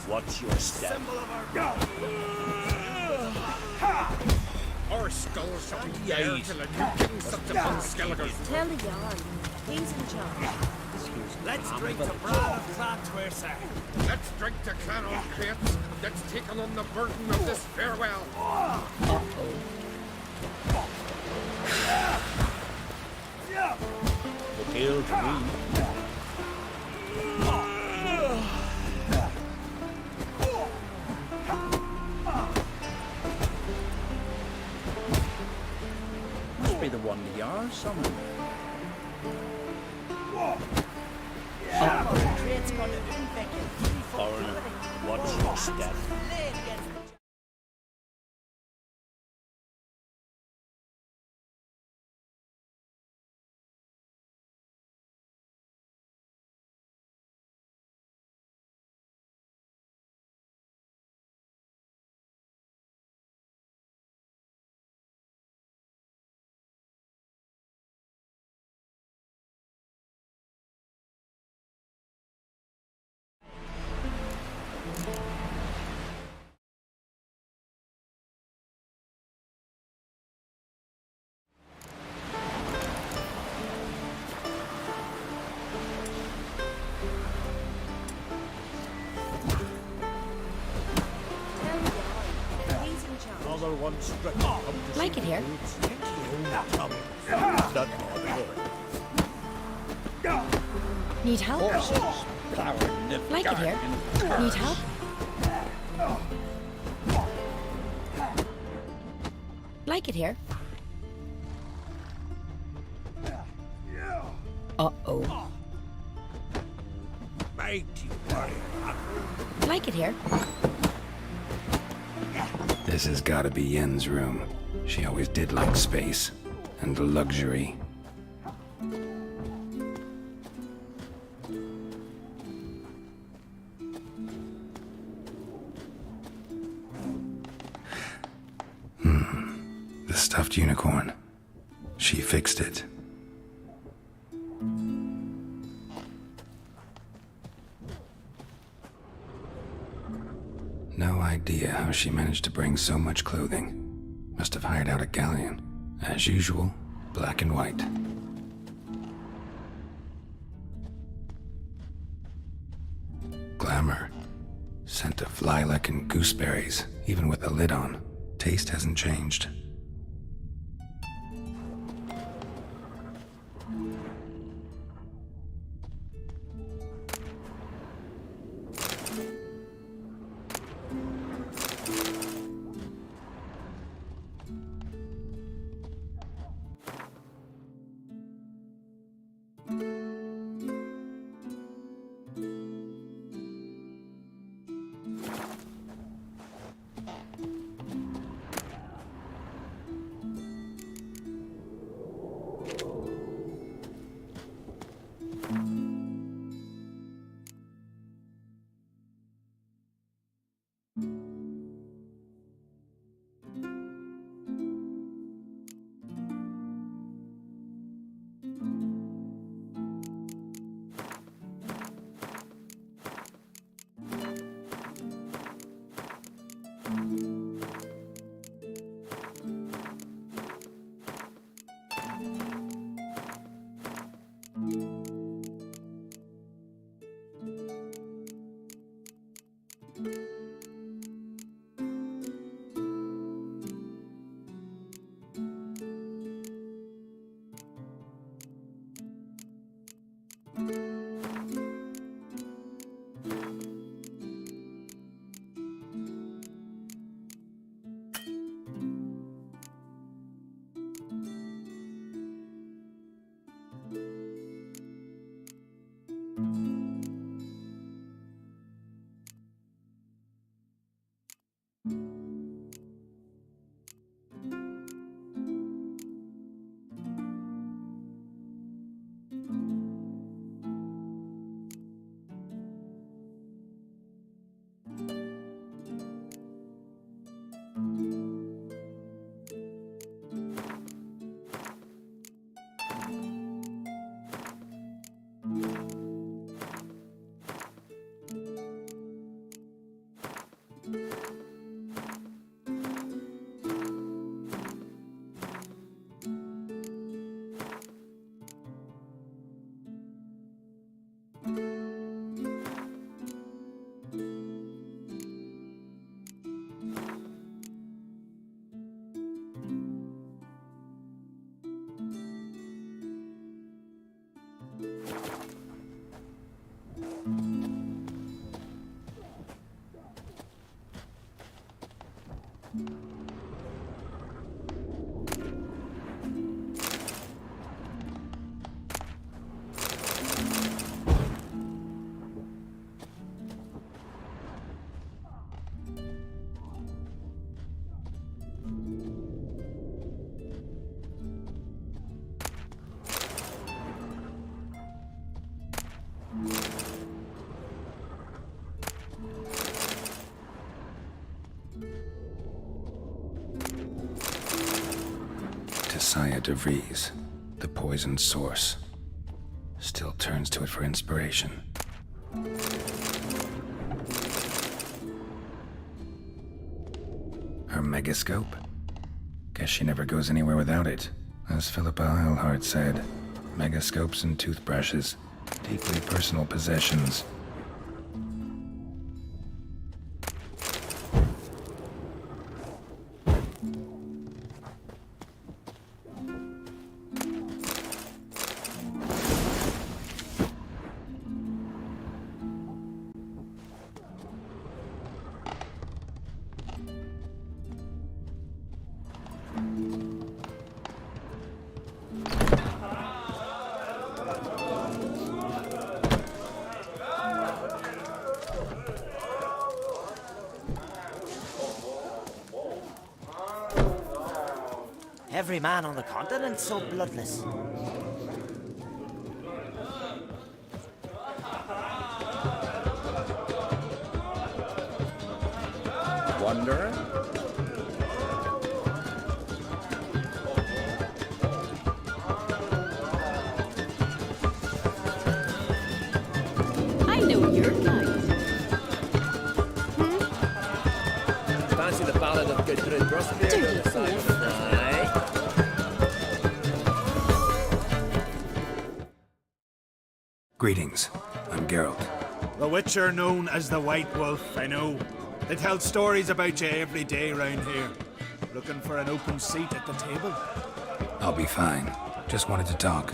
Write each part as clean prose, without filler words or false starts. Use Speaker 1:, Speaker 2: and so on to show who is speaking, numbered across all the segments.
Speaker 1: Watch your step.
Speaker 2: Symbol of our skulls shall be bare till a new king sucked upon Skelligers.
Speaker 3: Tell the yarn. He's in charge.
Speaker 2: Let's drink to Bran of Clan Twersa. Let's drink to Clan O'Crates that's taken on the burden of this farewell.
Speaker 1: The tale to me. Must be the one the Jarl summoned.
Speaker 3: Trade's gonna infect you.
Speaker 1: Foreigner, watch your step.
Speaker 3: Laid against the Tell the yarn. He's in charge.
Speaker 1: Another one stricken. Come to
Speaker 3: Like
Speaker 1: see
Speaker 3: it here.
Speaker 1: the roots. Come. That more
Speaker 3: Need help?
Speaker 1: horses plowing the
Speaker 3: Like it here.
Speaker 1: garden.
Speaker 3: Need help? Like it here. Uh-oh.
Speaker 2: Mighty warrior.
Speaker 3: Like it here.
Speaker 4: This has gotta be Yen's room. She always did like space and luxury. The stuffed unicorn. She fixed it. No idea how she managed to bring so much clothing. Must have hired out a galleon. As usual, black and white. Glamour. Scent of lilac and gooseberries, even with the lid on. Taste hasn't changed. to Saya de Vries, the poisoned source. Still turns to it for inspiration. Her megascope? Guess she never goes anywhere without it. As Philippa Eilhart said, megascopes and toothbrushes, deeply personal possessions.
Speaker 5: Every man on the continent so bloodless.
Speaker 2: Wanderer?
Speaker 3: I know your kind.
Speaker 1: Fancy the ballad of Gertrude Brosbier
Speaker 3: Do
Speaker 1: on
Speaker 3: you
Speaker 1: the side of the eye?
Speaker 4: Greetings. I'm Geralt.
Speaker 6: The Witcher known as the White Wolf, I know. They tell stories about you every day round here. Looking for an open seat at the table?
Speaker 4: I'll be fine. Just wanted to talk.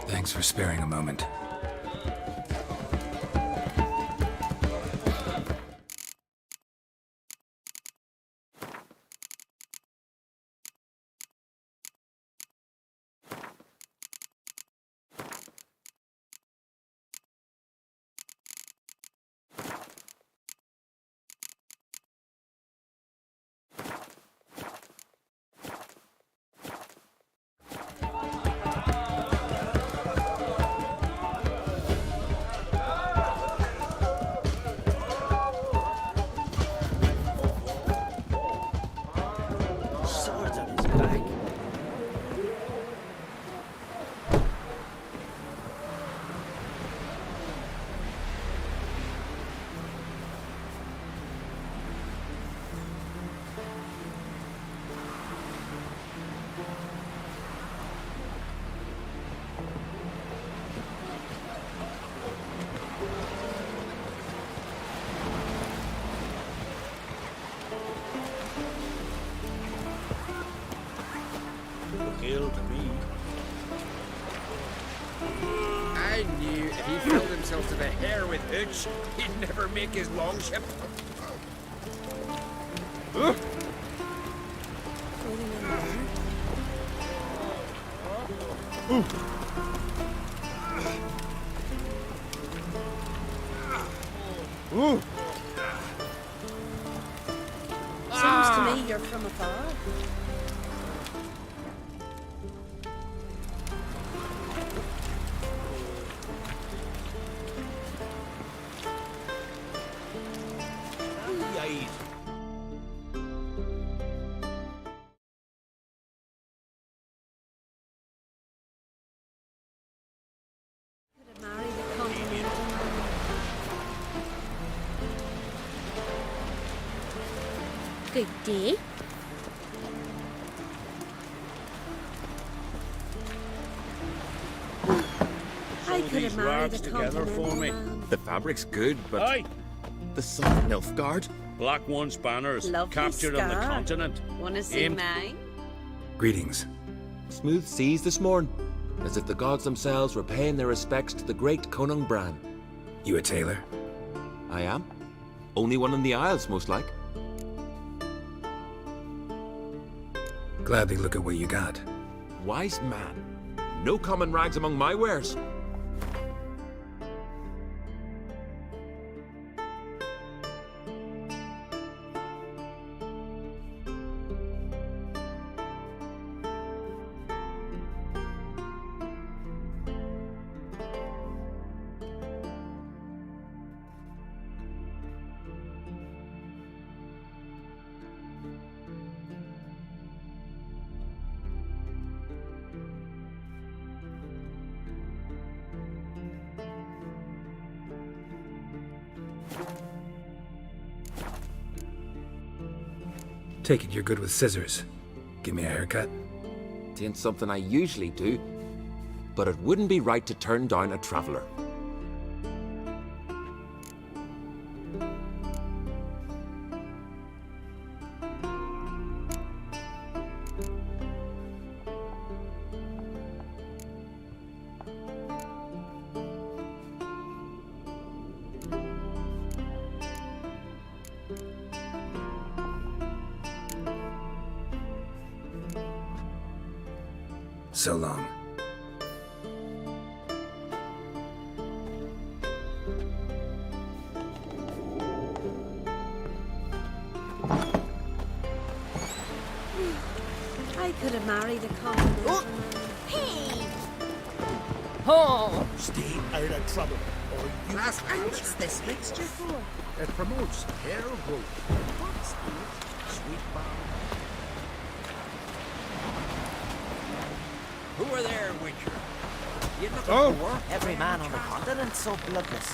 Speaker 4: Thanks for sparing a moment.
Speaker 5: Swords on his back.
Speaker 1: Killed me.
Speaker 2: I knew if he filled himself to the hair with hooch, he'd never make his longship.
Speaker 3: Seems to me you're from afar.
Speaker 1: Yide.
Speaker 3: Could have married a continental man. Good day. I could have
Speaker 1: these
Speaker 3: married a
Speaker 1: rags together for
Speaker 3: continental
Speaker 1: me.
Speaker 3: man.
Speaker 2: The fabric's good, but
Speaker 1: Aye,
Speaker 2: the son of Nilfgaard?
Speaker 1: Black One's banners
Speaker 3: Lovely
Speaker 1: captured on the
Speaker 3: scar.
Speaker 1: continent.
Speaker 3: Wanna see
Speaker 1: Aim.
Speaker 3: mine?
Speaker 4: Greetings.
Speaker 7: Smooth seas this morn, as if the gods themselves were paying their respects to the great Conung Bran.
Speaker 4: You a tailor?
Speaker 7: I am. Only one in the Isles, most like.
Speaker 4: Gladly look at what you got.
Speaker 7: Wise man. No common rags among my wares.
Speaker 4: Take it you're good with scissors. Give me a haircut?
Speaker 7: It ain't something I usually do, but it wouldn't be right to turn down a traveller.
Speaker 4: So long.
Speaker 3: I could have married a common man.
Speaker 2: Stay out of trouble, or you
Speaker 8: What's this mixture for?
Speaker 2: It promotes hair growth. What's this? Sweet balm.
Speaker 5: Who are there, Witcher? You looking
Speaker 2: Oh.
Speaker 5: for? Every man on the continent so bloodless.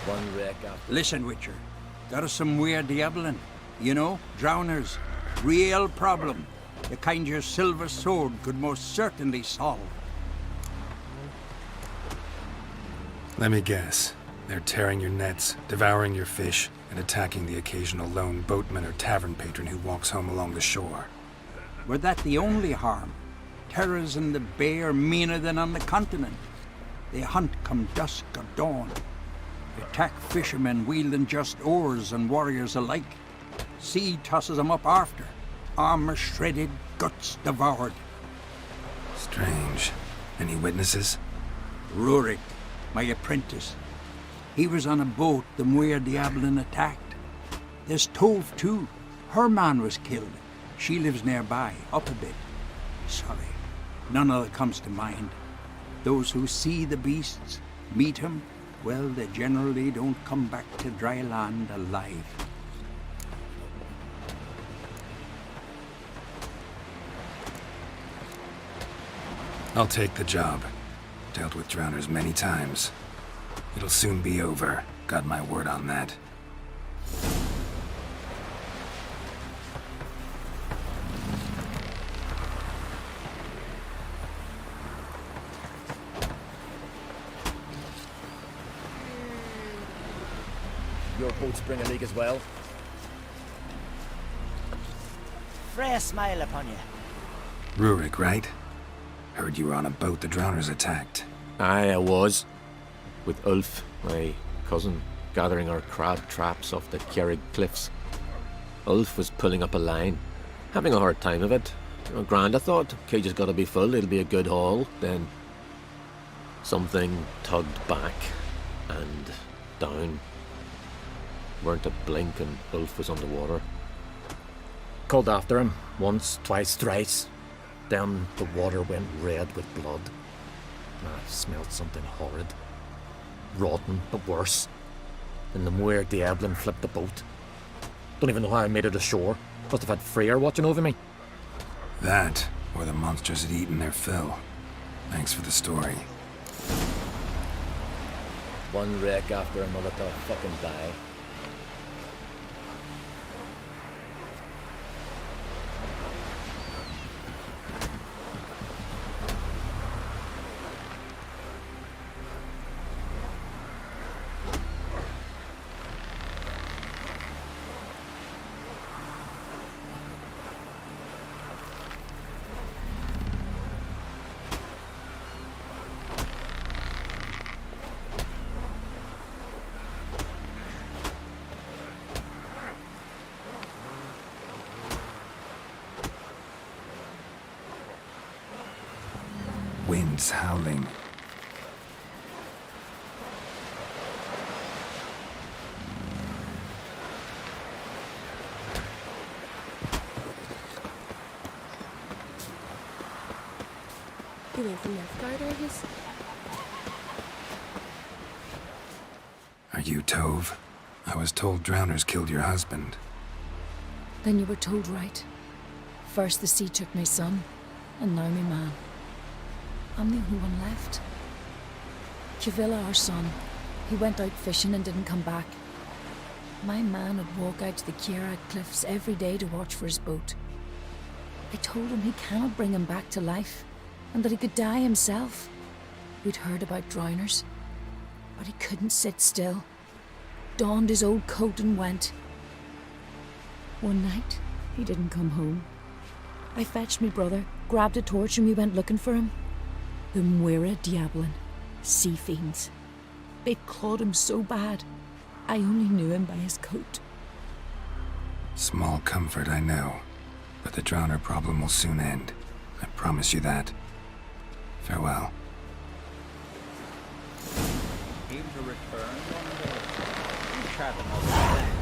Speaker 1: One wreck after.
Speaker 9: Listen, Witcher. Got us some weird diaboling. You know, drowners. Real problem. The kind your silver sword could most certainly solve.
Speaker 4: Let me guess. They're tearing your nets, devouring your fish, and attacking the occasional lone boatman or tavern patron who walks home along the shore.
Speaker 9: Were that the only harm? Terrors in the bay are meaner than on the continent. They hunt come dusk or dawn. They attack fishermen wielding just oars and warriors alike. Sea tosses them up after. Armor shredded, guts devoured.
Speaker 4: Strange. Any witnesses?
Speaker 9: Rurik, my apprentice. He was on a boat the Muir Diablin attacked. There's Tove too. Her man was killed. She lives nearby, up a bit. Sorry, none other comes to mind. Those who see the beasts, meet him, well, they generally don't come back to dry land alive.
Speaker 4: I'll take the job. Dealt with drowners many times. It'll soon be over. Got my word on that.
Speaker 1: Your boats bring a leak as well.
Speaker 5: Freya smile upon you.
Speaker 4: Rurik, right? Heard you were on a boat the drowners attacked.
Speaker 7: Aye, I was. With Ulf, my cousin, gathering our crab traps off the Kerrig cliffs. Ulf was pulling up a line, having a hard time of it. Grand, I thought. Cage has got to be full, it'll be a good haul. Then something tugged back and down. Weren't a blink and Ulf was underwater.
Speaker 1: Called after him once, twice, thrice. Then the water went red with blood. I smelled something horrid. Rotten, but worse. Then the Muir Diablin flipped the boat. Don't even know how I made it ashore. Must have had Freyr watching over me.
Speaker 4: That, or the monsters had eaten their fill. Thanks for the story.
Speaker 1: One wreck after another till I fucking die.
Speaker 4: Winds howling.
Speaker 8: You went from Nilfgaard, are you?
Speaker 4: Are you Tove? I was told drowners killed your husband.
Speaker 10: Then you were told right. First the sea took my son, and now my man. I'm the only one left. Javilla, our son, he went out fishing and didn't come back. My man would walk out to the Kieran cliffs every day to watch for his boat. I told him he cannot bring him back to life, and that he could die himself. We'd heard about drowners, but he couldn't sit still. Donned his old coat and went. One night, he didn't come home. I fetched me brother, grabbed a torch, and we went looking for him. The Muira Diablin, sea fiends. They'd clawed him so bad, I only knew him by his coat.
Speaker 4: Small comfort, I know. But the drowner problem will soon end. I promise you that. Farewell.
Speaker 9: Aim to return one day. You chat another day.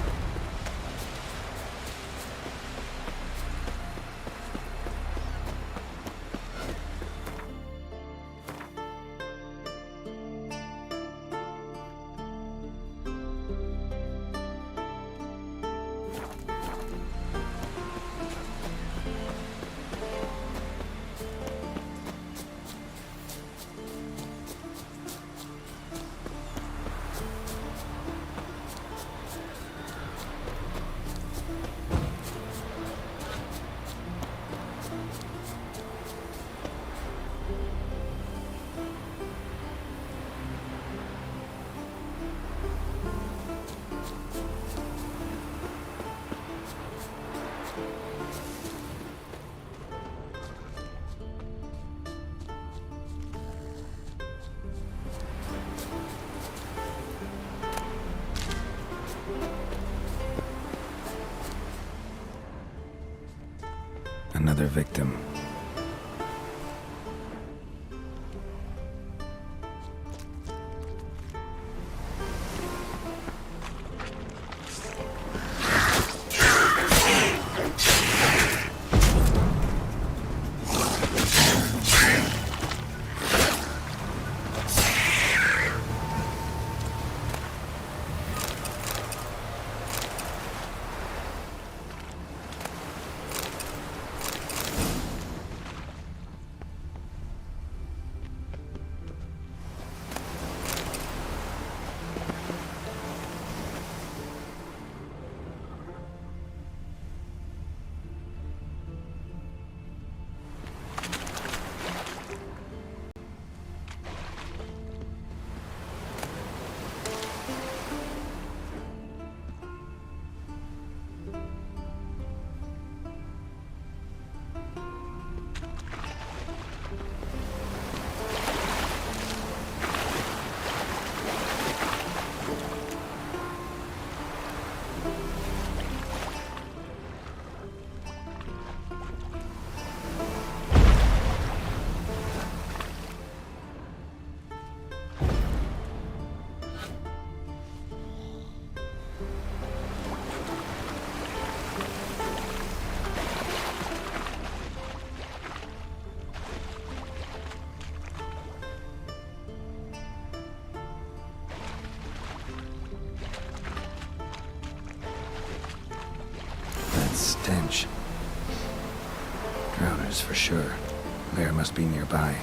Speaker 4: Another victim. Stench. Drowners for sure. Lair must be nearby.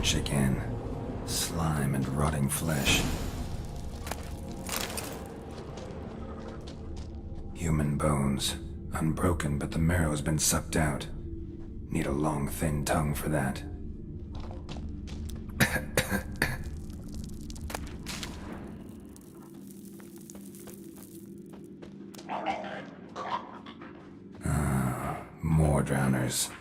Speaker 4: stench again. Slime and rotting flesh. Human bones. Unbroken, but the marrow's been sucked out. Need a long, thin tongue for that. More drowners.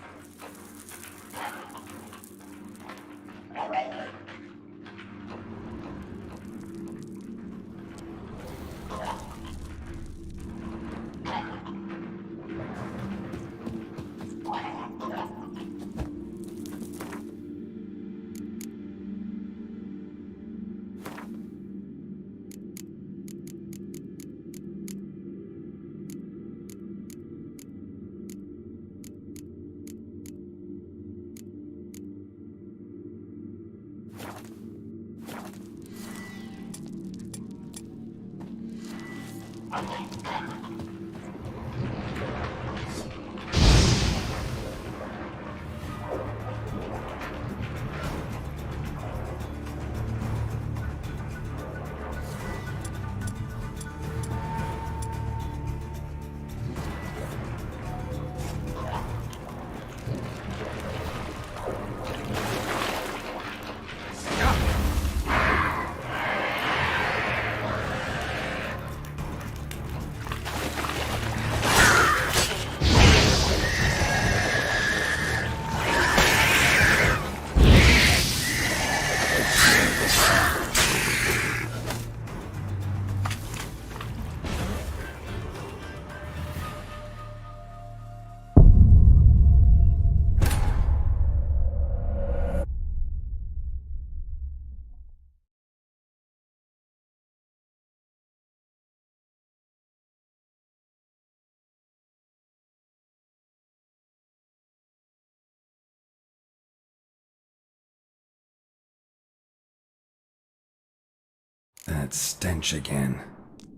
Speaker 4: That stench again.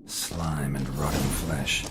Speaker 4: Slime and rotting flesh.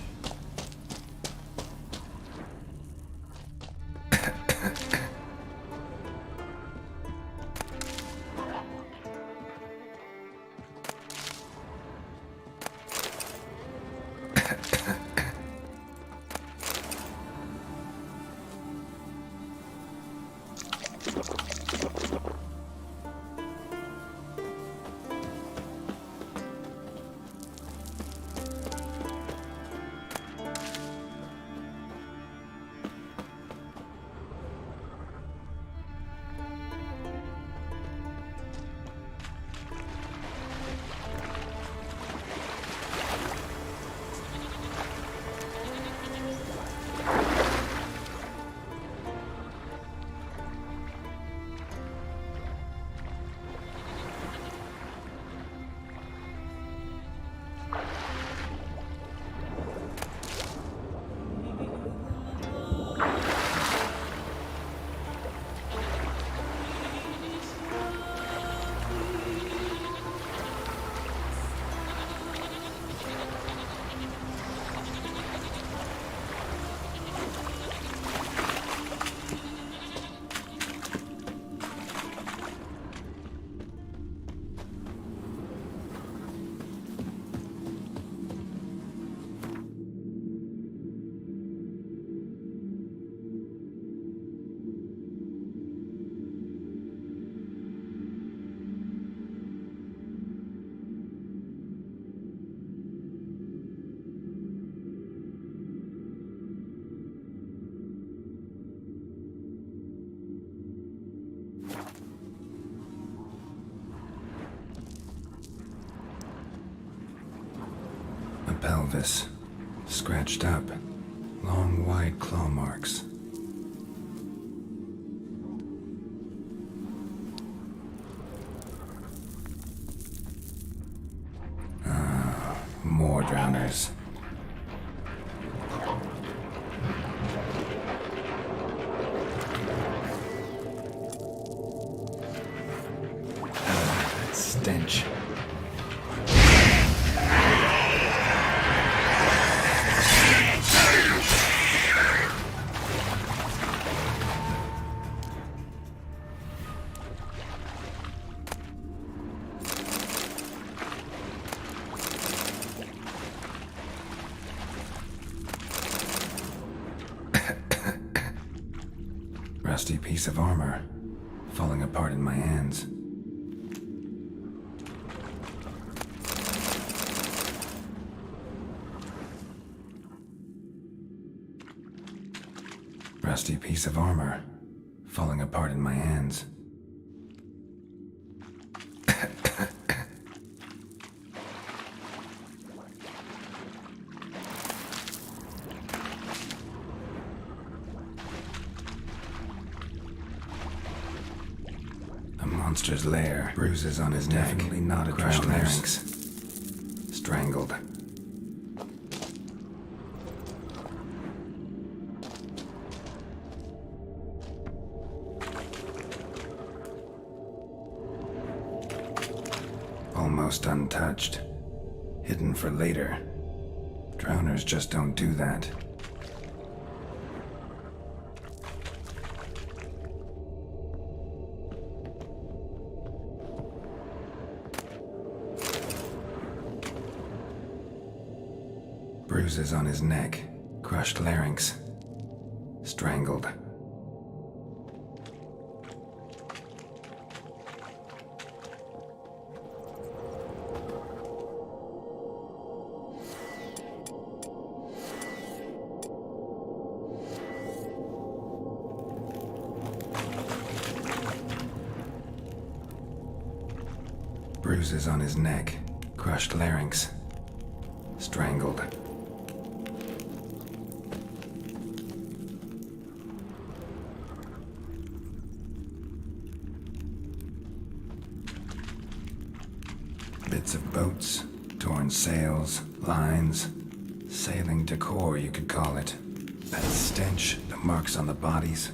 Speaker 4: A pelvis. Scratched up. Long, wide claw marks. More drowners. That stench. Rusty piece of armor, falling apart in my hands. Rusty piece of armor, falling apart in my hands. A monster's lair, bruises on his neck, definitely not a crushed larynx, strangled. Almost untouched. Hidden for later. Drowners just don't do that. Bruises on his neck. Crushed larynx. Strangled. Bruises on his neck, crushed larynx, strangled. Bits of boats, torn sails, lines, sailing decor you could call it. That stench, the marks on the bodies.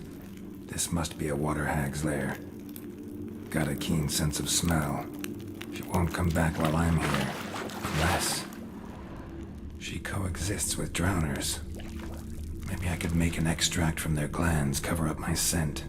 Speaker 4: This must be a water hag's lair. Got a keen sense of smell. She won't come back while I'm here. Unless she coexists with drowners. Maybe I could make an extract from their glands, cover up my scent.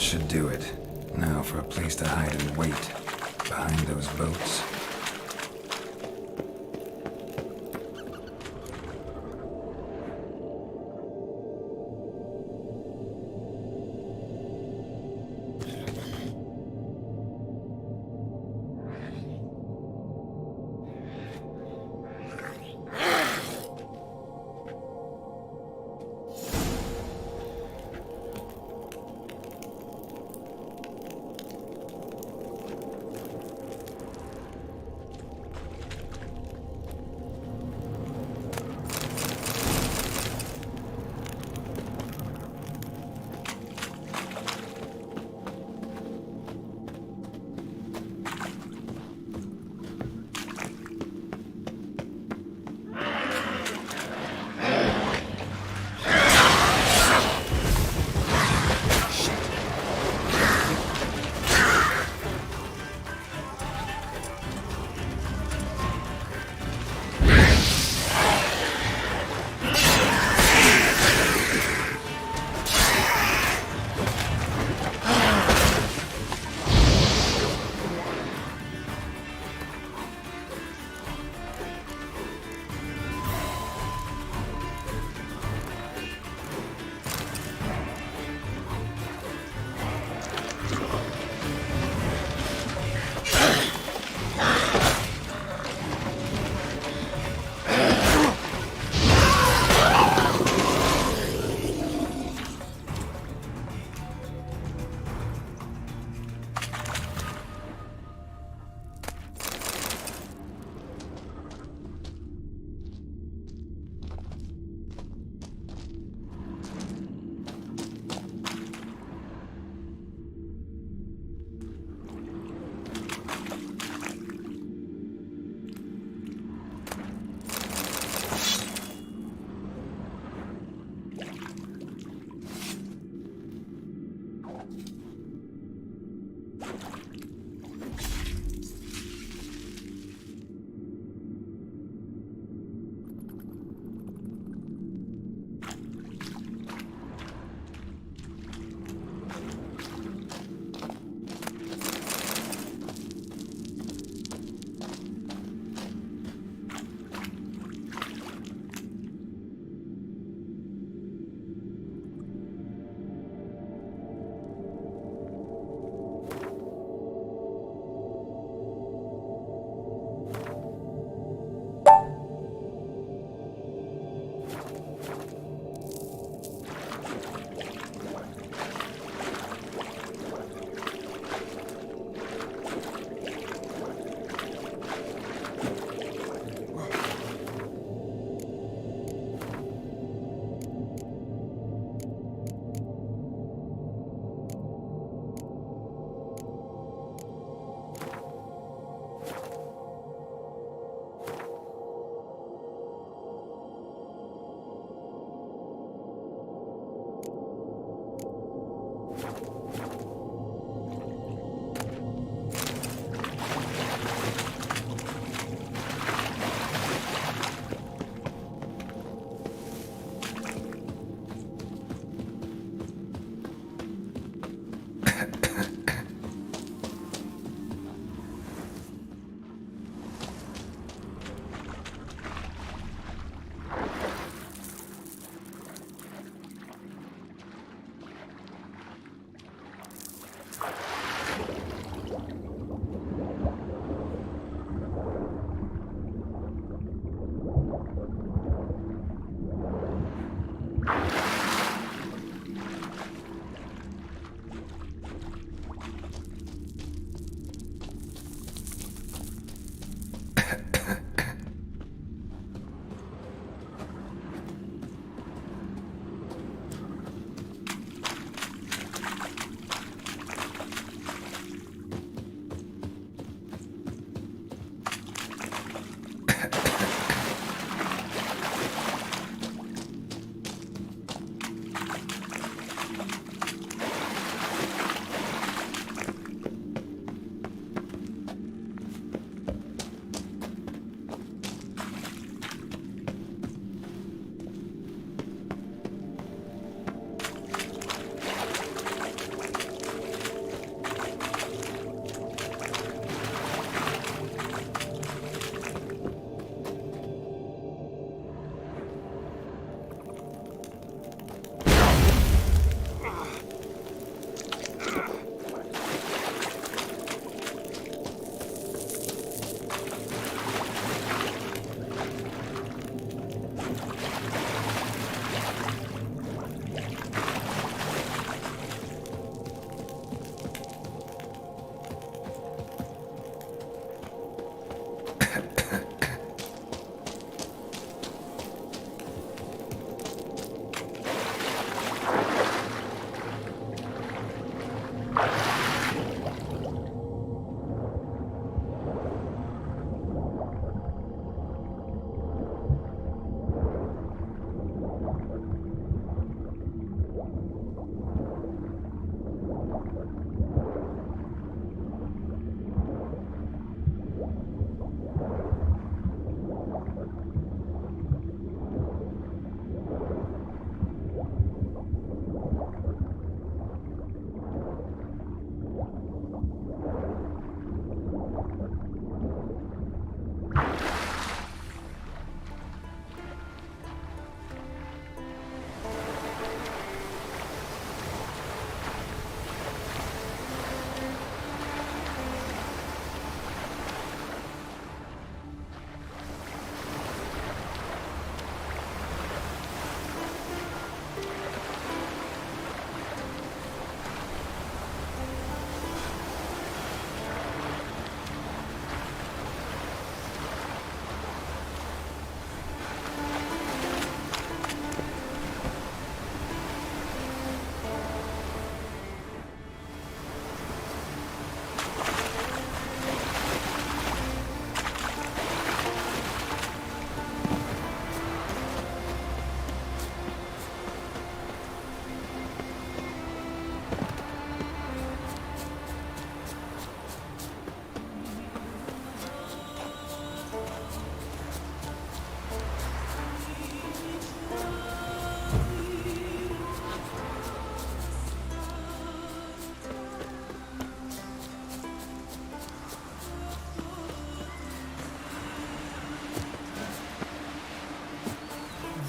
Speaker 4: should do it. Now for a place to hide and wait. Behind those boats.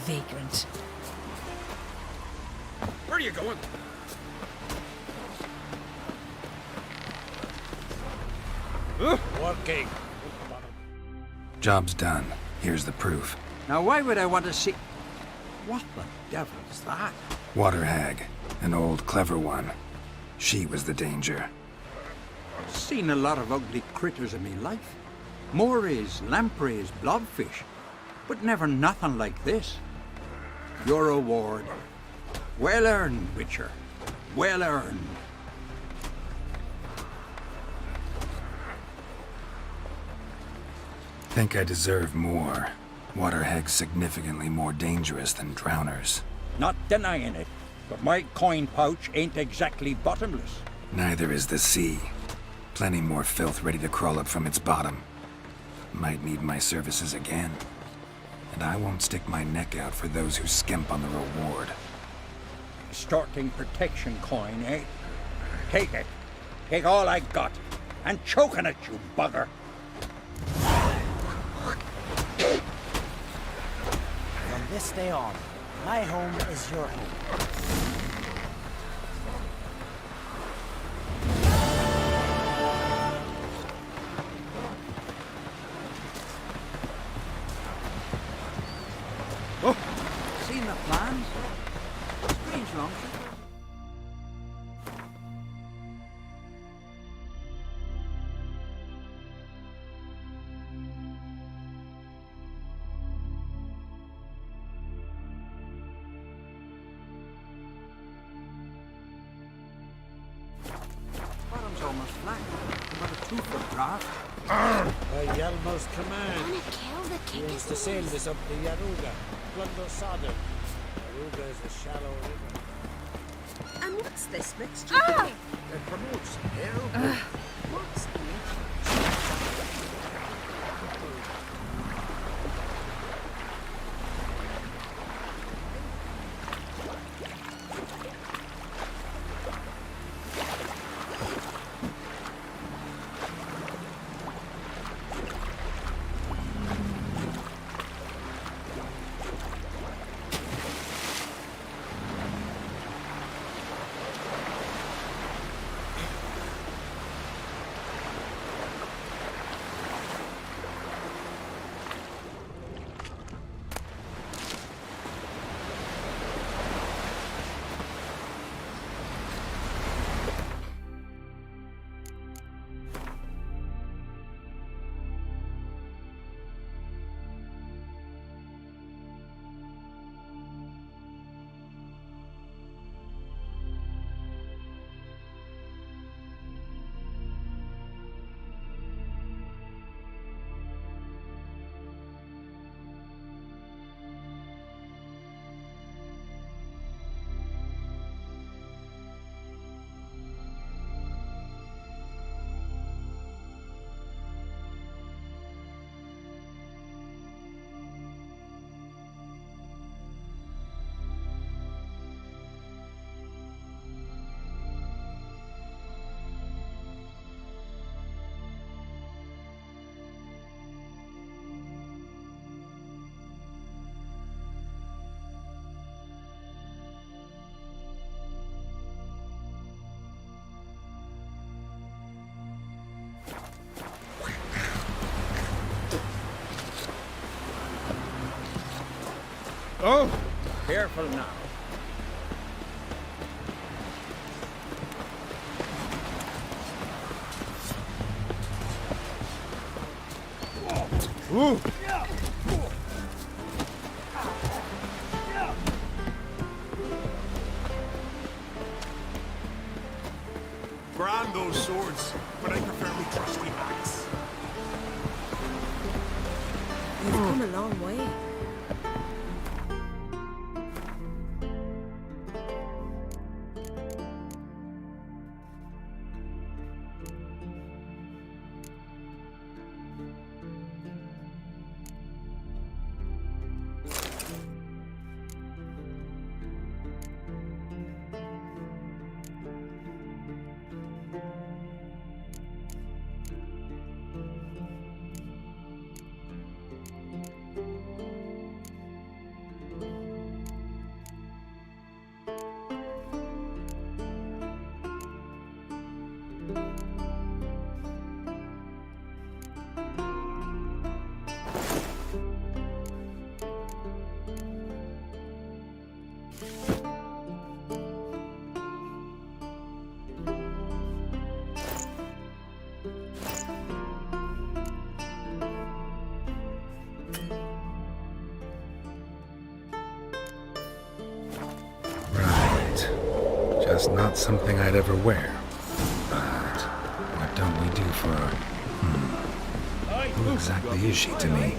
Speaker 10: vagrant.
Speaker 2: Where are you going?
Speaker 5: Working.
Speaker 4: Job's done. Here's the proof.
Speaker 9: Now, why would I want to see... What the devil is that?
Speaker 4: Water hag. An old, clever one. She was the danger.
Speaker 9: Seen a lot of ugly critters in me life. Morays, lampreys, blobfish. But never nothing like this. Your reward. Well earned, Witcher. Well earned.
Speaker 4: Think I deserve more. Water hag's significantly more dangerous than drowners.
Speaker 9: Not denying it, but my coin pouch ain't exactly bottomless.
Speaker 4: Neither is the sea. Plenty more filth ready to crawl up from its bottom. Might need my services again. And I won't stick my neck out for those who skimp on the reward.
Speaker 9: Starting protection coin, eh? Take it. Take all I got. And choking at you, bugger.
Speaker 5: From this day on, my home is your home.
Speaker 9: Seen the plans? Strange longship. Bottom's almost flat. About a 2-foot draft.
Speaker 11: By Yalmar's command,
Speaker 8: Gonna kill the
Speaker 11: he
Speaker 8: king
Speaker 11: wants to sail this up the Yaruga, plunder Sodom. Yaruga is a shallow river.
Speaker 8: And what's this mixture?
Speaker 11: It promotes air.
Speaker 8: What's the
Speaker 2: Oh!
Speaker 9: Careful now.
Speaker 2: Ooh!
Speaker 6: Grand those swords, but I prefer me trusty axe.
Speaker 8: You've come a long way.
Speaker 4: Just not something I'd ever wear. But what don't we do for her? Who exactly is she to me?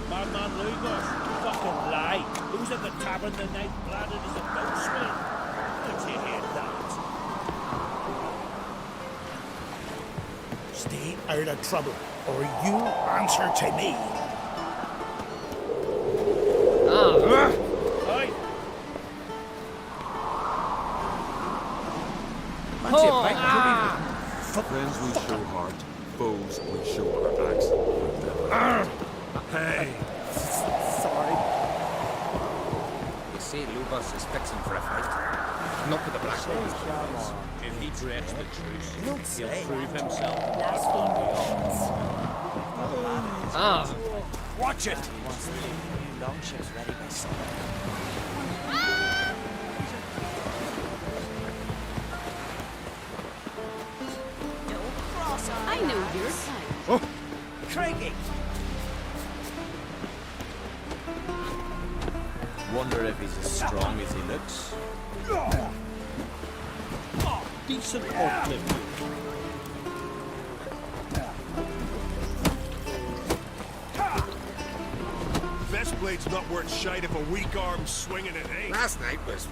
Speaker 11: Madman Lugos, fucking lie. He was at the tavern the night planted as a boatswain. Don't you hear that? Stay out of trouble, or you answer to me. Aye.
Speaker 2: Friends we show heart, foes we show our axe.
Speaker 6: Hey.
Speaker 11: Sorry.
Speaker 2: You see, Lugos is fixing for a fight. Not with the Black Boys.
Speaker 11: If he dreads the truth,
Speaker 5: Don't say.
Speaker 11: he'll prove himself.
Speaker 5: Watch it! He wants the new longships ready by summer.
Speaker 3: I know your type.
Speaker 5: Craigie!
Speaker 11: Wonder if he's as strong as he looks. Decent uplift.
Speaker 2: Best blade's not worth shite if a weak arm's swinging it ain't. Last night was...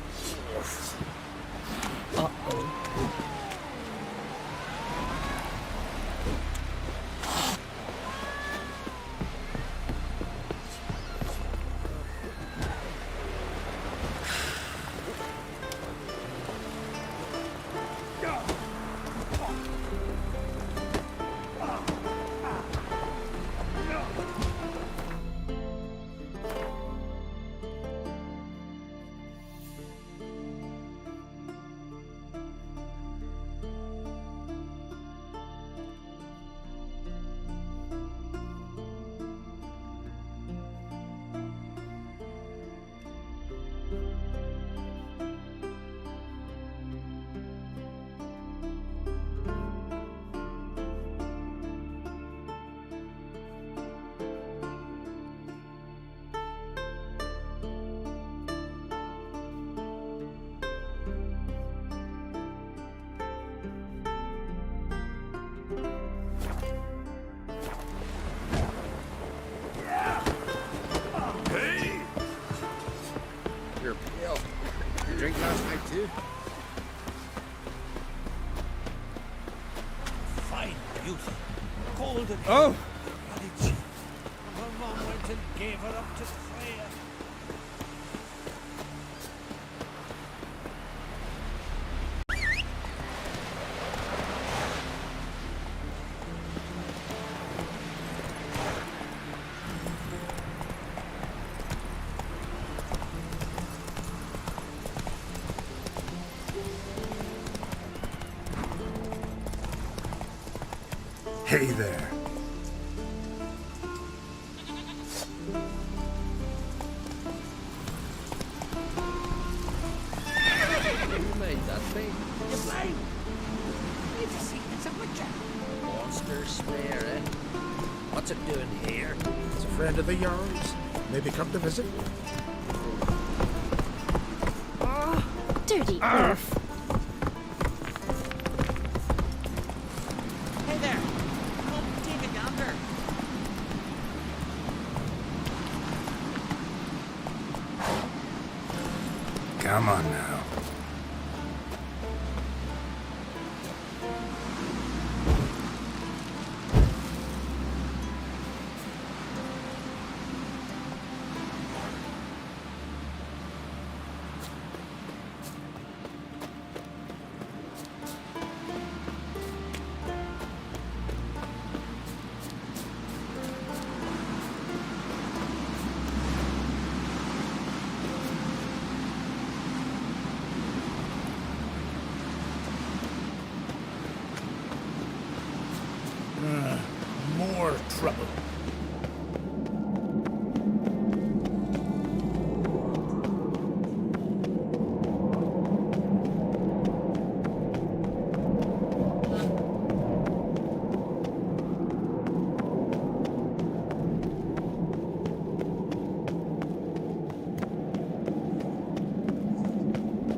Speaker 2: You're pale. You drink last night too?
Speaker 11: Fine beauty. Golden.
Speaker 6: Oh!
Speaker 11: Bloody cheap. Her mom went and gave her up to Freya.
Speaker 4: Hey there.
Speaker 1: Who made that thing?
Speaker 11: You're blind. It's a secret of witcher.
Speaker 1: Monster smear, eh? What's it doing here?
Speaker 6: It's a friend of the Jarl's. Maybe come to visit.
Speaker 3: Dirty earth.
Speaker 5: Hey there! Oh, David yonder!
Speaker 4: Come on now.
Speaker 11: trouble.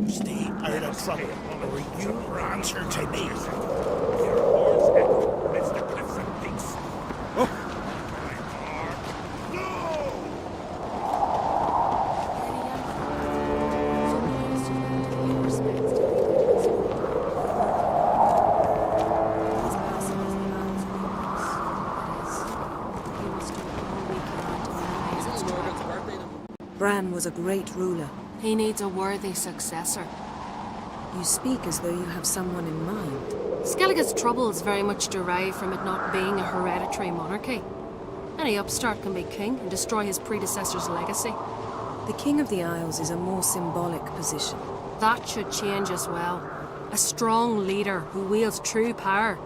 Speaker 11: Stay out of trouble, or you answer to me.
Speaker 3: Bran was a great ruler.
Speaker 8: He needs a worthy successor.
Speaker 3: You speak as though you have someone in mind.
Speaker 8: Skellige's troubles very much derive from it not being a hereditary monarchy. Any upstart can be king and destroy his predecessor's legacy.
Speaker 3: The King of the Isles is a more symbolic position.
Speaker 8: That should change as well. A strong leader who wields true power.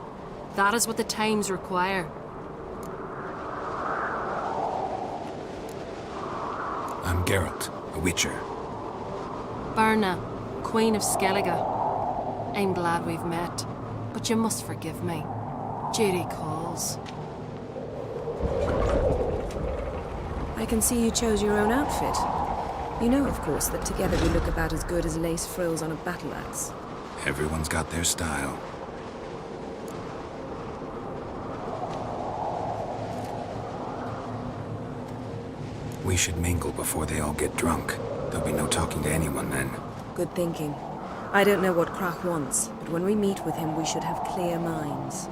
Speaker 8: That is what the times require.
Speaker 4: I'm Geralt, a Witcher.
Speaker 8: Berna, Queen of Skellige. I'm glad we've met, but you must forgive me. Duty calls.
Speaker 3: I can see you chose your own outfit. You know, of course, that together we look about as good as lace frills on a battle axe.
Speaker 4: Everyone's got their style. We should mingle before they all get drunk. There'll be no talking to anyone then.
Speaker 3: Good thinking. I don't know what Crach wants, but when we meet with him, we should have clear minds.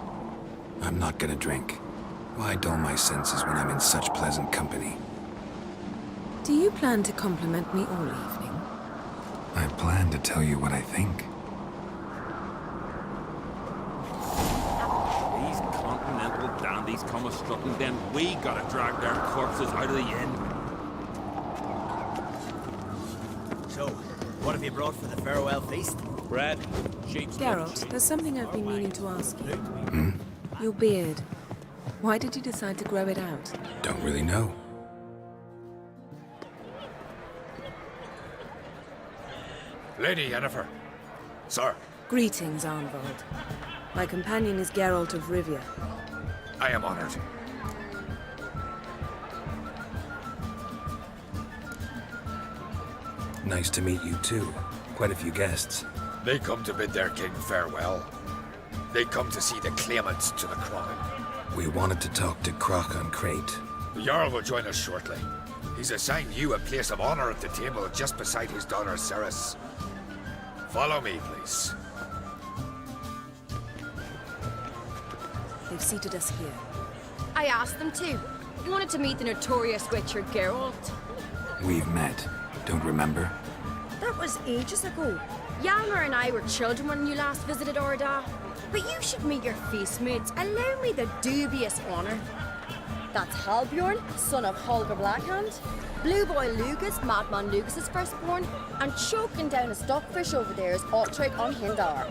Speaker 4: I'm not gonna drink. Why dull my senses when I'm in such pleasant company?
Speaker 3: Do you plan to compliment me all evening?
Speaker 4: I plan to tell you what I think.
Speaker 2: These continental dandies come a-strutting, then we gotta drag their corpses out of the inn.
Speaker 5: So, what have you brought for the farewell feast?
Speaker 11: Bread, sheep's
Speaker 3: Geralt, there's something I've been meaning to ask you.
Speaker 4: Hmm?
Speaker 3: Your beard. Why did you decide to grow it out?
Speaker 4: Don't really know.
Speaker 2: Lady Yennefer. Sir,
Speaker 3: Greetings, Arnvald. My companion is Geralt of Rivia.
Speaker 2: I am honored.
Speaker 4: Nice to meet you too. Quite a few guests.
Speaker 2: They come to bid their king farewell. They come to see the claimants to the crown.
Speaker 4: We wanted to talk to Crach on Crate.
Speaker 2: The Jarl will join us shortly. He's assigned you a place of honor at the table just beside his daughter Cerys. Follow me, please.
Speaker 3: They've seated us here.
Speaker 12: I asked them to. We wanted to meet the notorious Witcher Geralt.
Speaker 4: We've met. Don't remember?
Speaker 12: That was ages ago. Hjalmar and I were children when you last visited Orda. But you should meet your feast mates. Allow me the dubious honor. That's Halbjorn, son of Holger Blackhand. Blue Boy Lucas, Madman Lucas's firstborn. And choking down a stockfish over there is Ottrig on Hindar.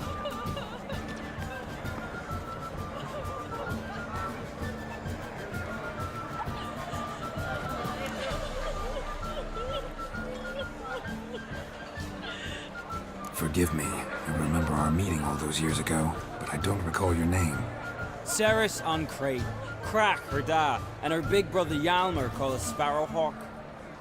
Speaker 4: Forgive me. I remember our meeting all those years ago, but I don't recall your name.
Speaker 13: Cerys on Crate, Crach her da, and her big brother Hjalmar called a Sparrowhawk.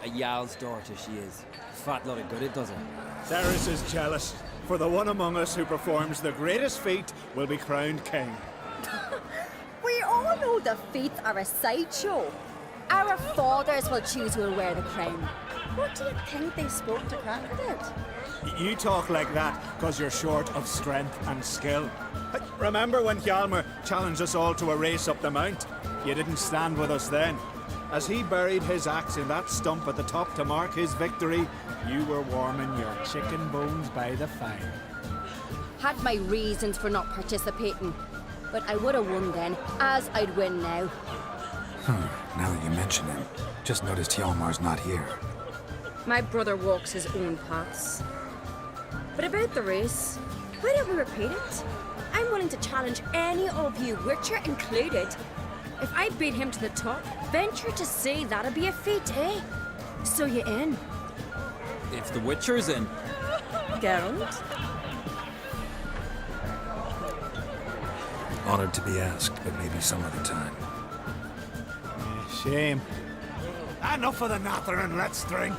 Speaker 13: A Jarl's daughter she is. Fat lot of good it does her.
Speaker 6: Cerys is jealous, for the one among us who performs the greatest feat will be crowned king.
Speaker 12: We all know the feats are a sideshow. Our fathers will choose who will wear the crown. What do you think they spoke to Crach about?
Speaker 6: You talk like that because you're short of strength and skill. Remember when Hjalmar challenged us all to a race up the mount? You didn't stand with us then. As he buried his axe in that stump at the top to mark his victory, you were warming your chicken bones by the fire.
Speaker 12: Had my reasons for not participating, but I would have won then, as I'd win now.
Speaker 4: Now that you mention him, just noticed Hjalmar's not here.
Speaker 12: My brother walks his own paths. But about the race, why don't we repeat it? I'm willing to challenge any of you, Witcher included. If I beat him to the top, venture to say that'd be a feat, eh? So you in?
Speaker 13: If the Witcher's in.
Speaker 12: Geralt?
Speaker 4: Honored to be asked, but maybe some other time.
Speaker 6: Shame. Enough of the nattering, let's drink.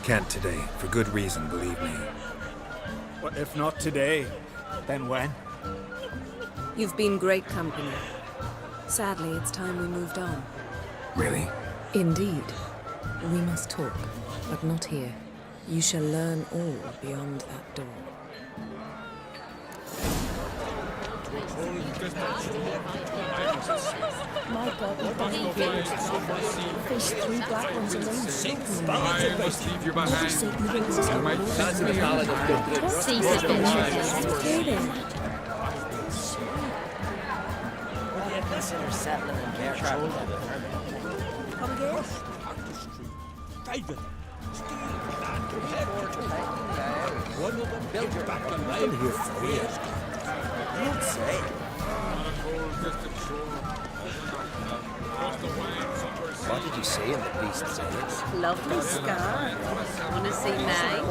Speaker 4: Can't today, for good reason, believe me.
Speaker 6: Well, if not today, then when?
Speaker 3: You've been great company. Sadly, it's time we moved on.
Speaker 4: Really?
Speaker 3: Indeed. We must talk, but not here. You shall learn all beyond that door.
Speaker 10: My God, we don't get fish 3 black ones alone.
Speaker 14: I must leave you behind. And my
Speaker 8: That's the ballad of good
Speaker 10: Cease adventure.
Speaker 5: Consider settling in their trouble.
Speaker 11: Come again? David, one of them built back alive here for you.
Speaker 5: You'd say.
Speaker 11: What did you see in the beast's eyes?
Speaker 8: Lovely scar. Want to see mine?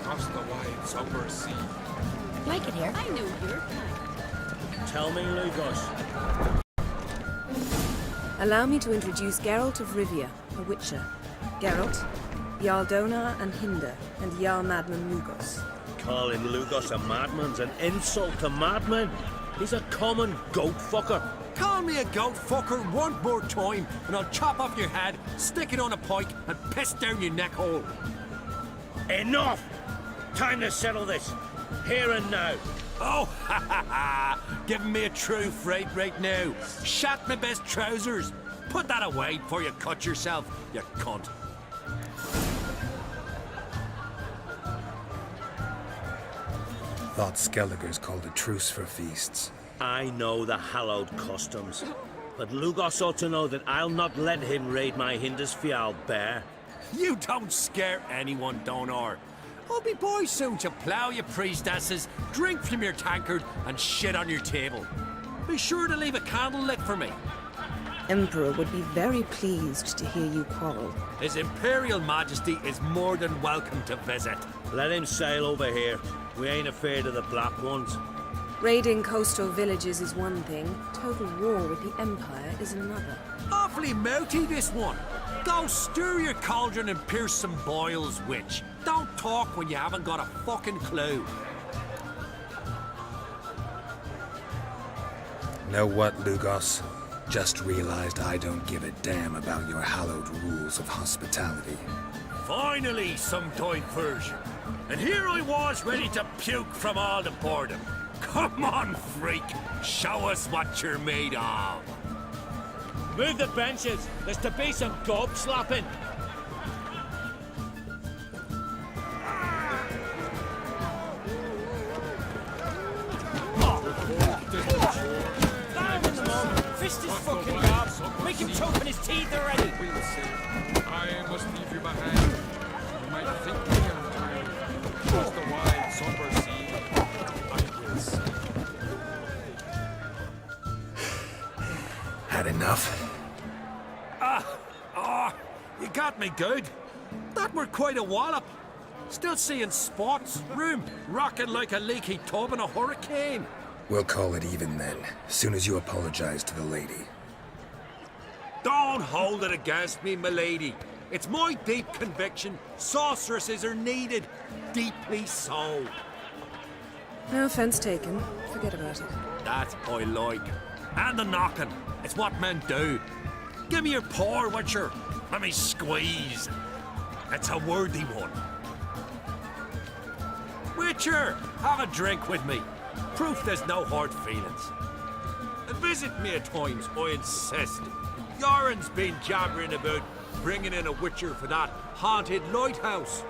Speaker 14: Across the wide somber sea.
Speaker 10: Like it here.
Speaker 8: I know your kind.
Speaker 11: Tell me, Lugos.
Speaker 3: Allow me to introduce Geralt of Rivia, a Witcher. Geralt, Jarl Donar and Hinder, and Jarl Madman Lugos.
Speaker 11: Calling Lugos a madman's an insult to madmen. He's a common goat fucker.
Speaker 9: Call me a goat fucker one more time, and I'll chop off your head, stick it on a pike, and piss down your neck hole.
Speaker 11: Enough! Time to settle this. Here and now.
Speaker 9: Oh, ha ha ha! Giving me a true fright right now. Shat my best trousers. Put that away before you cut yourself, you cunt.
Speaker 4: Thought Skelliger's called a truce for feasts.
Speaker 11: I know the hallowed customs, but Lugos ought to know that I'll not let him raid my Hindisfial bear.
Speaker 9: You don't scare anyone, Donar. I'll be boy soon to plough your priestesses, drink from your tankard, and shit on your table. Be sure to leave a candle lit for me.
Speaker 3: Emperor would be very pleased to hear you quarrel.
Speaker 9: His Imperial Majesty is more than welcome to visit.
Speaker 11: Let him sail over here. We ain't afraid of the Black Ones.
Speaker 3: Raiding coastal villages is one thing, total war with the Empire is another.
Speaker 9: Awfully mouthy, this one. Go stir your cauldron and pierce some boils, witch. Don't talk when you haven't got a fucking clue.
Speaker 4: Know what, Lugos? Just realized I don't give a damn about your hallowed rules of hospitality.
Speaker 11: Finally, some diversion. And here I was ready to puke from all the boredom. Come on, freak. Show us what you're made of. Move the benches. There's to be some gob slapping.
Speaker 13: Fist his fucking gob. Make him choke on his teeth already.
Speaker 14: I must leave you behind. You might think me untired. Across the wide somber sea. I will sail.
Speaker 4: Had enough?
Speaker 9: You got me good. That were quite a wallop. Still seeing spots, room, rocking like a leaky tub in a hurricane.
Speaker 4: We'll call it even then, soon as you apologize to the lady.
Speaker 9: Don't hold it against me, milady. It's my deep conviction sorceresses are needed. Deeply so.
Speaker 3: No offense taken. Forget about it.
Speaker 9: That I like. And the knocking. It's what men do. Give me your paw, Witcher. Let me squeeze. It's a worthy one. Witcher, have a drink with me. Proof there's no hard feelings. And visit me at times, I insist. Yoren's been jabbering about bringing in a Witcher for that haunted lighthouse.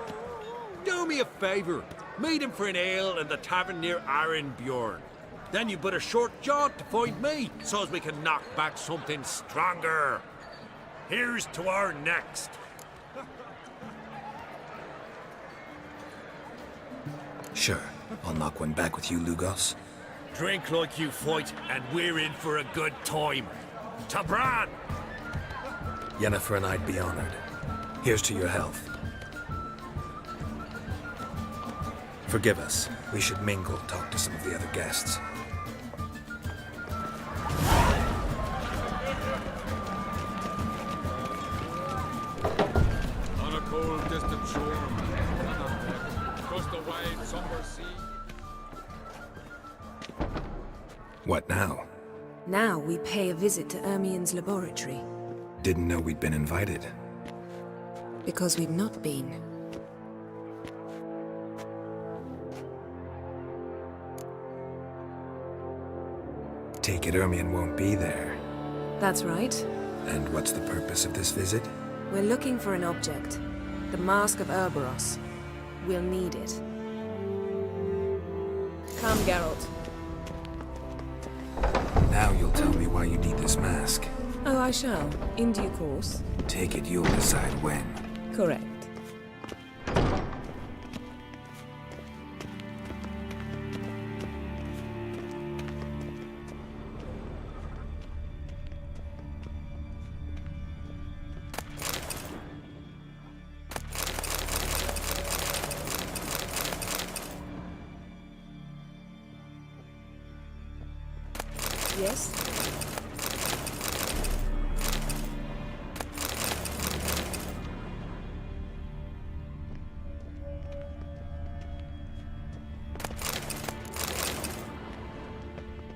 Speaker 9: Do me a favour. Meet him for an ale in the tavern near Arenbjorn. Then you but a short jaunt to find me, so as we can knock back something stronger. Here's to our next.
Speaker 4: Sure. I'll knock one back with you, Lugos.
Speaker 11: Drink like you fight, and we're in for a good time. Tabran!
Speaker 4: Yennefer and I'd be honored. Here's to your health. Forgive us. We should mingle, talk to some of the other guests.
Speaker 14: On a cold, distant shore, across the wide, somber sea.
Speaker 4: What now?
Speaker 3: Now we pay a visit to Ermien's laboratory.
Speaker 4: Didn't know we'd been invited.
Speaker 3: Because we've not been.
Speaker 4: Take it Ermien won't be there.
Speaker 3: That's right.
Speaker 4: And what's the purpose of this visit?
Speaker 3: We're looking for an object. The Mask of Urboros. We'll need it. Come, Geralt.
Speaker 4: Now you'll tell me why you need this mask.
Speaker 3: Oh, I shall. In due course.
Speaker 4: Take it you'll decide when.
Speaker 3: Correct. Yes?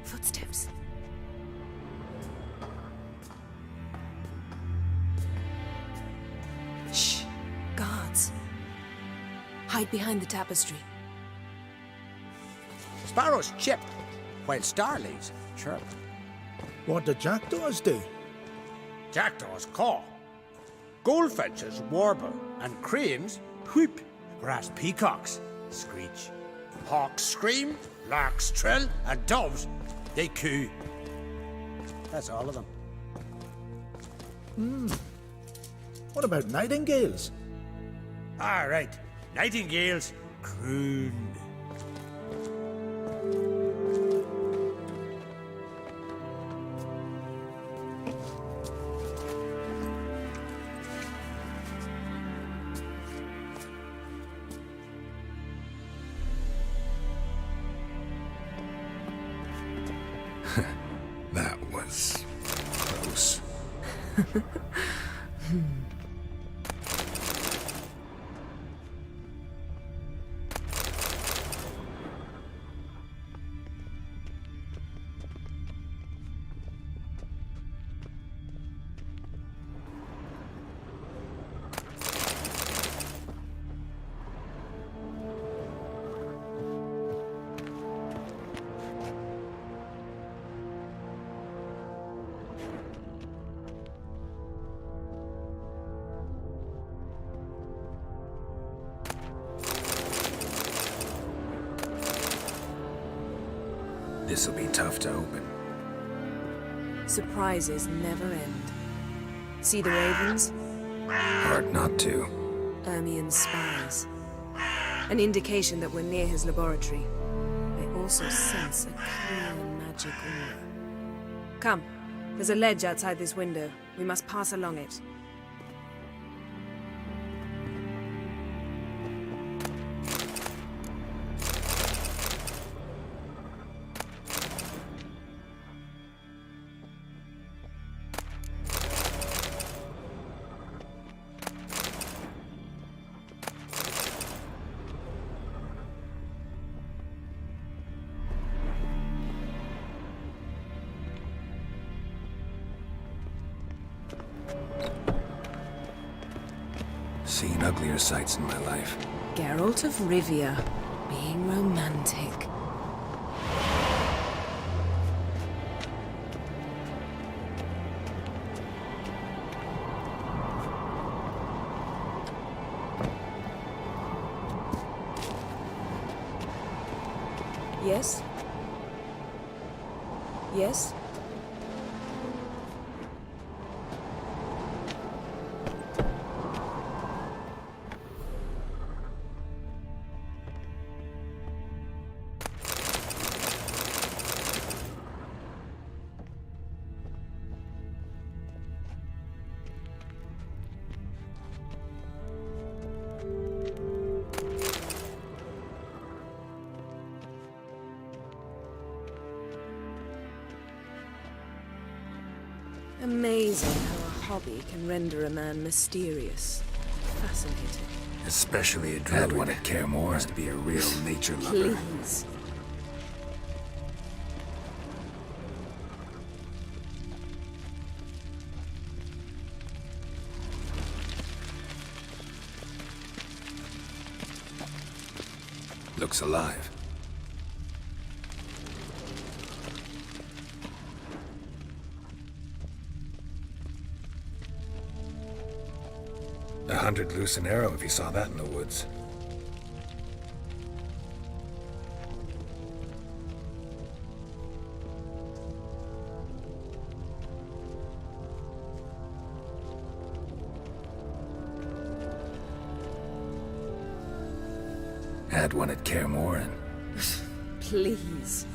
Speaker 3: Footsteps. Shh. Guards. Hide behind the tapestry.
Speaker 5: Sparrows chip, while starlings chirp.
Speaker 15: What do jackdaws do?
Speaker 5: Jackdaws caw. Goldfinches warble, and cranes whoop, whereas peacocks screech. Hawks scream, larks trill, and doves, they coo. That's all of them.
Speaker 15: What about nightingales?
Speaker 5: All right, nightingales croon.
Speaker 4: That was close. This'll be tough to open.
Speaker 3: Surprises never end. See the ravens?
Speaker 4: Hard not to.
Speaker 3: Ermien's spies. An indication that we're near his laboratory. They also sense a clear magic aura. Come, there's a ledge outside this window. We must pass along it.
Speaker 4: Seen uglier sights in my life.
Speaker 3: Geralt of Rivia, being romantic. Yes? Yes? Amazing how a hobby can render a man mysterious. Fascinating.
Speaker 4: Especially a druid. That one at Kaer must be a real nature lover.
Speaker 3: Please.
Speaker 4: Looks alive. $100 loose an arrow if you saw that in the woods. Had one at Kaer Morhen.
Speaker 3: Please.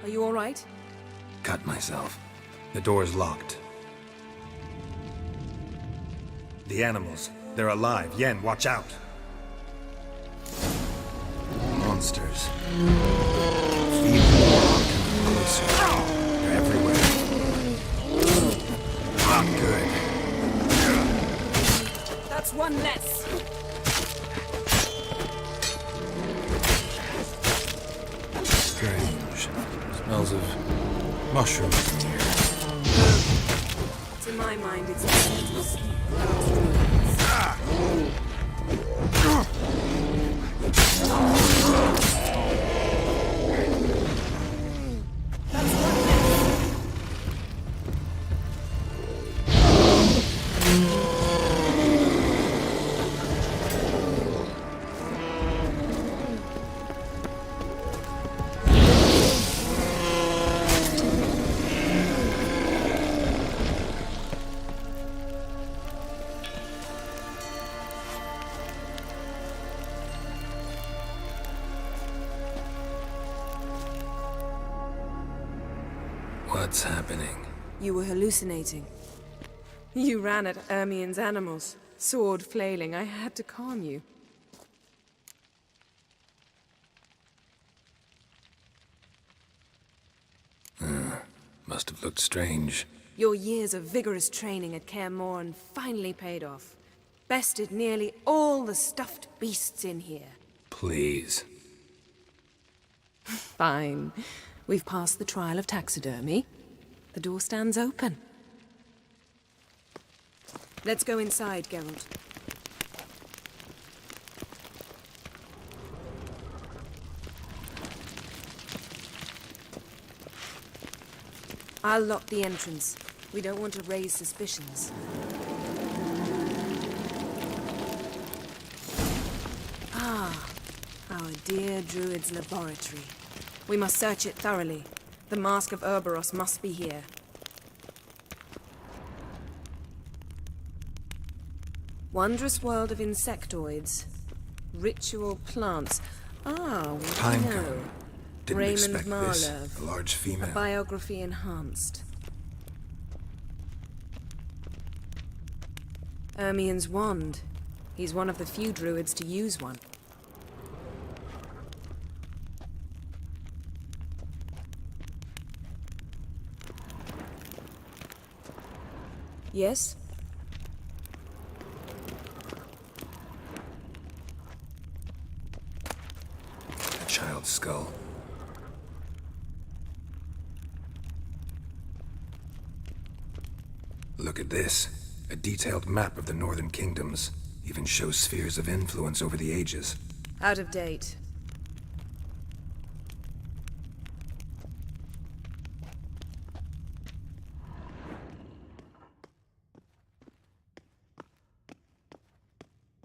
Speaker 3: Are you all right?
Speaker 4: Cut myself. The door's locked.
Speaker 16: The animals. They're alive. Yen, watch out.
Speaker 4: Monsters. Feed them closer. They're everywhere. Not good.
Speaker 3: That's one less.
Speaker 4: Strange. Smells of mushrooms in here.
Speaker 3: To my mind, it's dangerous.
Speaker 4: What's happening?
Speaker 3: You were hallucinating. You ran at Ermien's animals, sword flailing. I had to calm you.
Speaker 4: Must have looked strange.
Speaker 3: Your years of vigorous training at Kaer Morhen finally paid off. Bested nearly all the stuffed beasts in here.
Speaker 4: Please.
Speaker 3: Fine. We've passed the trial of taxidermy. The door stands open. Let's go inside, Geralt. I'll lock the entrance. We don't want to raise suspicions. Ah, our dear Druid's laboratory. We must search it thoroughly. The Mask of Ouroboros must be here. Wondrous world of insectoids. Ritual plants. Ah, we
Speaker 4: Pinecone.
Speaker 3: know.
Speaker 4: Didn't
Speaker 3: Raymond
Speaker 4: expect this.
Speaker 3: Marlev.
Speaker 4: A large female.
Speaker 3: A biography enhanced. Ermien's wand. He's one of the few druids to use one. Yes?
Speaker 4: A child's skull. Look at this. A detailed map of the Northern Kingdoms. Even shows spheres of influence over the ages.
Speaker 3: Out of date.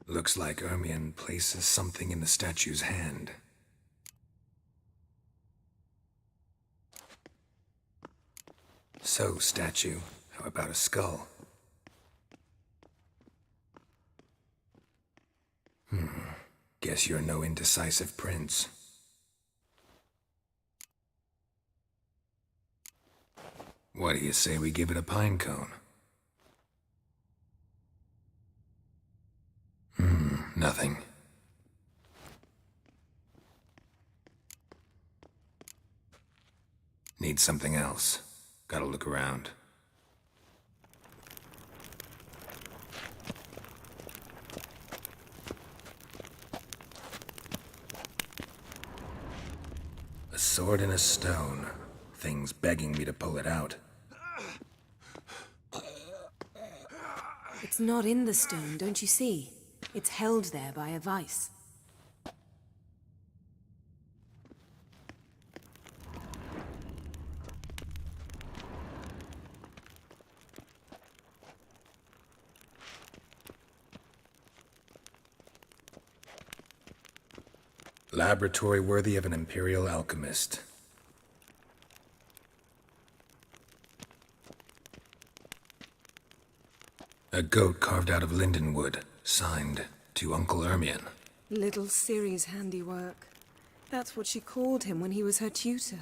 Speaker 4: Looks like Ermion places something in the statue's hand. So, statue, how about a skull? Guess you're no indecisive prince. What do you say we give it a pine cone? Nothing. Need something else. Gotta look around. A sword and a stone. Thing's begging me to pull it out.
Speaker 3: It's not in the stone, don't you see? It's held there by a vice.
Speaker 4: Laboratory worthy of an imperial alchemist. A goat carved out of linden wood, signed to Uncle Ermion.
Speaker 3: Little Ciri's handiwork. That's what she called him when he was her tutor.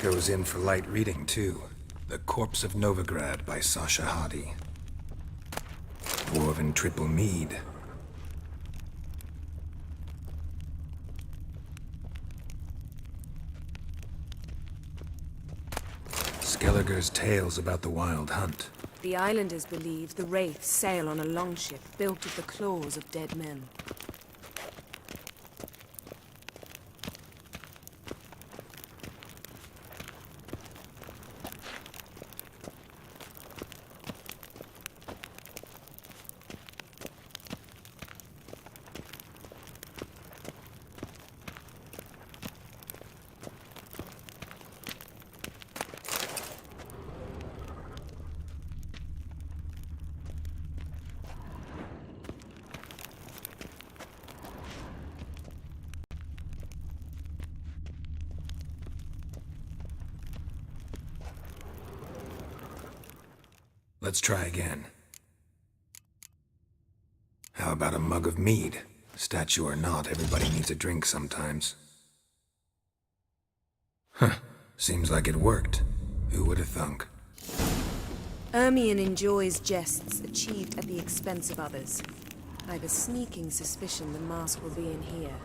Speaker 4: Goes in for light reading, too. The Corpse of Novigrad by Sasha Hadi. Dwarven triple mead. Skelliger's tales about the Wild Hunt.
Speaker 3: The islanders believe the wraiths sail on a longship built of the claws of dead men.
Speaker 4: Let's try again. How about a mug of mead? Statue or not, everybody needs a drink sometimes. Huh. Seems like it worked. Who would have thunk?
Speaker 3: Ermion enjoys jests achieved at the expense of others. I've a sneaking suspicion the mask will be in here.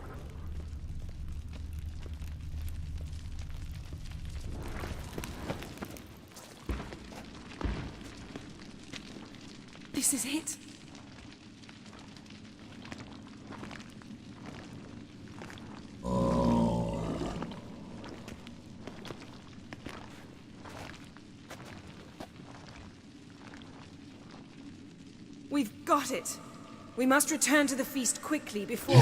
Speaker 3: This is it. We've got it. We must return to the feast quickly before...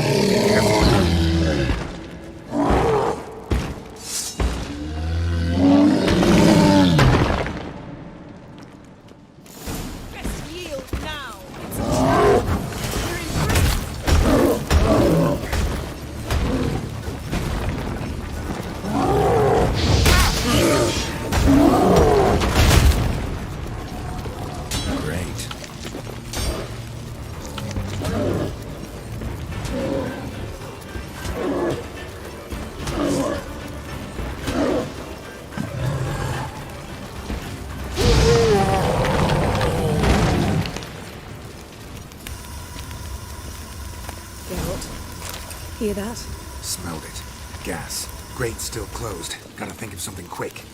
Speaker 3: Hear that?
Speaker 4: Smelled it. Gas. Grate still closed. Gotta think of something quick.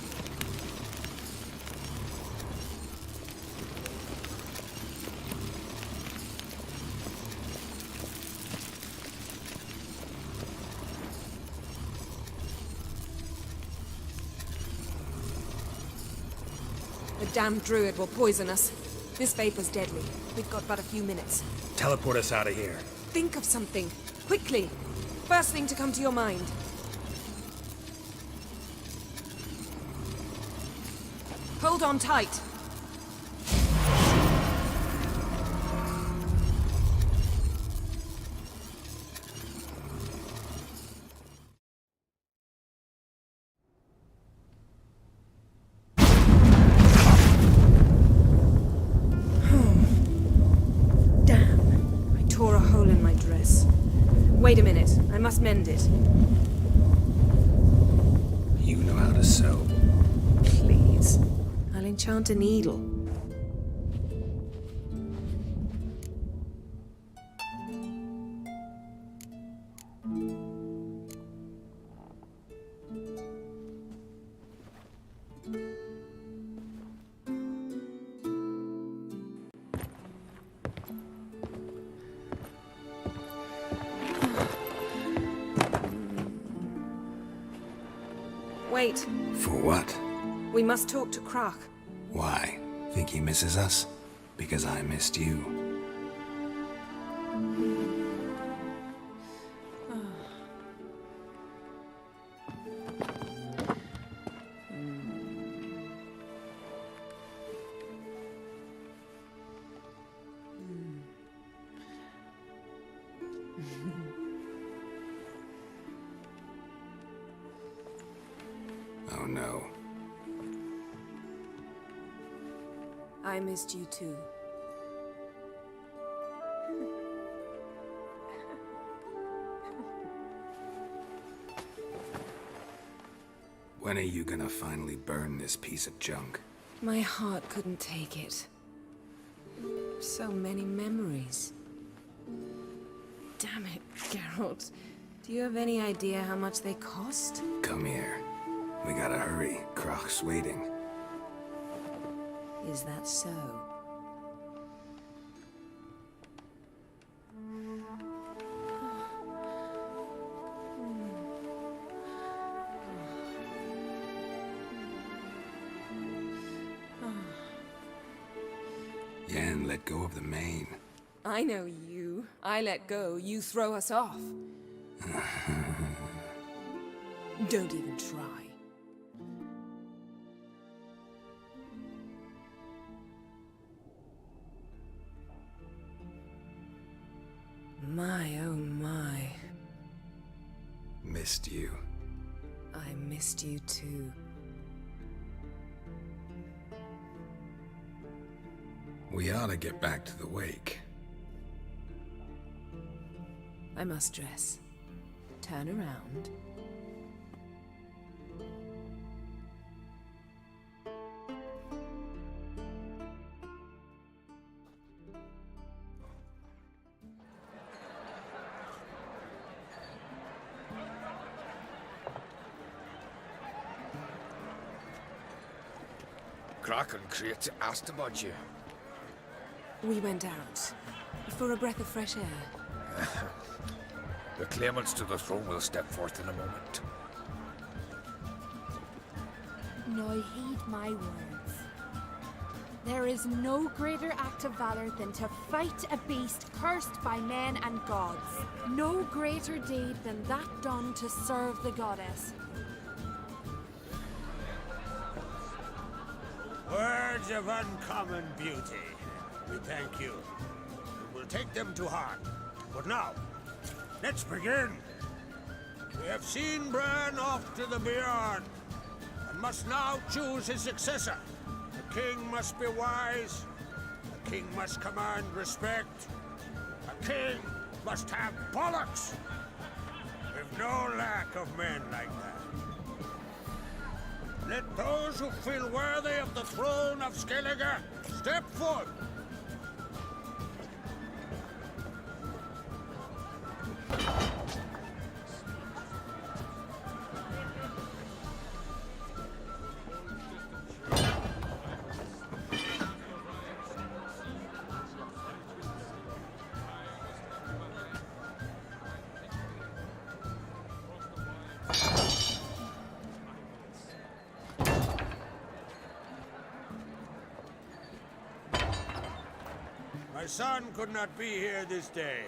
Speaker 3: damned druid will poison us. This vapor's deadly. We've got but a few minutes.
Speaker 16: Teleport us out of here.
Speaker 3: Think of something. Quickly. First thing to come to your mind. Hold on tight. Wait a minute. I must mend it.
Speaker 4: You know how to sew.
Speaker 3: Please. I'll enchant a needle. Wait.
Speaker 4: For what?
Speaker 3: We must talk to Crach.
Speaker 4: Why? Think he misses us? Because I missed you. Oh no.
Speaker 3: I missed you too.
Speaker 4: When are you gonna finally burn this piece of junk?
Speaker 3: My heart couldn't take it. So many memories. Damn it, Geralt. Do you have any idea how much they cost?
Speaker 4: Come here. We gotta hurry. Crach's waiting.
Speaker 3: Is that so?
Speaker 4: Yen, let go of the mane.
Speaker 3: I know you. I let go, you throw us off. Don't even try. My, oh my.
Speaker 4: Missed you.
Speaker 3: I missed you too.
Speaker 4: We ought to get back to the wake.
Speaker 3: I must dress. Turn around.
Speaker 2: Crach and Crate asked about you.
Speaker 3: We went out. For a breath of fresh air.
Speaker 2: The claimants to the throne will step forth in a moment.
Speaker 17: Now heed my words. There is no greater act of valor than to fight a beast cursed by men and gods. No greater deed than that done to serve the goddess.
Speaker 11: Words of uncommon beauty. We thank you. We will take them to heart. But now, let's begin. We have seen Bran off to the Beyond, and must now choose his successor. The king must be wise. The king must command respect. A king must have bollocks. We've no lack of men like that. Let those who feel worthy of the throne of Skellige step forth. My son could not be here this day.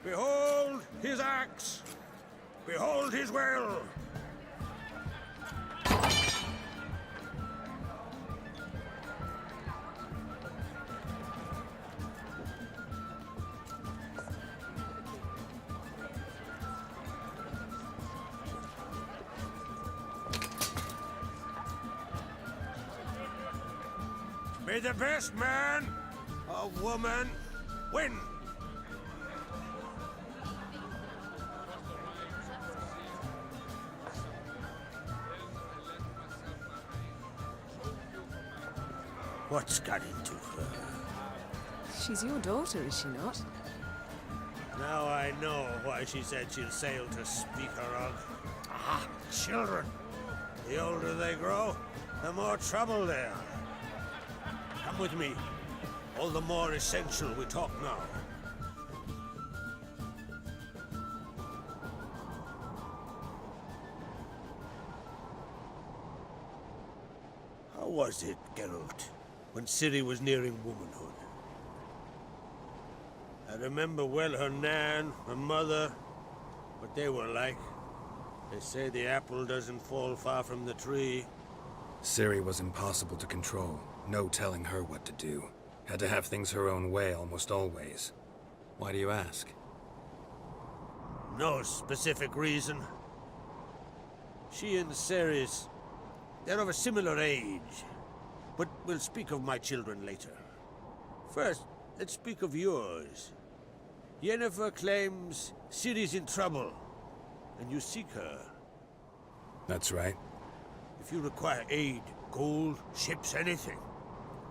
Speaker 11: Behold his axe! Behold his will! May the best man or woman win! What's got into her?
Speaker 3: She's your daughter, is she not?
Speaker 11: Now I know why she said she'll sail to speak her of. Ah, children. The older they grow, the more trouble they are. Come with me. All the more essential we talk now. How was it, Geralt, when Ciri was nearing womanhood? I remember well her nan, her mother, what they were like. They say the apple doesn't fall far from the tree.
Speaker 4: Ciri was impossible to control. No telling her what to do. Had to have things her own way almost always. Why do you ask?
Speaker 11: No specific reason. She and Ceres, they're of a similar age. But we'll speak of my children later. First, let's speak of yours. Yennefer claims Ciri's in trouble, and you seek her.
Speaker 4: That's right.
Speaker 11: If you require aid, gold, ships, anything,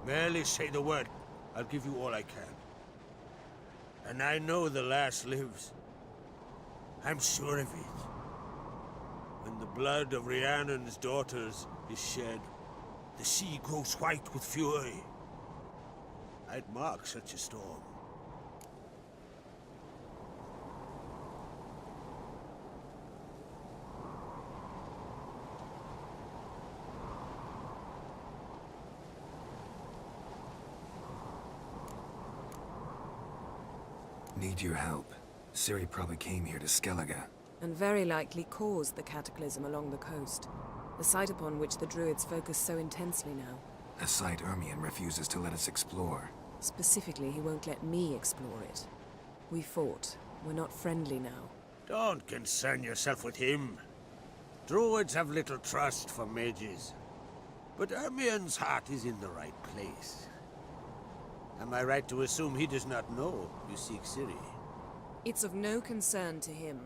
Speaker 11: merely say the word. I'll give you all I can. And I know the lass lives. I'm sure of it. When the blood of Rhiannon's daughters is shed, the sea grows white with fury. I'd mark such a storm.
Speaker 4: Need your help. Ciri probably came here to Skellige.
Speaker 3: And very likely caused the cataclysm along the coast. The site upon which the Druids focus so intensely now.
Speaker 4: A site Ermion refuses to let us explore.
Speaker 3: Specifically, he won't let me explore it. We fought. We're not friendly now.
Speaker 11: Don't concern yourself with him. Druids have little trust for mages. But Ermion's heart is in the right place. Am I right to assume he does not know you seek Ciri?
Speaker 3: It's of no concern to him.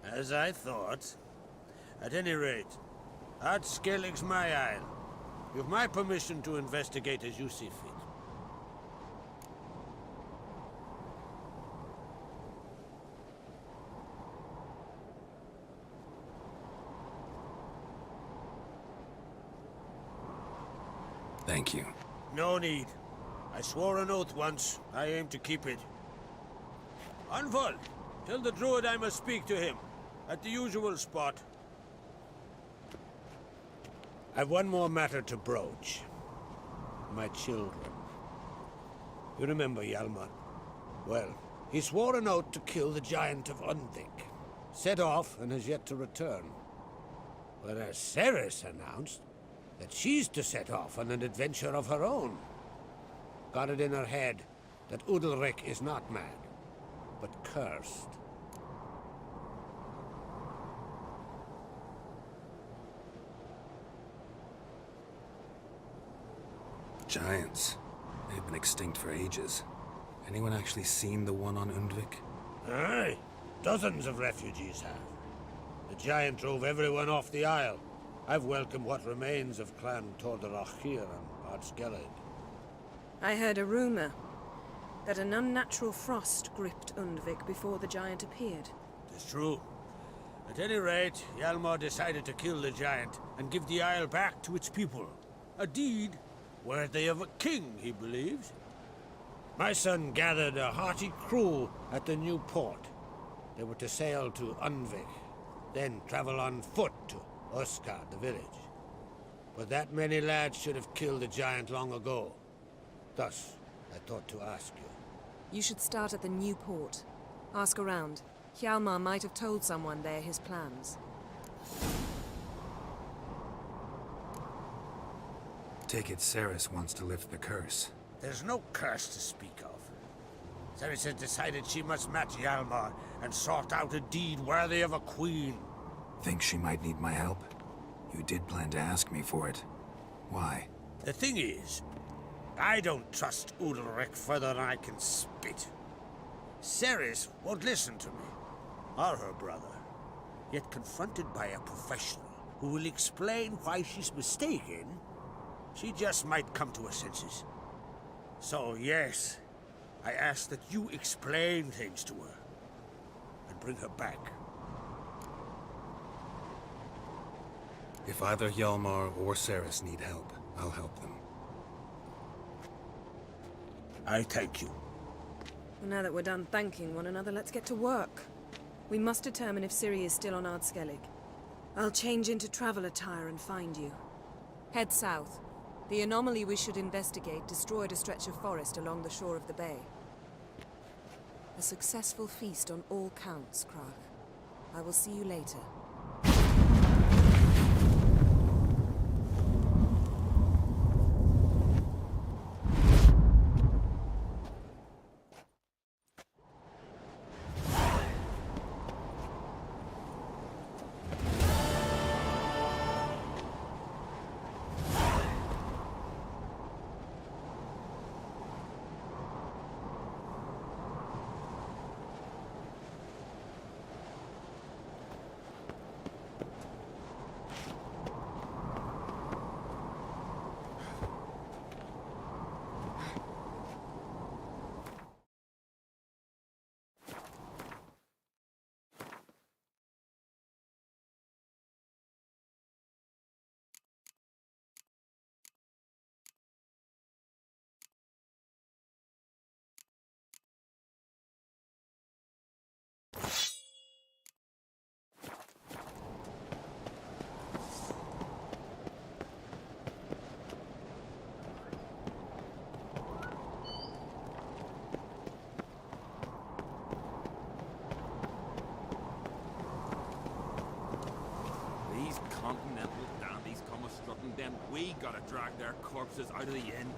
Speaker 11: As I thought. At any rate, Ard Skellig's my isle. You've my permission to investigate as you see fit.
Speaker 4: Thank you.
Speaker 11: No need. I swore an oath once. I aim to keep it. Anvald, tell the druid I must speak to him. At the usual spot. I've one more matter to broach. My children. You remember Hjalmar? Well, he swore an oath to kill the Giant of Undvik. Set off and has yet to return. Whereas Ceres announced that she's to set off on an adventure of her own. Got it in her head that Udalric is not mad, but cursed.
Speaker 4: Giants. They've been extinct for ages. Anyone actually seen the one on Undvik?
Speaker 11: Aye. Dozens of refugees have. The giant drove everyone off the isle. I've welcomed what remains of Clan Tordarachir and Ard Skellig.
Speaker 3: I heard a rumor that an unnatural frost gripped Undvik before the giant appeared.
Speaker 11: It's true. At any rate, Hjalmar decided to kill the giant and give the isle back to its people. A deed worthy of a king, he believes. My son gathered a hearty crew at the new port. They were to sail to Undvik, then travel on foot to Osgard, the village. But that many lads should have killed the giant long ago. Thus, I thought to ask you.
Speaker 3: You should start at the new port. Ask around. Hjalmar might have told someone there his plans.
Speaker 4: Take it Ceres wants to lift the curse.
Speaker 11: There's no curse to speak of. Ceres has decided she must match Hjalmar and sort out a deed worthy of a queen.
Speaker 4: Think she might need my help? You did plan to ask me for it. Why?
Speaker 11: The thing is, I don't trust Udalric further than I can spit. Ceres won't listen to me, or her brother. Yet confronted by a professional who will explain why she's mistaken, she just might come to her senses. So yes, I ask that you explain things to her and bring her back.
Speaker 16: If either Hjalmar or Ceres need help, I'll help them.
Speaker 11: I thank you.
Speaker 3: Well, now that we're done thanking one another, let's get to work. We must determine if Ciri is still on Ardskellig. I'll change into travel attire and find you. Head south. The anomaly we should investigate destroyed a stretch of forest along the shore of the bay. A successful feast on all counts, Krach. I will see you later.
Speaker 18: Continental dandies come a strutting, then we gotta drag their corpses out of the inn.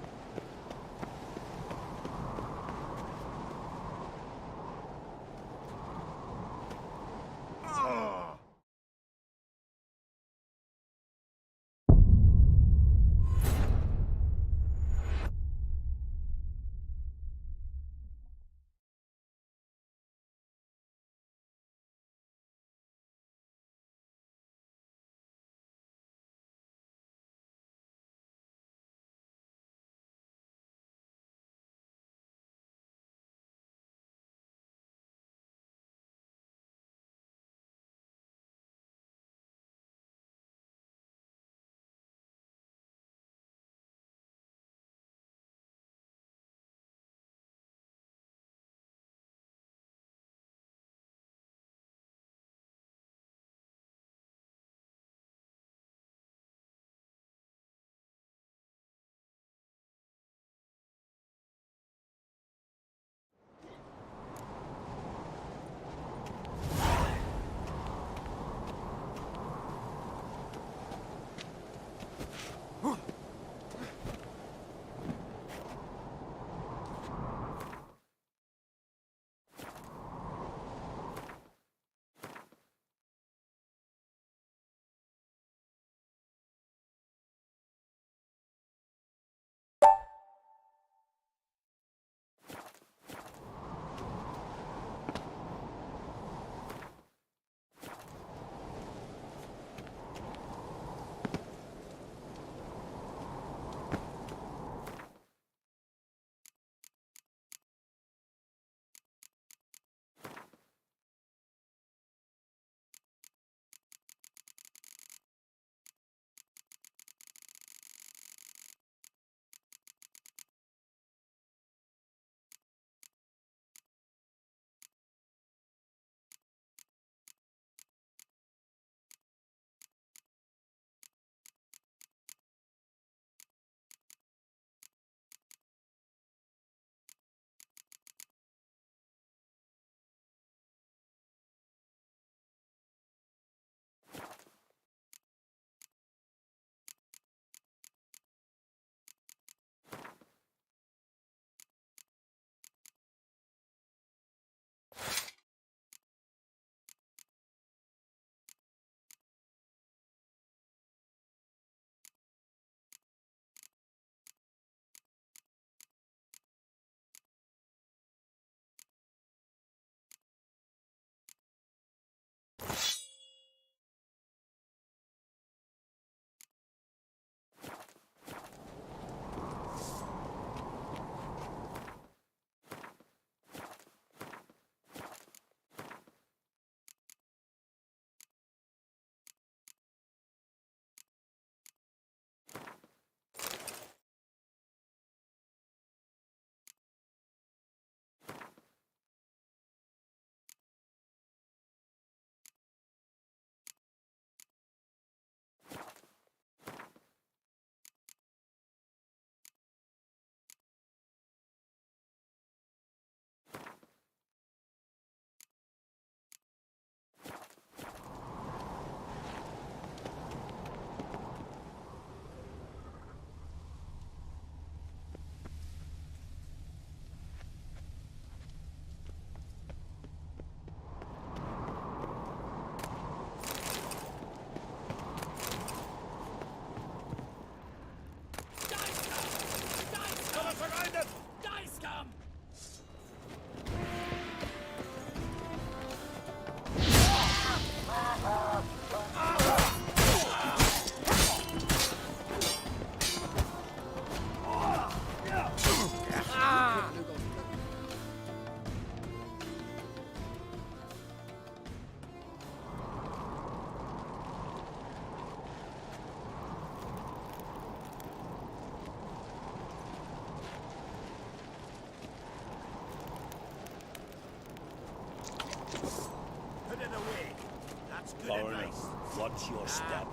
Speaker 11: good advice.
Speaker 19: Watch your step.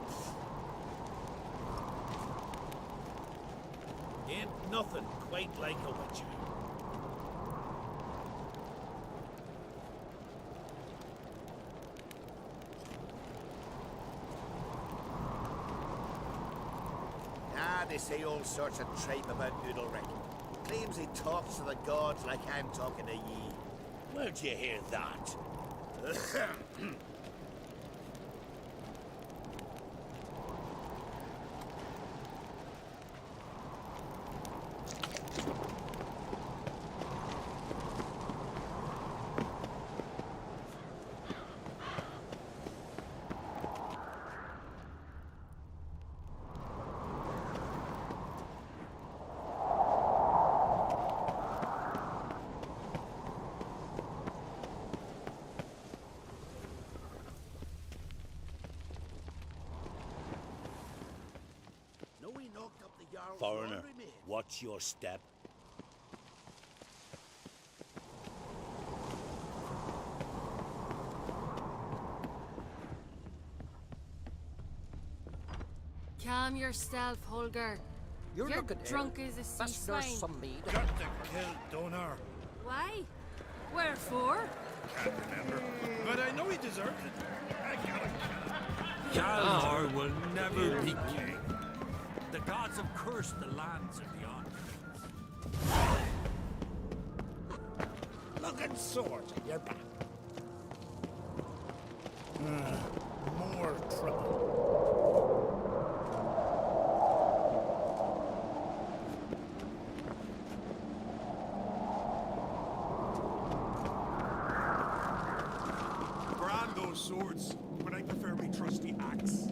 Speaker 11: Ain't nothing quite like a witcher. They say all sorts of tripe about Noodlerick. Claims he talks to the gods like I'm talking to ye.
Speaker 19: Where'd you hear that? Foreigner, watch your step.
Speaker 8: Calm yourself, Holger.
Speaker 1: You're looking
Speaker 8: drunk
Speaker 1: ill.
Speaker 8: as a sea
Speaker 1: Best nurse
Speaker 8: swine.
Speaker 1: some mead.
Speaker 11: Got to kill Donar.
Speaker 8: Why? Wherefore?
Speaker 11: Can't remember. But I know he deserves it. I gotta kill him.
Speaker 18: Hjalmar will never be king. The gods have cursed the lands of the Unfriends.
Speaker 15: Look at swords at your back. More trouble.
Speaker 11: Brand those swords, but I prefer my trusty axe.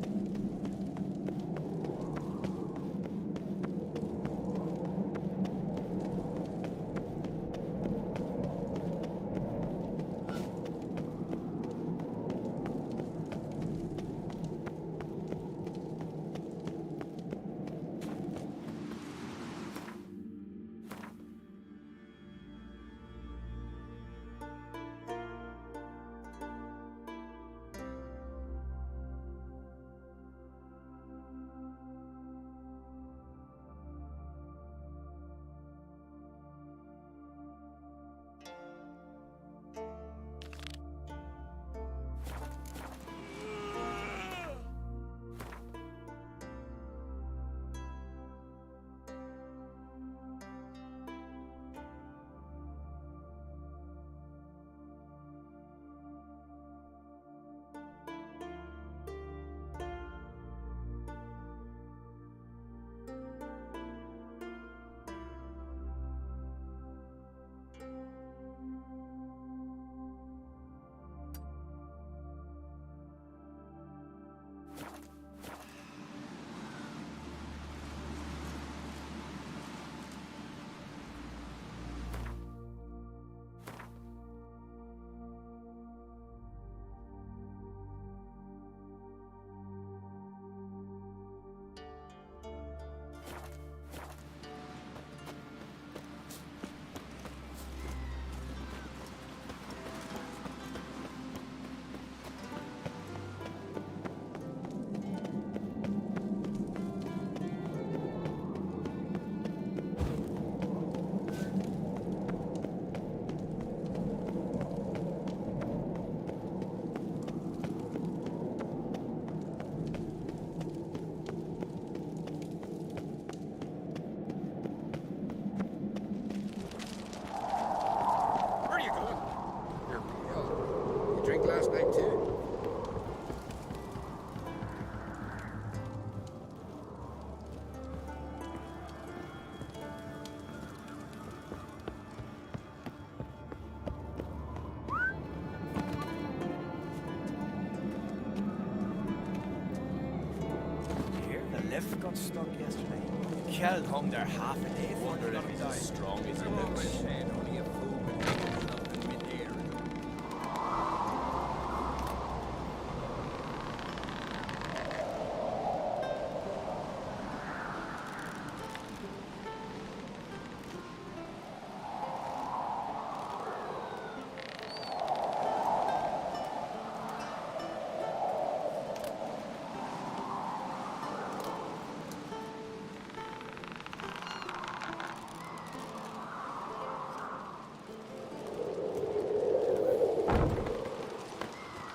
Speaker 5: lift got stuck yesterday. Kjeld hung there half a day.
Speaker 7: Wonder if he's as strong as he looks.
Speaker 5: Only a fool would make himself in mid-air.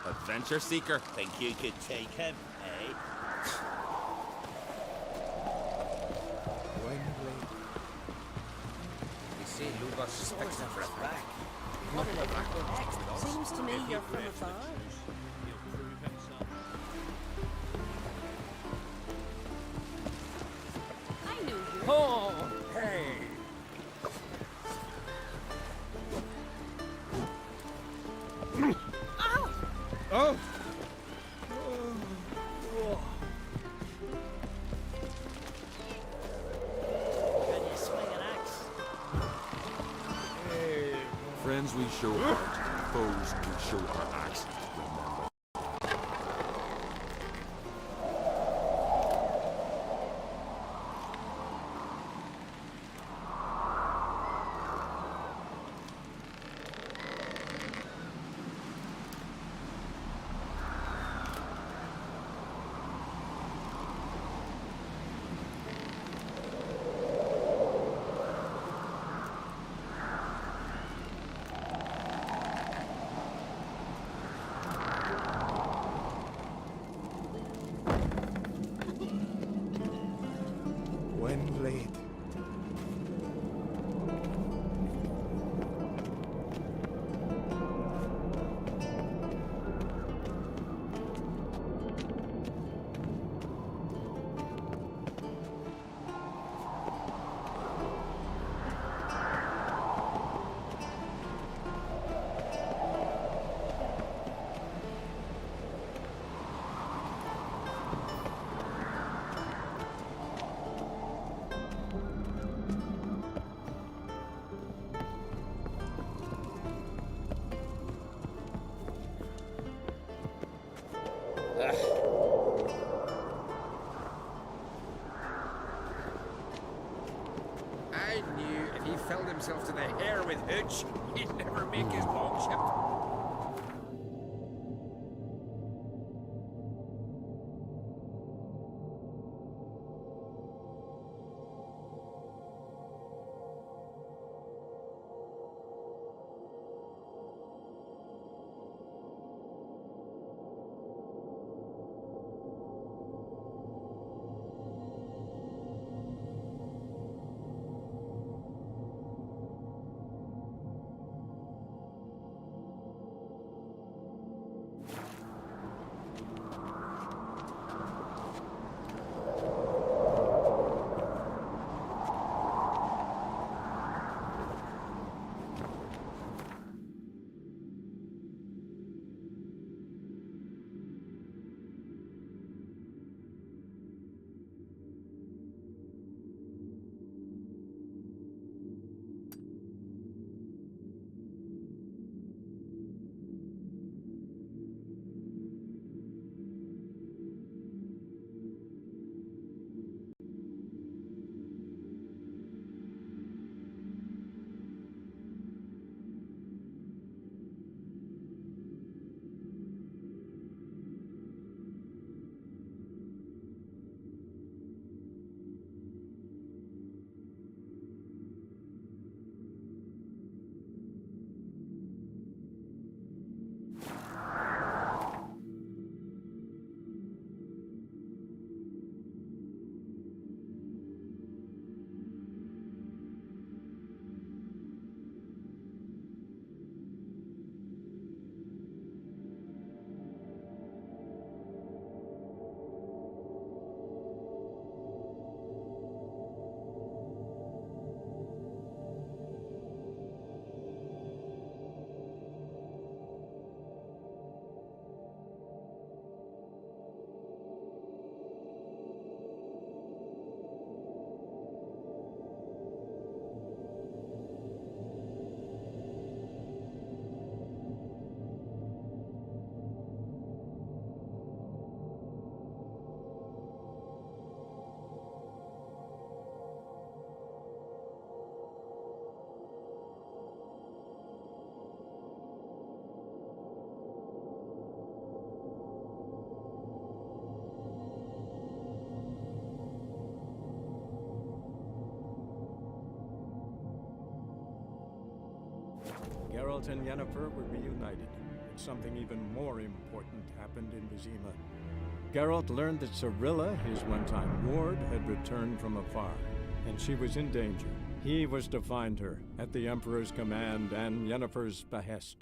Speaker 18: Adventure seeker.
Speaker 19: Think you could take him, eh?
Speaker 2: You see, Lubos fixing for us back.
Speaker 12: Seems to me you're from afar. I knew you.
Speaker 11: Oh, hey!
Speaker 14: Oh!
Speaker 5: Can you swing an axe?
Speaker 18: Friends we show heart, foes we show our axe. Remember.
Speaker 6: Windblade.
Speaker 2: I knew if he filled himself to the hair with hooch, he'd never make his longship.
Speaker 20: Geralt and Yennefer were reunited,
Speaker 6: something even more important happened in Vizima. Geralt learned that Cirilla, his one-time ward, had returned from afar, and she was in danger. He was to find her, at the Emperor's command and Yennefer's behest.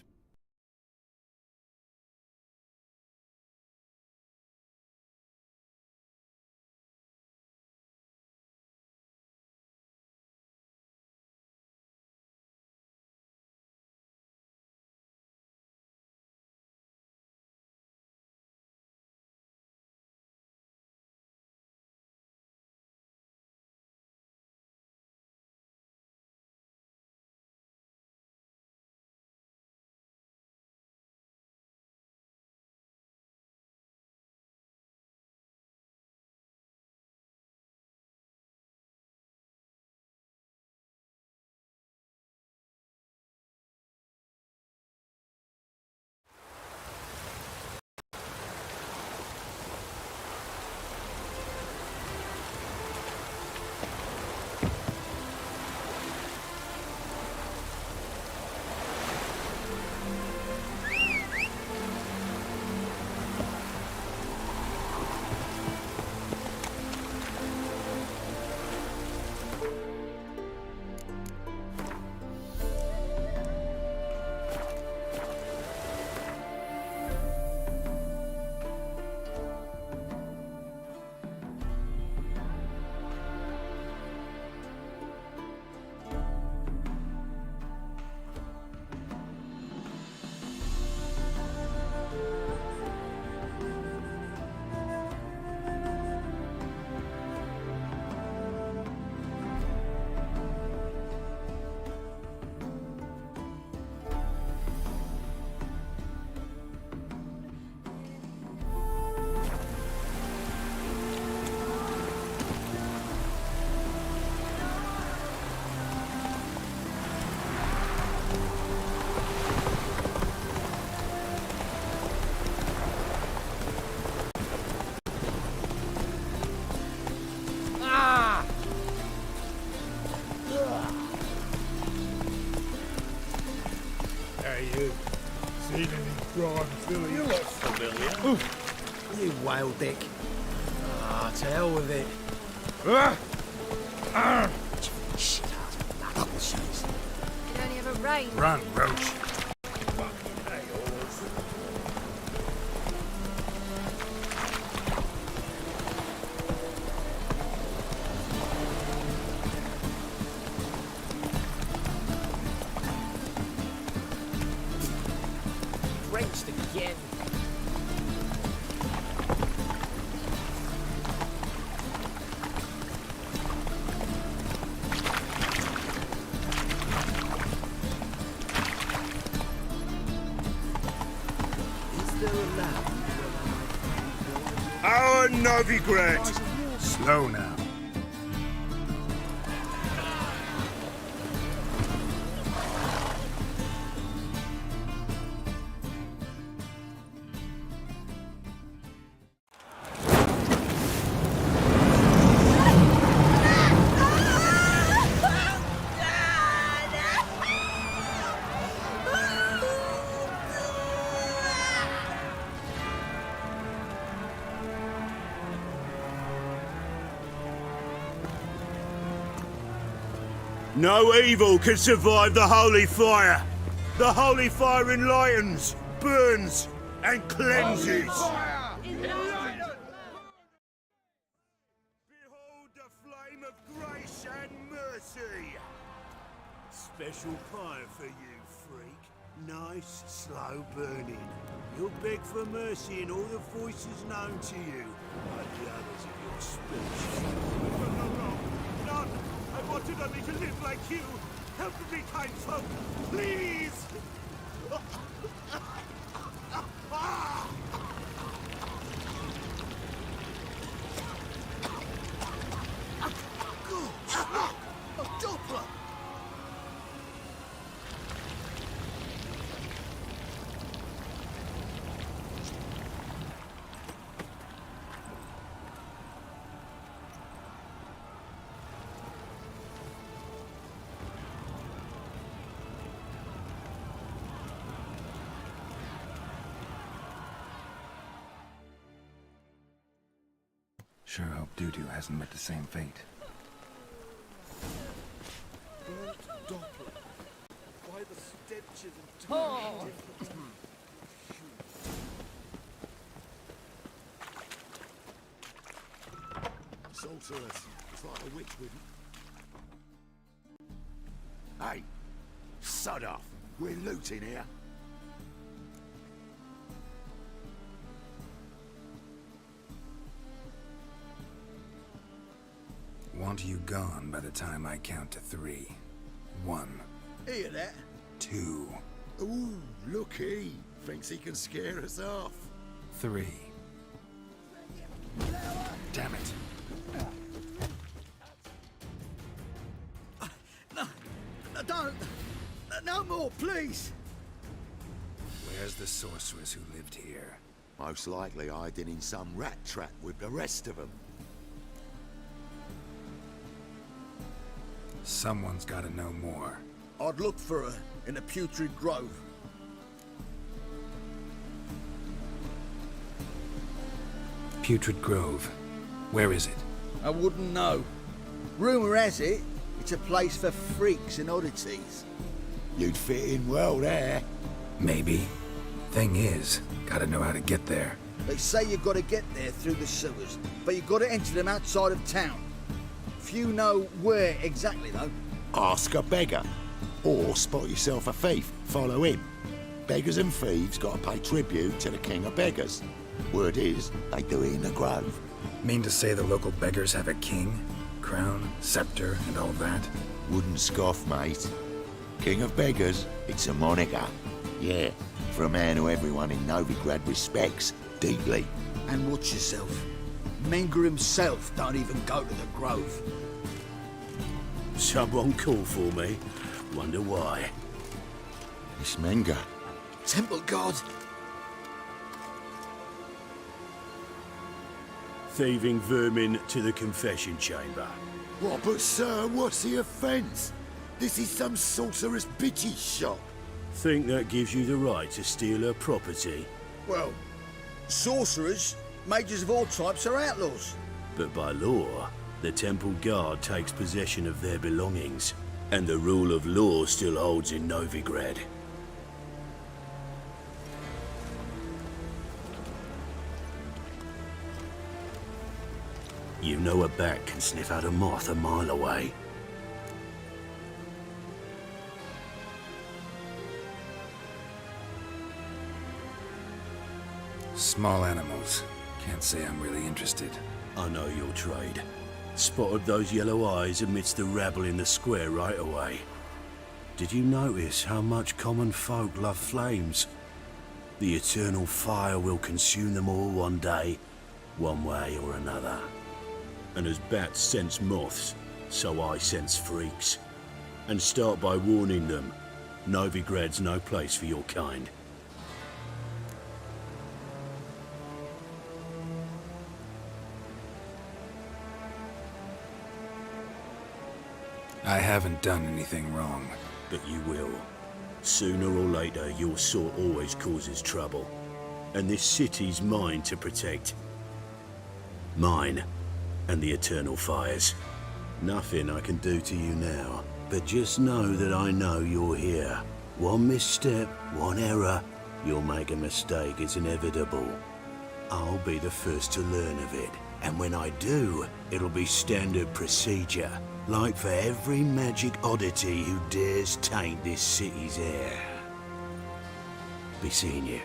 Speaker 15: Seen any drawing filly?
Speaker 19: You look familiar.
Speaker 15: Oof. You wild dick.
Speaker 19: Ah, to hell with it.
Speaker 15: Shit ass. Double shoes.
Speaker 3: You only have a rain.
Speaker 15: Run, Roach.
Speaker 19: Drenched again.
Speaker 15: Our Novigrad! Slow now.
Speaker 20: No evil can survive the holy fire. The holy fire enlightens, burns, and cleanses. Behold the flame of grace and mercy. Special fire for you, freak. Nice, slow burning. You'll beg for mercy in all the voices known to you, like the others of your species. No. None! I wanted only to live like you! Help me, kind folk! Please!
Speaker 15: A Doppler!
Speaker 4: Sure hope Dudu hasn't met the same fate.
Speaker 15: Burnt Doppler. Why the stenches and
Speaker 19: Oh.
Speaker 15: Sorceress. It's like a witch with... Hey! Sod off! We're looting here.
Speaker 4: Want you gone by the time I count to 3. 1.
Speaker 15: Hear that?
Speaker 4: 2.
Speaker 15: Ooh, looky. Thinks he can scare us off.
Speaker 4: 3. Damn it.
Speaker 15: No, don't! No more, please!
Speaker 4: Where's the sorceress who lived here?
Speaker 15: Most likely hiding in some rat trap with the rest of them.
Speaker 4: Someone's gotta know more.
Speaker 15: I'd look for her in the Putrid Grove.
Speaker 4: Putrid Grove. Where is it?
Speaker 15: I wouldn't know. Rumour has it, it's a place for freaks and oddities. You'd fit in well there.
Speaker 4: Maybe. Thing is, gotta know how to get there.
Speaker 15: They say you've got to get there through the sewers, but you've got to enter them outside of town. Few know where exactly, though.
Speaker 2: Ask a beggar. Or spot yourself a thief. Follow him. Beggars and thieves got to pay tribute to the king of beggars. Word is, they do it in the grove.
Speaker 4: Mean to say the local beggars have a king? Crown, scepter, and all that?
Speaker 2: Wouldn't scoff, mate. King of beggars, it's a moniker. Yeah, for a man who everyone in Novigrad respects deeply.
Speaker 15: And watch yourself. Menger himself don't even go to the grove.
Speaker 20: Someone called for me. Wonder why.
Speaker 2: It's Menger.
Speaker 15: Temple God!
Speaker 20: Thieving vermin to the confession chamber.
Speaker 2: What, but sir, what's the offence? This is some sorcerer's bitchy shop.
Speaker 20: Think that gives you the right to steal her property?
Speaker 15: Well, sorcerers, mages of all types are outlaws.
Speaker 20: But by law, the temple guard takes possession of their belongings, and the rule of law still holds in Novigrad. You know a bat can sniff out a moth a mile away.
Speaker 4: Small animals. Can't say I'm really interested.
Speaker 20: I know your trade. Spotted those yellow eyes amidst the rabble in the square right away. Did you notice how much common folk love flames? The eternal fire will consume them all one day, one way or another. And as bats sense moths, so I sense freaks. And start by warning them, Novigrad's no place for your kind.
Speaker 4: I haven't done anything wrong.
Speaker 20: But you will. Sooner or later, your sort always causes trouble. And this city's mine to protect. Mine and the eternal fires. Nothing I can do to you now, but just know that I know you're here. One misstep, one error, you'll make a mistake, it's inevitable. I'll be the first to learn of it, and when I do, it'll be standard procedure, like for every magic oddity who dares taint this city's air. Be seeing you.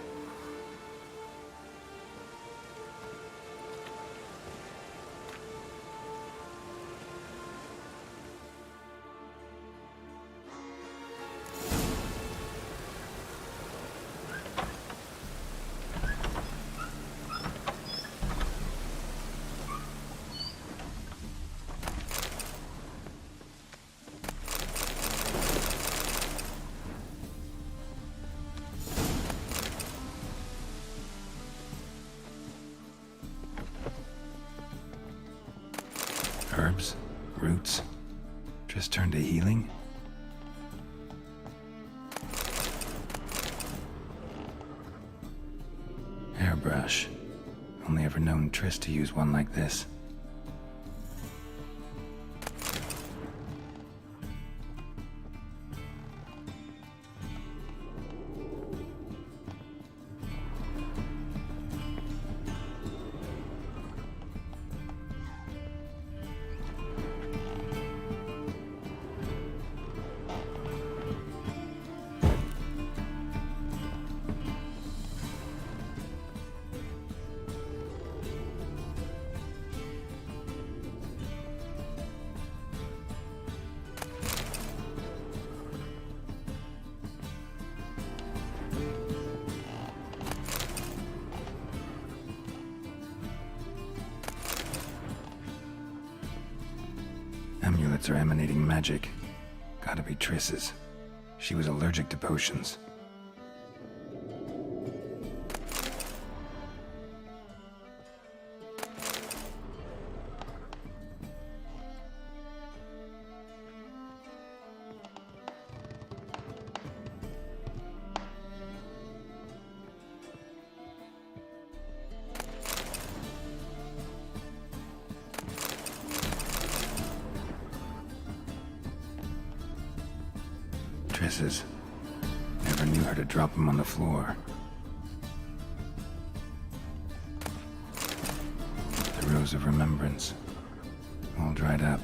Speaker 4: Herbs? Roots? Just turned to healing? Hairbrush. Only ever known Triss to use one like this. pockets are emanating magic. Gotta be Triss's. She was allergic to potions. Triss's. Never knew her to drop them on the floor. The Rose of Remembrance. All dried up.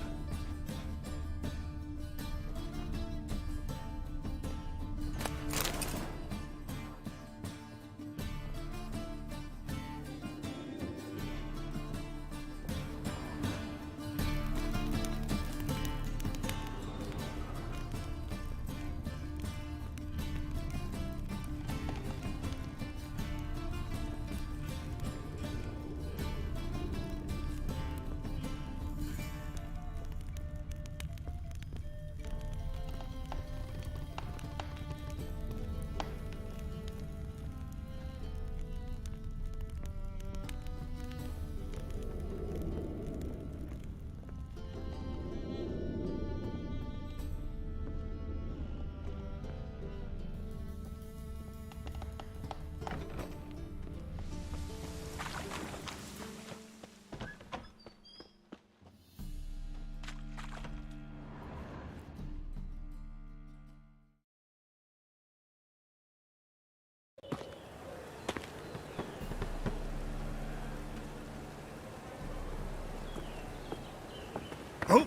Speaker 11: Oh,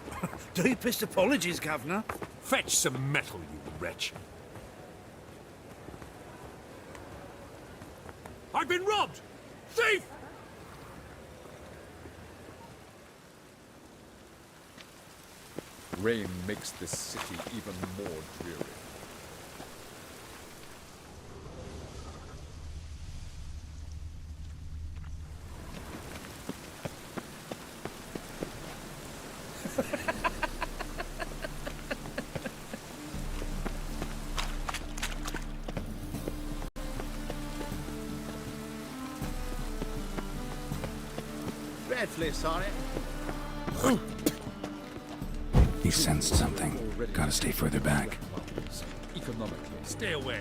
Speaker 11: deepest apologies, Governor. Fetch some metal, you wretch. I've been robbed! Thief!
Speaker 14: Rain makes this city even more dreary.
Speaker 19: Redfliff's on it.
Speaker 4: He sensed something. Gotta stay further back.
Speaker 14: Economically.
Speaker 11: Stay away.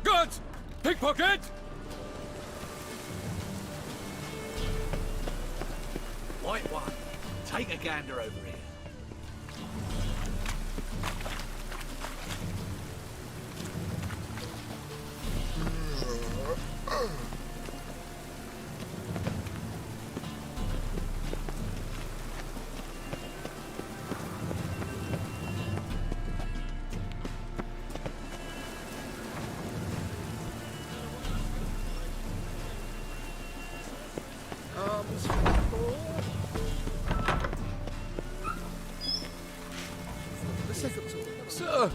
Speaker 14: Guards! Pickpocket!
Speaker 19: White one. Take a gander over here.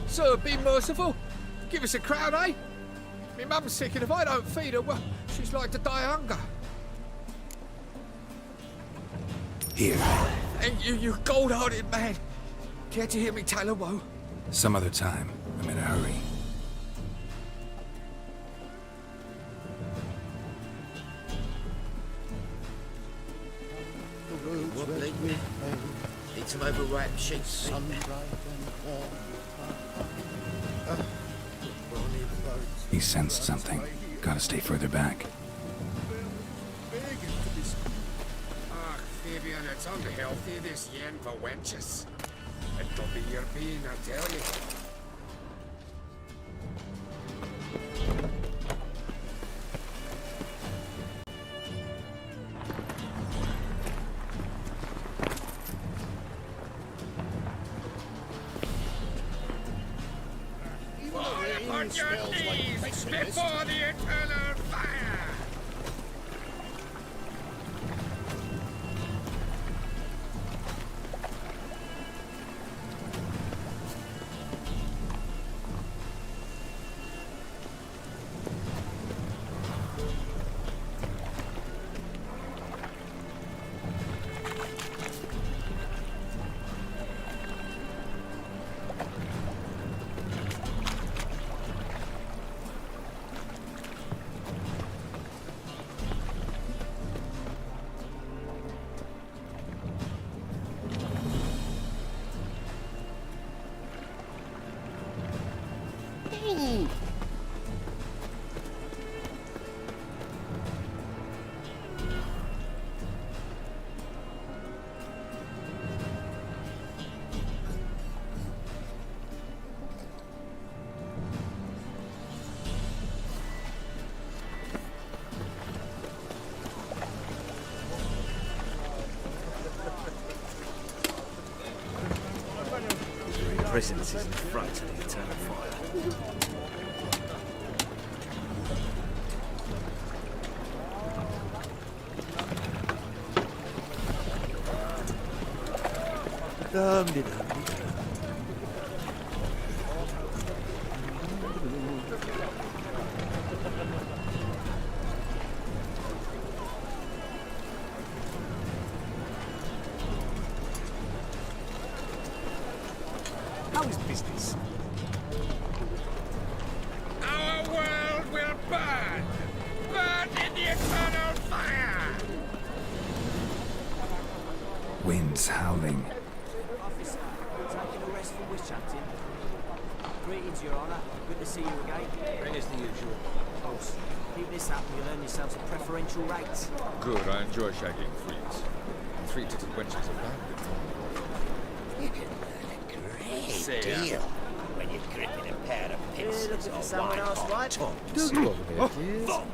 Speaker 19: Sir, be merciful. Give us a crown, eh? Me mum's sick, and if I don't feed her, well, she's like to die of hunger.
Speaker 4: Here.
Speaker 19: And you gold-hearted man. Care to hear me tell a woe?
Speaker 4: Some other time. I'm in a hurry.
Speaker 19: Wobbly. Need some overripe sheets.
Speaker 4: He sensed something. Gotta stay further back.
Speaker 19: Ah, Fabian, it's unhealthy, this yen for wenches. It'll be your being, I tell you. Fall upon your knees before the eternal fire!
Speaker 21: presence is an affront to the eternal fire. How is business?
Speaker 11: Our world will burn! Burn in the eternal fire!
Speaker 4: Winds howling.
Speaker 22: Officer, taking a rest from Wishampton. Greetings, Your Honour. Good to see you again.
Speaker 21: Bring us the usual.
Speaker 22: Boss, keep this up and you'll earn yourselves a preferential rates.
Speaker 14: Good, I enjoy shagging freaks. 3 little wenches are bad.
Speaker 2: You can earn a great
Speaker 14: Say,
Speaker 2: deal when you're gripping a pair of pincers
Speaker 22: looking for
Speaker 2: or
Speaker 22: someone else,
Speaker 2: white-hot
Speaker 22: right?
Speaker 2: tongues.
Speaker 21: Go over there, please.
Speaker 2: Fuck!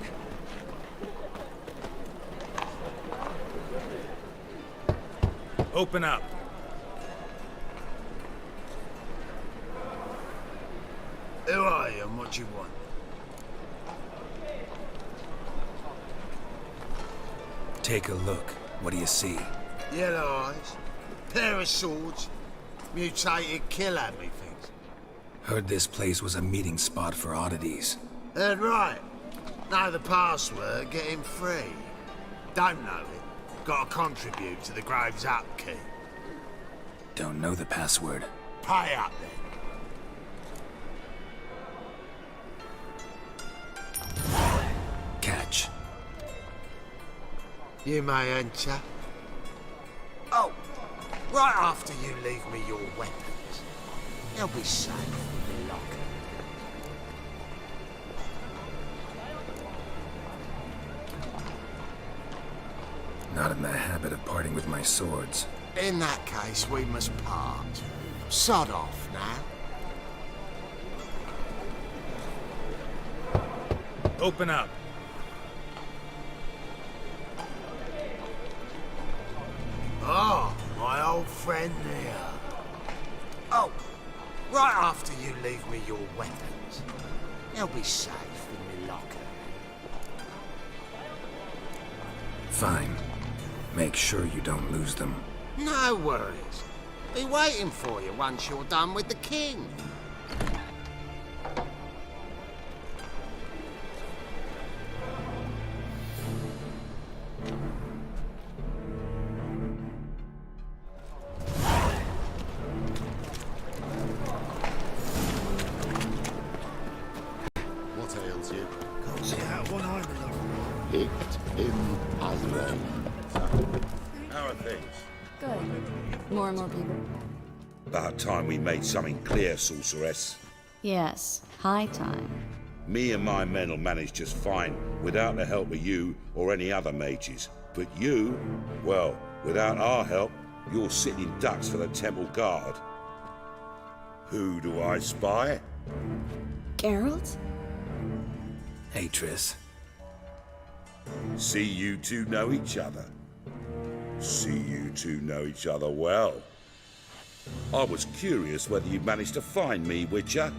Speaker 16: Open up.
Speaker 20: Who are you and what do you want?
Speaker 16: Take a look. What do you see?
Speaker 20: Yellow eyes, pair of swords, mutated kill-at-me things.
Speaker 16: Heard this place was a meeting spot for oddities.
Speaker 20: Heard right. Know the password, get him free. Don't know it. Gotta contribute to the Graves upkeep.
Speaker 16: Don't know the password.
Speaker 20: Pay up then.
Speaker 16: Catch.
Speaker 20: You may enter. Oh, right after you leave me your weapons. They'll be safe in the locker.
Speaker 4: Not in the habit of parting with my swords.
Speaker 20: In that case, we must part. Sod off now.
Speaker 16: Open up.
Speaker 20: Oh, my old friend here. Oh, right after you leave me your weapons. They'll be safe in the locker.
Speaker 4: Fine. Make sure you don't lose them.
Speaker 20: No worries. Be waiting for you once you're done with the king.
Speaker 2: What ails you?
Speaker 20: Can't see out one eye, my lord.
Speaker 2: Picked him as well.
Speaker 23: How are things?
Speaker 24: Good. More and more people.
Speaker 23: About time we made something clear, sorceress.
Speaker 24: Yes, high time.
Speaker 23: Me and my men will manage just fine without the help of you or any other mages. But you, well, without our help, you're sitting ducks for the temple guard. Who do I spy?
Speaker 24: Geralt?
Speaker 16: Hey, Triss.
Speaker 23: See you two know each other. See you two know each other well. I was curious whether you managed to find me, Witcher.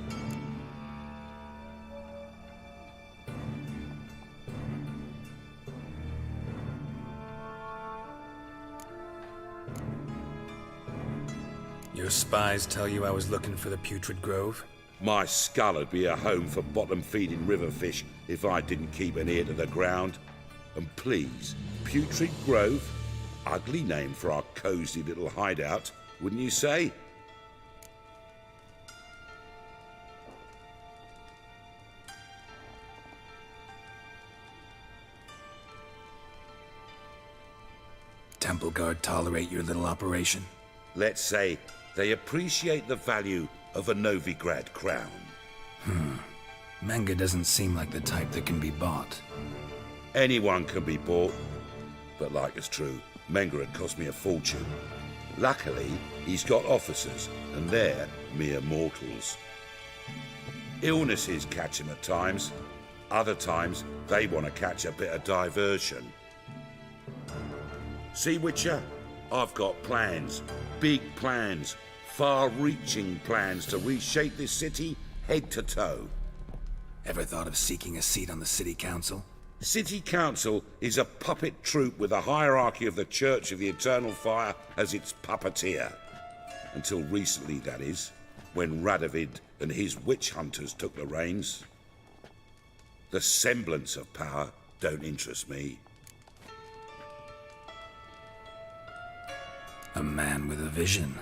Speaker 16: Your spies tell you I was looking for the Putrid Grove?
Speaker 23: My skull would be a home for bottom-feeding river fish if I didn't keep an ear to the ground. And please, Putrid Grove? Ugly name for our cozy little hideout, wouldn't you say?
Speaker 16: Temple Guard tolerate your little operation?
Speaker 23: Let's say they appreciate the value of a Novigrad crown.
Speaker 16: Menga doesn't seem like the type that can be bought.
Speaker 23: Anyone can be bought, but like it's true, Menga had cost me a fortune. Luckily, he's got officers, and they're mere mortals. Illnesses catch him at times. Other times, they want to catch a bit of diversion. See, Witcher? I've got plans. Big plans. far-reaching plans to reshape this city head to toe.
Speaker 4: Ever thought of seeking a seat on the city council?
Speaker 23: City Council is a puppet troupe with a hierarchy of the Church of the Eternal Fire as its puppeteer. Until recently, that is, when Radovid and his witch hunters took the reins. The semblance of power don't interest me.
Speaker 4: A man with a vision.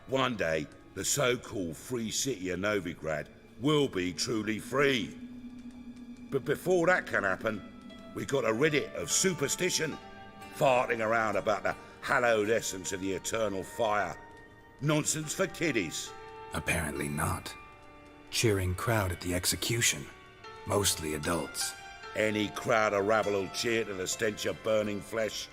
Speaker 23: One day, the so-called free city of Novigrad will be truly free. But before that can happen, we got to rid it of superstition, farting around about the hallowed essence of the eternal fire. Nonsense for kiddies.
Speaker 4: Apparently not. Cheering crowd at the execution. Mostly adults.
Speaker 23: Any crowd of rabble will cheer to the stench of burning flesh.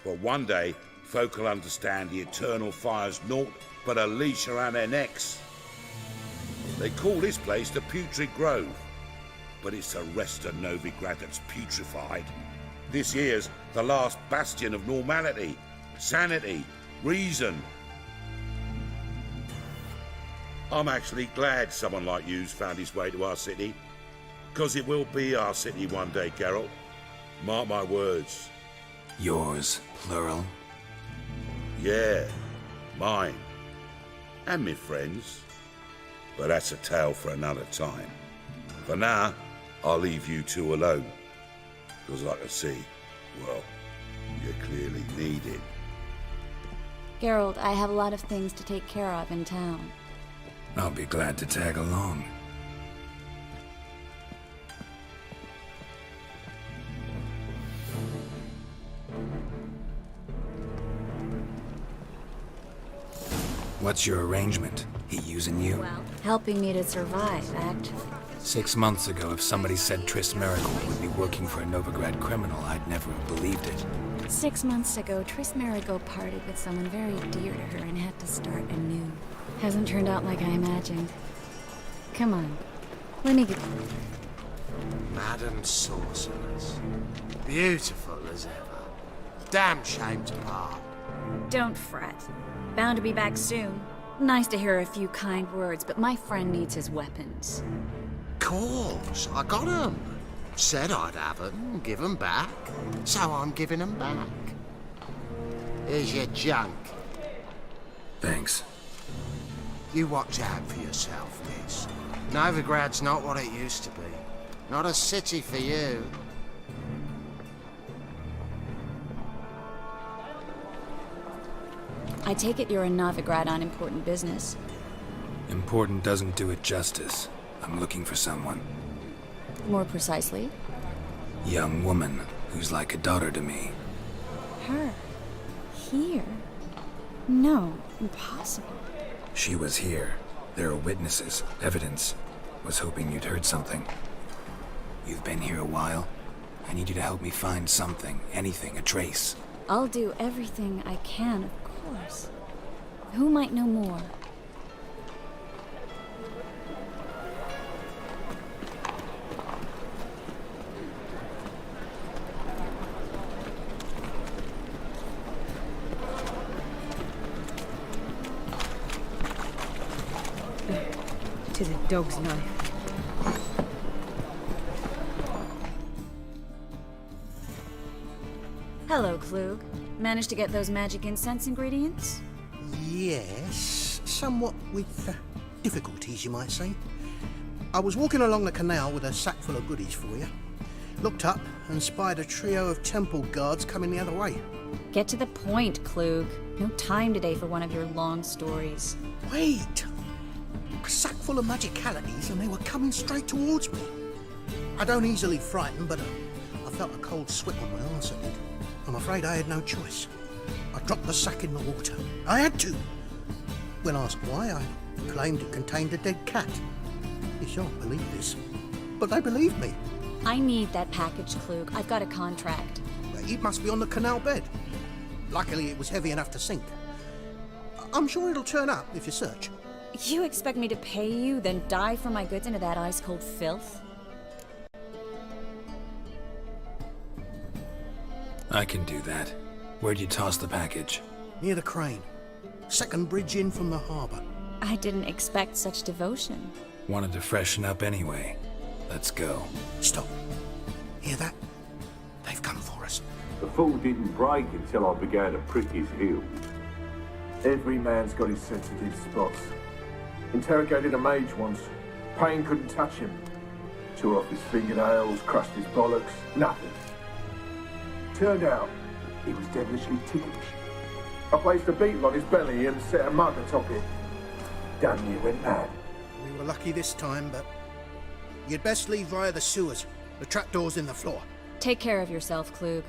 Speaker 23: But one day, folk will understand the eternal fire's naught but a leash around their necks. They call this place the Putrid Grove, but it's the rest of Novigrad that's putrefied. This here's the last bastion of normality, sanity, reason. I'm actually glad someone like you's found his way to our city, because it will be our city one day, Geralt. Mark my words.
Speaker 4: Yours, plural?
Speaker 23: Yeah, mine. And me friends. But that's a tale for another time. For now, I'll leave you two alone. Because I can see, well, you clearly need it.
Speaker 24: Geralt, I have a lot of things to take care of in town.
Speaker 4: I'll be glad to tag along. What's your arrangement? He using you?
Speaker 24: Well, helping me to survive, actually.
Speaker 4: 6 months ago, if somebody said Triss Merigold would be working for a Novigrad criminal, I'd never have believed it.
Speaker 24: 6 months ago, Triss Merigold parted with someone very dear to her and had to start anew. Hasn't turned out like I imagined. Come on, let me get...
Speaker 20: Madam Sorceress. Beautiful as ever. Damn shame to part.
Speaker 24: Don't fret. Bound to be back soon. Nice to hear a few kind words, but my friend needs his weapons.
Speaker 20: Course, I got 'em. Said I'd have 'em, give 'em back. So I'm giving 'em back. Here's your junk.
Speaker 4: Thanks.
Speaker 20: You watch out for yourself, miss. Novigrad's not what it used to be. Not a city for you.
Speaker 24: I take it you're in Novigrad on important business.
Speaker 4: Important doesn't do it justice. I'm looking for someone.
Speaker 24: More precisely?
Speaker 4: Young woman who's like a daughter to me.
Speaker 24: Her? Here? No, impossible.
Speaker 4: She was here. There are witnesses, evidence. Was hoping you'd heard something. You've been here a while. I need you to help me find something, anything, a trace.
Speaker 24: I'll do everything I can, of course. Who might know more?
Speaker 3: Tis a dog's knife.
Speaker 24: Hello, Klug. Managed to get those magic incense ingredients?
Speaker 9: Yes, somewhat with difficulties, you might say. I was walking along the canal with a sack full of goodies for you. Looked up and spied a trio of temple guards coming the other way.
Speaker 24: Get to the point, Klug. No time today for one of your long stories.
Speaker 9: Wait! A sack full of magicalities and they were coming straight towards me. I don't easily frighten, but I felt a cold sweat on my arse, I did. I'm afraid I had no choice. I dropped the sack in the water. I had to. When asked why, I claimed it contained a dead cat. You shan't believe this, but they believed me.
Speaker 24: I need that package, Klug. I've got a contract.
Speaker 9: It must be on the canal bed. Luckily, it was heavy enough to sink. I'm sure it'll turn up if you search.
Speaker 24: You expect me to pay you, then dive for my goods into that ice-cold filth?
Speaker 4: I can do that. Where'd you toss the package?
Speaker 9: Near the crane. Second bridge in from the harbour.
Speaker 24: I didn't expect such devotion.
Speaker 4: Wanted to freshen up anyway. Let's go.
Speaker 9: Stop. Hear that? They've come for us.
Speaker 1: The fall didn't break until I began to prick his heels. Every man's got his sensitive spots. Interrogated a mage once. Pain couldn't touch him. Tore off his fingernails, crushed his bollocks, nothing. Turned out, he was devilishly ticklish. I placed a beetle on his belly and set a mug atop it. Damn near went mad.
Speaker 9: We were lucky this time, but you'd best leave via the sewers. The trapdoor's in the floor.
Speaker 24: Take care of yourself, Klug.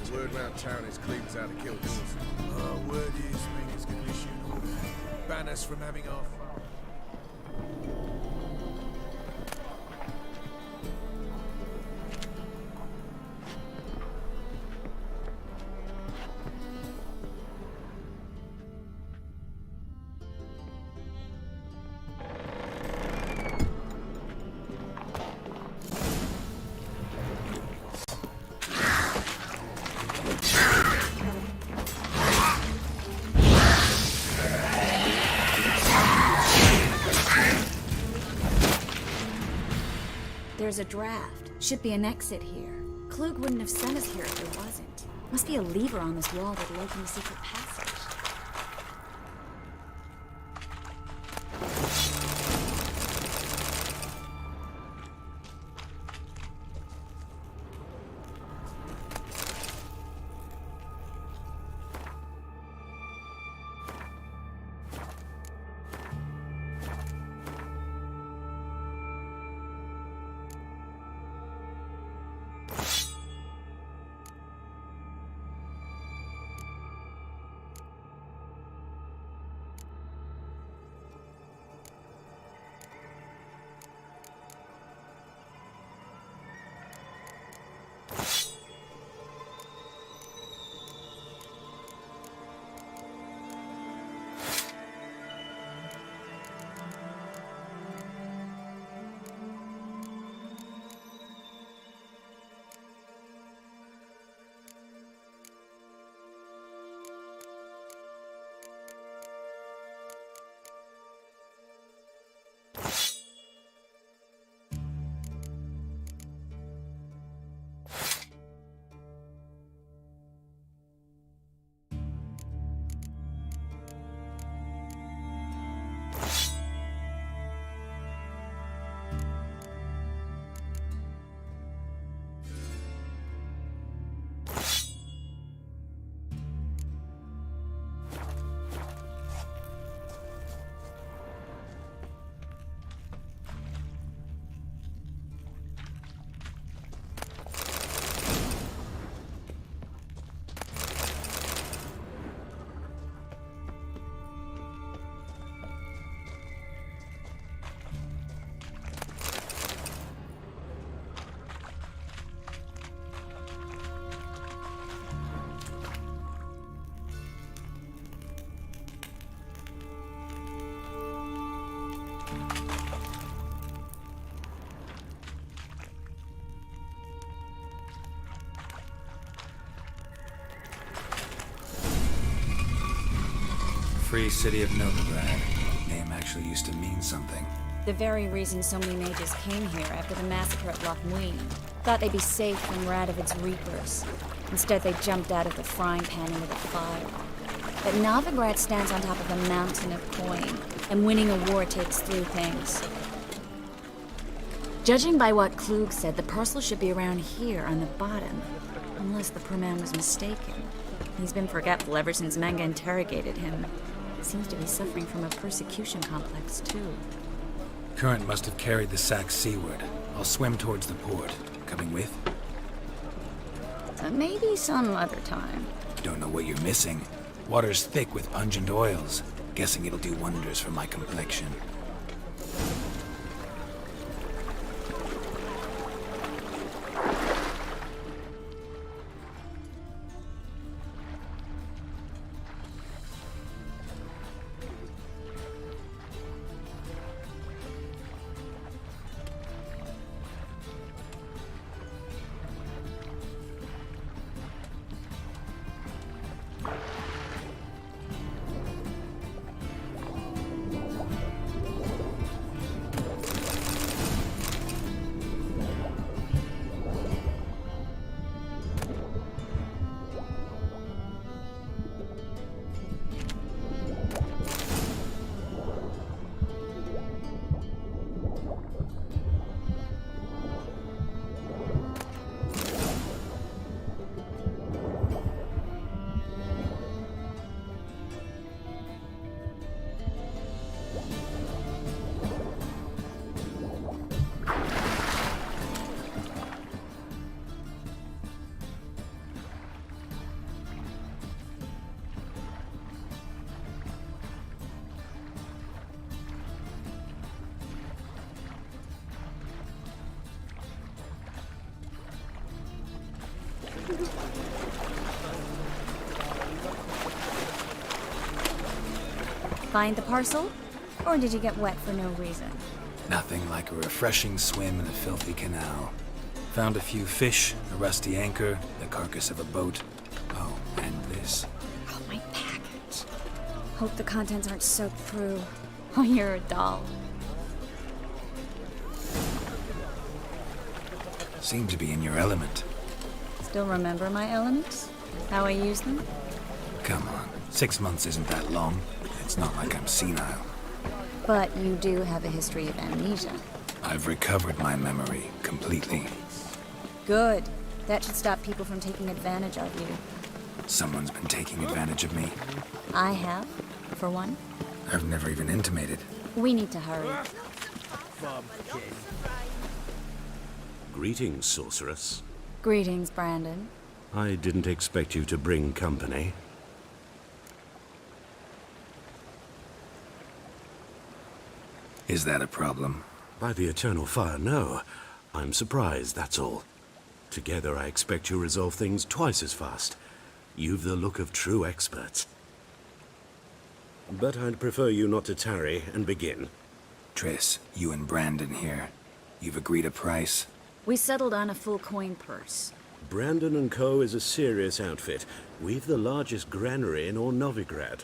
Speaker 10: The word round town is Cleve's out of kills. Word is Ming is going to issue an order. Ban us from having our...
Speaker 24: There's a draft. Should be an exit here. Klug wouldn't have sent us here if there wasn't. Must be a lever on this wall that'll open the secret passage.
Speaker 4: Free City of Novigrad. Name actually used to mean something.
Speaker 24: The very reason so many mages came here after the massacre at Loch Muin. Thought they'd be safe from Radovid's reapers. Instead, they jumped out of the frying pan into the fire. But Novigrad stands on top of a mountain of coin, and winning a war takes three things. Judging by what Klug said, the parcel should be around here on the bottom. Unless the poor man was mistaken. He's been forgetful ever since Manga interrogated him. Seems to be suffering from a persecution complex, too.
Speaker 4: Current must have carried the sack seaward. I'll swim towards the port. Coming with?
Speaker 24: Maybe some other time.
Speaker 4: Don't know what you're missing. Water's thick with pungent oils. Guessing it'll do wonders for my complexion.
Speaker 24: Find the parcel? Or did you get wet for no reason?
Speaker 4: Nothing like a refreshing swim in a filthy canal. Found a few fish, a rusty anchor, the carcass of a boat. Oh, and this.
Speaker 24: Oh, my package. Hope the contents aren't soaked through. Oh, you're a doll.
Speaker 4: Seem to be in your element.
Speaker 24: Still remember my elements? How I use them?
Speaker 4: Come on, 6 months isn't that long. It's not like I'm senile.
Speaker 24: But you do have a history of amnesia.
Speaker 4: I've recovered my memory completely.
Speaker 24: Good. That should stop people from taking advantage of you.
Speaker 4: Someone's been taking advantage of me.
Speaker 24: I have, for one.
Speaker 4: I've never even intimated.
Speaker 24: We need to hurry.
Speaker 11: Greetings, sorceress.
Speaker 24: Greetings, Brandon.
Speaker 11: I didn't expect you to bring company.
Speaker 4: Is that a problem?
Speaker 11: By the eternal fire, no. I'm surprised, that's all. Together, I expect you resolve things twice as fast. You've the look of true experts. But I'd prefer you not to tarry and begin.
Speaker 4: Triss, you and Brandon here. You've agreed a price?
Speaker 24: We settled on a full coin purse.
Speaker 11: Brandon & Co. is a serious outfit. We've the largest granary in all Novigrad.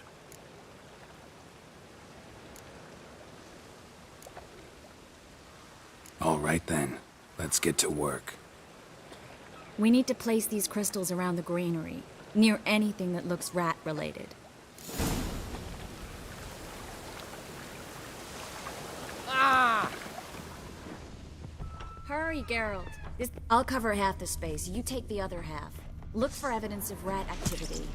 Speaker 4: All right then. Let's get to work.
Speaker 24: We need to place these crystals around the granary, near anything that looks rat-related.
Speaker 22: Ah!
Speaker 24: Hurry, Geralt. I'll cover half the space. You take the other half. Look for evidence of rat activity.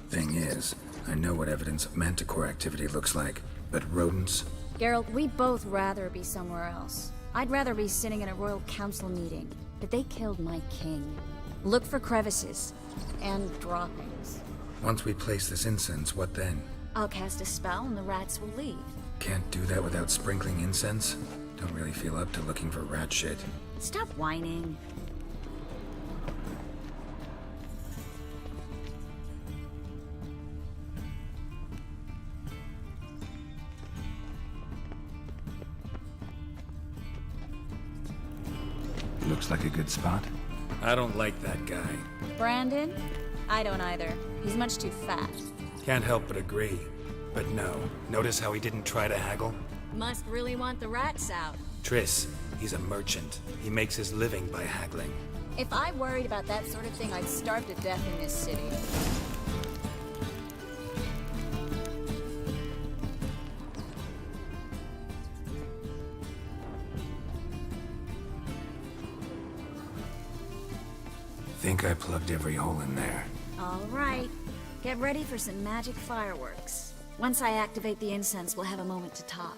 Speaker 4: Thing is, I know what evidence of manticore activity looks like, but rodents?
Speaker 24: Geralt, we'd both rather be somewhere else. I'd rather be sitting in a royal council meeting, but they killed my king. Look for crevices and droppings.
Speaker 4: Once we place this incense, what then?
Speaker 24: I'll cast a spell and the rats will leave.
Speaker 4: Can't do that without sprinkling incense? Don't really feel up to looking for rat shit.
Speaker 24: Stop whining.
Speaker 4: Looks like a good spot. I don't like that guy.
Speaker 24: Brandon? I don't either. He's much too fat.
Speaker 4: Can't help but agree. But no, notice how he didn't try to haggle?
Speaker 24: Must really want the rats out.
Speaker 4: Triss, he's a merchant. He makes his living by haggling.
Speaker 24: If I worried about that sort of thing, I'd starve to death in this city.
Speaker 4: Think I plugged every hole in there.
Speaker 24: All right. Get ready for some magic fireworks. Once I activate the incense, we'll have a moment to talk.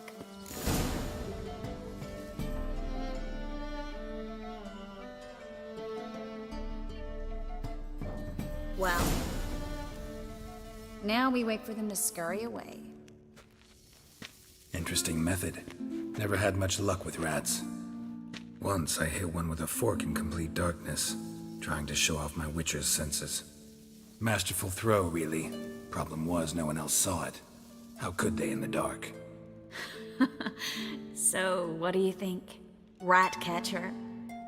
Speaker 24: Well, now we wait for them to scurry away.
Speaker 4: Interesting method. Never had much luck with rats. Once I hit one with a fork in complete darkness, trying to show off my witcher's senses. Masterful throw, really. Problem was, no one else saw it. How could they in the dark?
Speaker 24: So, what do you think? Rat catcher?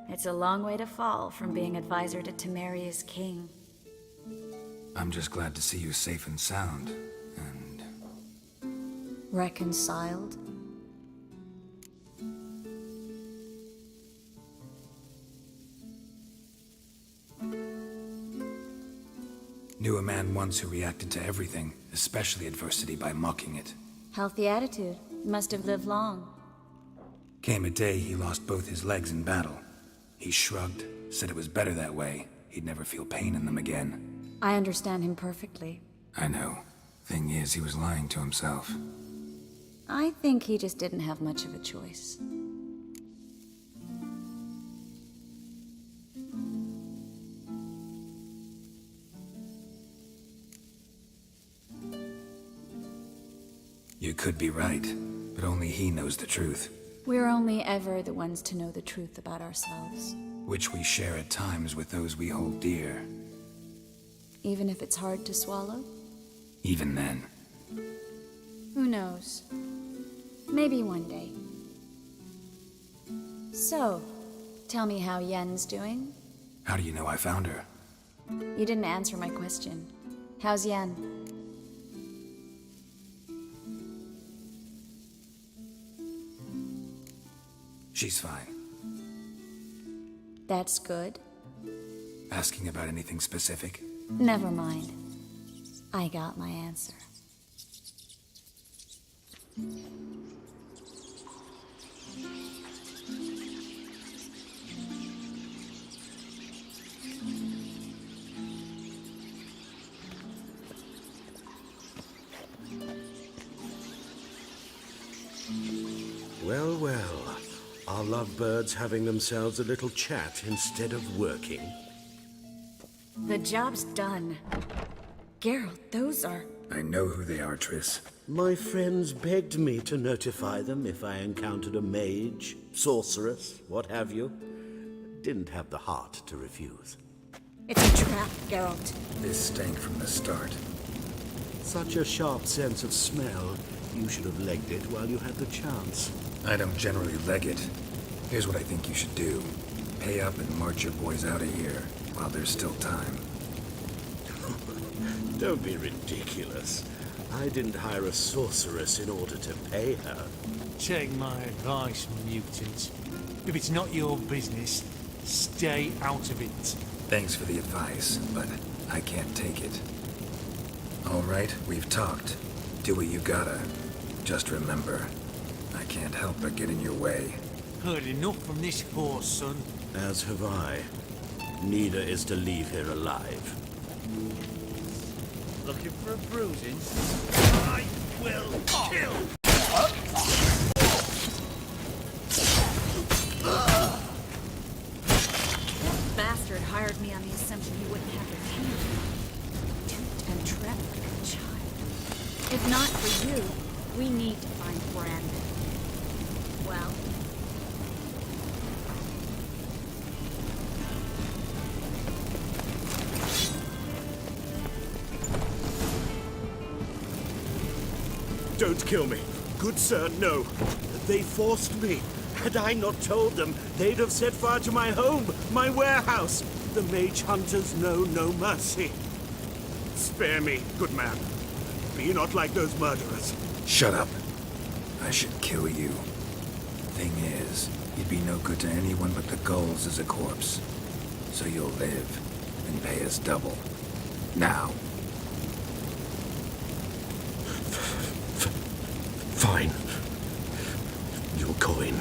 Speaker 24: It's a long way to fall from being advisor to Temeria's king.
Speaker 4: I'm just glad to see you safe and sound.
Speaker 24: Reconciled?
Speaker 4: Knew a man once who reacted to everything, especially adversity, by mocking it.
Speaker 24: Healthy attitude. Must have lived long.
Speaker 4: Came a day he lost both his legs in battle. He shrugged, said it was better that way. He'd never feel pain in them again.
Speaker 24: I understand him perfectly.
Speaker 4: I know. Thing is, he was lying to himself.
Speaker 24: I think he just didn't have much of a choice.
Speaker 4: You could be right, but only he knows the truth.
Speaker 24: We're only ever the ones to know the truth about ourselves.
Speaker 4: which we share at times with those we hold dear.
Speaker 24: Even if it's hard to swallow?
Speaker 4: Even then.
Speaker 24: Who knows? Maybe one day. So, tell me how Yen's doing?
Speaker 4: How do you know I found her?
Speaker 24: You didn't answer my question. How's Yen?
Speaker 4: She's fine.
Speaker 24: That's good.
Speaker 4: Asking about anything specific?
Speaker 24: Never mind. I got my answer.
Speaker 7: Well, well. Are lovebirds having themselves a little chat instead of working?
Speaker 24: The job's done. Geralt, those are...
Speaker 4: I know who they are, Triss.
Speaker 7: My friends begged me to notify them if I encountered a mage, sorceress, what have you. Didn't have the heart to refuse.
Speaker 24: It's a trap, Geralt.
Speaker 4: This stank from the start.
Speaker 7: Such a sharp sense of smell. You should have legged it while you had the chance.
Speaker 4: I don't generally leg it. Here's what I think you should do. Pay up and march your boys out of here while there's still time.
Speaker 7: Don't be ridiculous. I didn't hire a sorceress in order to pay her.
Speaker 20: Take my advice, mutant. If it's not your business, stay out of it.
Speaker 4: Thanks for the advice, but I can't take it. All right, we've talked. Do what you gotta. Just remember, I can't help but get in your way.
Speaker 20: Heard enough from this horse, son.
Speaker 7: As have I. Neither is to leave here alive.
Speaker 20: Looking for a bruising? I will kill!
Speaker 24: That bastard hired me on the assumption he wouldn't have the team. Duped and trapped like a child. If not for you, we need to find Brandon. Well...
Speaker 7: Don't kill me. Good sir, no. They forced me. Had I not told them, they'd have set fire to my home, my warehouse. The mage hunters know no mercy. Spare me, good man. Be not like those murderers.
Speaker 4: Shut up. I should kill you. Thing is, you'd be no good to anyone but the gulls as a corpse. So you'll live and pay us double. Now.
Speaker 7: Fine. Your coin.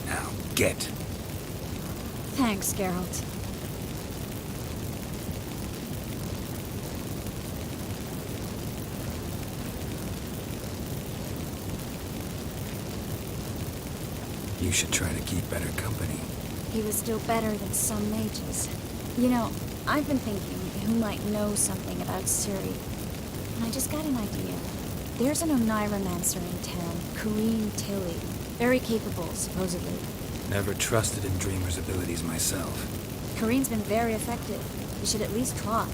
Speaker 4: Now, get.
Speaker 24: Thanks, Geralt.
Speaker 4: You should try to keep better company.
Speaker 24: He was still better than some mages. You know, I've been thinking who might know something about Ciri. And I just got an idea. There's an Oneiromancer in town, Corrine Tilly. Very capable, supposedly.
Speaker 4: Never trusted in Dreamer's abilities myself.
Speaker 24: Corrine's been very effective. You should at least try.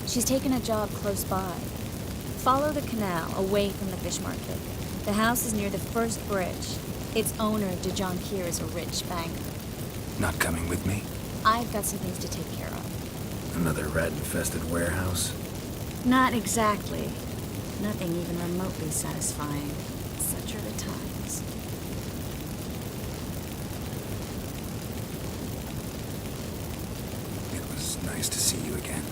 Speaker 24: She's taken a job close by. Follow the canal, away from the fish market. The house is near the first bridge. Its owner, Dijon Kier, is a rich banker.
Speaker 4: Not coming with me?
Speaker 24: I've got some things to take care of.
Speaker 4: Another rat-infested warehouse?
Speaker 24: Not exactly. Nothing even remotely satisfying. Such are the times.
Speaker 4: It was nice to see you again.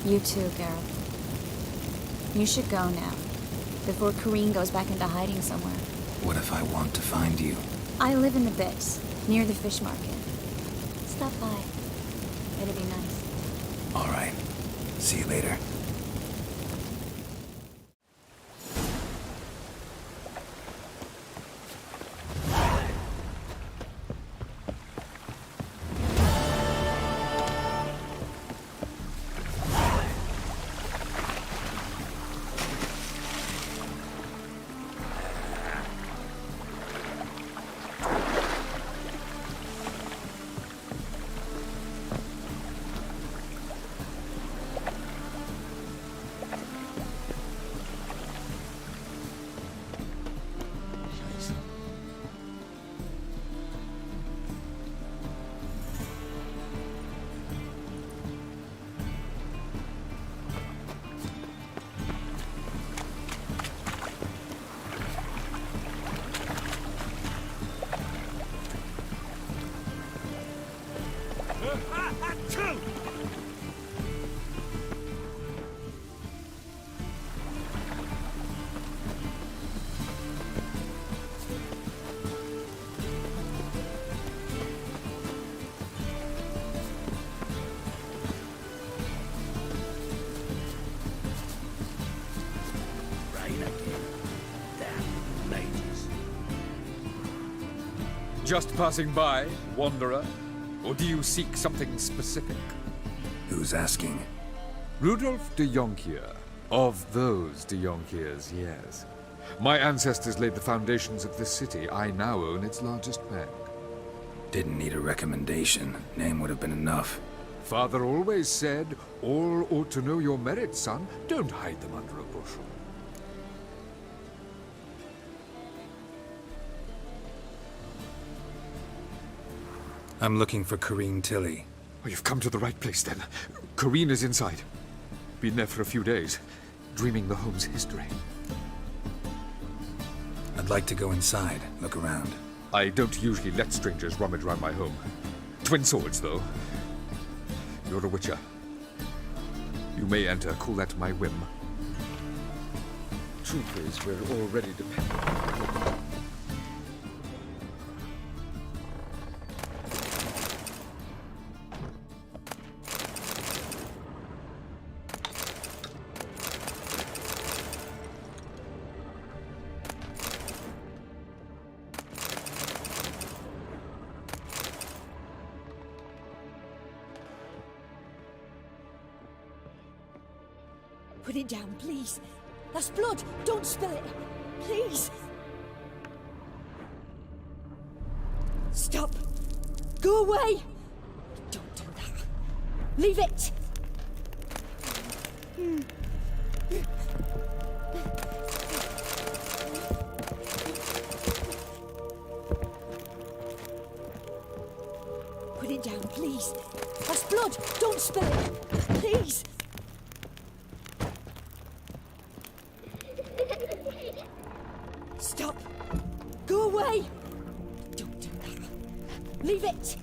Speaker 24: You too, Geralt. You should go now, before Corrine goes back into hiding somewhere.
Speaker 4: What if I want to find you?
Speaker 24: I live in the Bix, near the fish market. Stop by. It'll be nice.
Speaker 4: All right. See you later.
Speaker 14: Just passing by, wanderer? Or do you seek something specific?
Speaker 4: Who's asking?
Speaker 14: Rudolf de Jonkier. Of those de Jonkiers, yes. My ancestors laid the foundations of this city. I now own its largest bank.
Speaker 4: Didn't need a recommendation. Name would have been enough.
Speaker 14: Father always said, all ought to know your merits, son. Don't hide them under a bushel.
Speaker 4: I'm looking for Corrine Tilly.
Speaker 14: Oh, you've come to the right place, then. Corrine is inside. Been there for a few days, dreaming the home's history.
Speaker 4: I'd like to go inside, look around.
Speaker 14: I don't usually let strangers rummage around my home. Twin swords, though. You're a witcher. You may enter, call that my whim. Truth is, we're already dependent on you.
Speaker 8: Put it down, please. That's blood. Don't spill it. Please. Stop. Go away. Don't do that. Leave it. Put it down, please. That's blood. Don't spill it. Please. Stop! Go away! Don't do that. Leave it!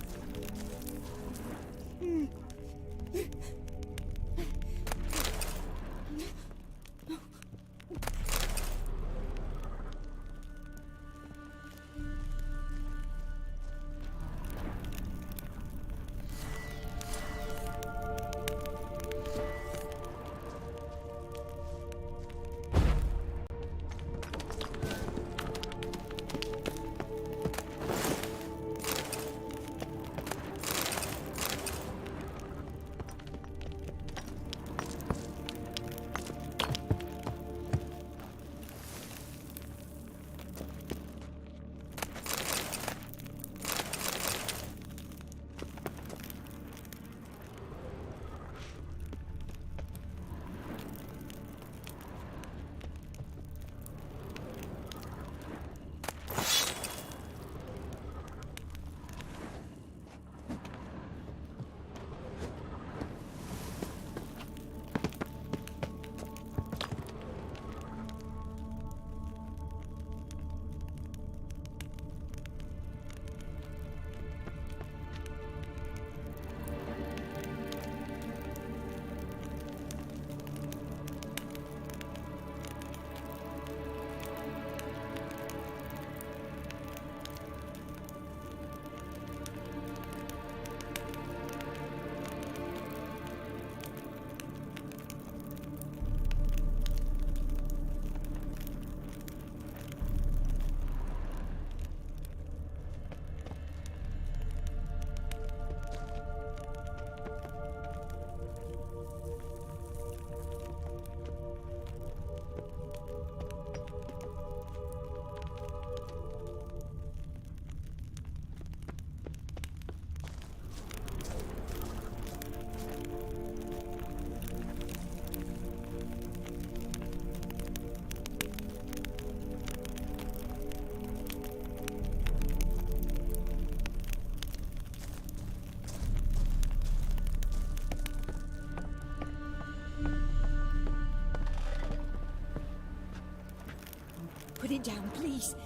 Speaker 8: Put it down, please.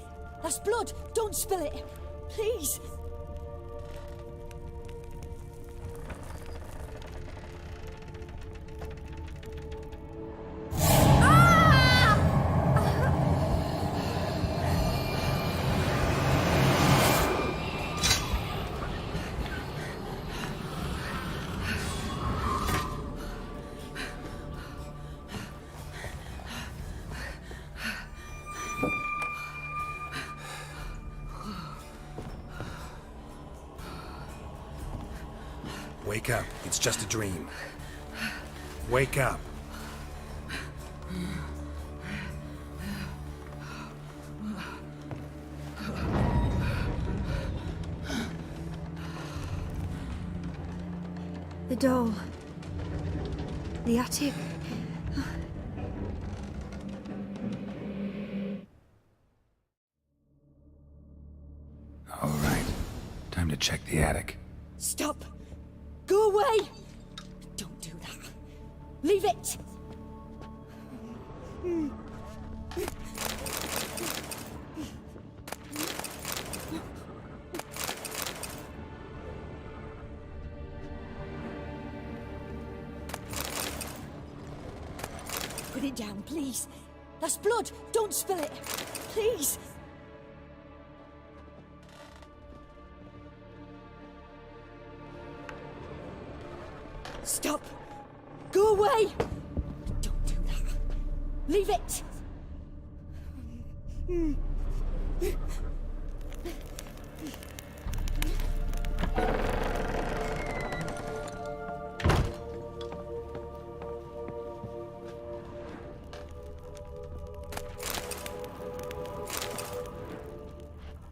Speaker 8: That's blood. Don't spill it. Please.
Speaker 16: Wake up. It's just a dream. Wake up.
Speaker 8: The doll. The attic.
Speaker 4: All right. Time to check the attic.
Speaker 8: Stop! Go away! Don't do that. Leave it! Put it down, please. That's blood. Don't spill it. Please. Stop. Go away. Don't do that. Leave it.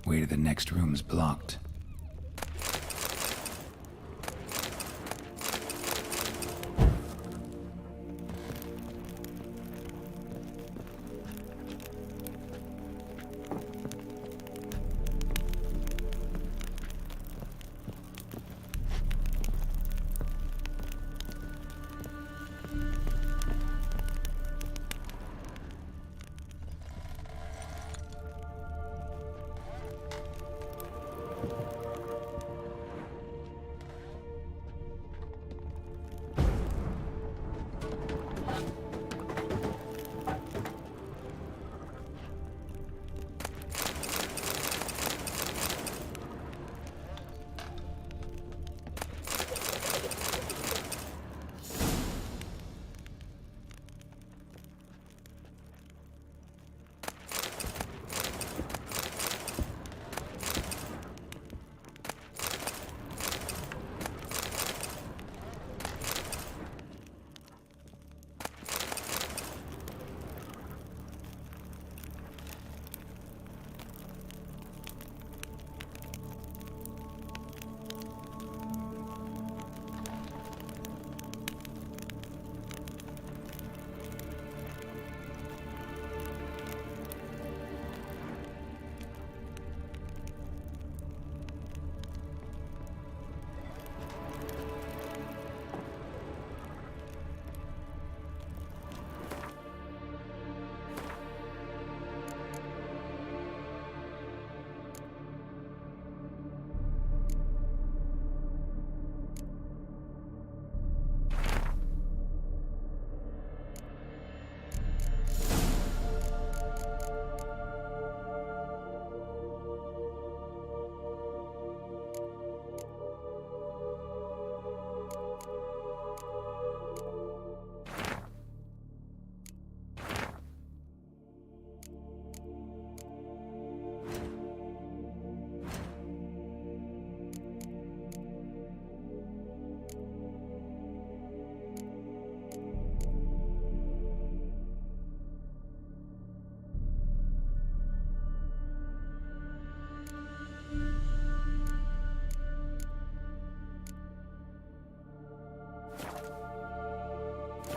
Speaker 4: Way to the next room's blocked.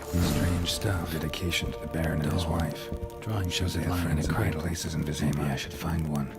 Speaker 4: Strange stuff. Dedication to the Baron and his wife. Drawing shows they have friends in great places in Vizima. Maybe I should find one.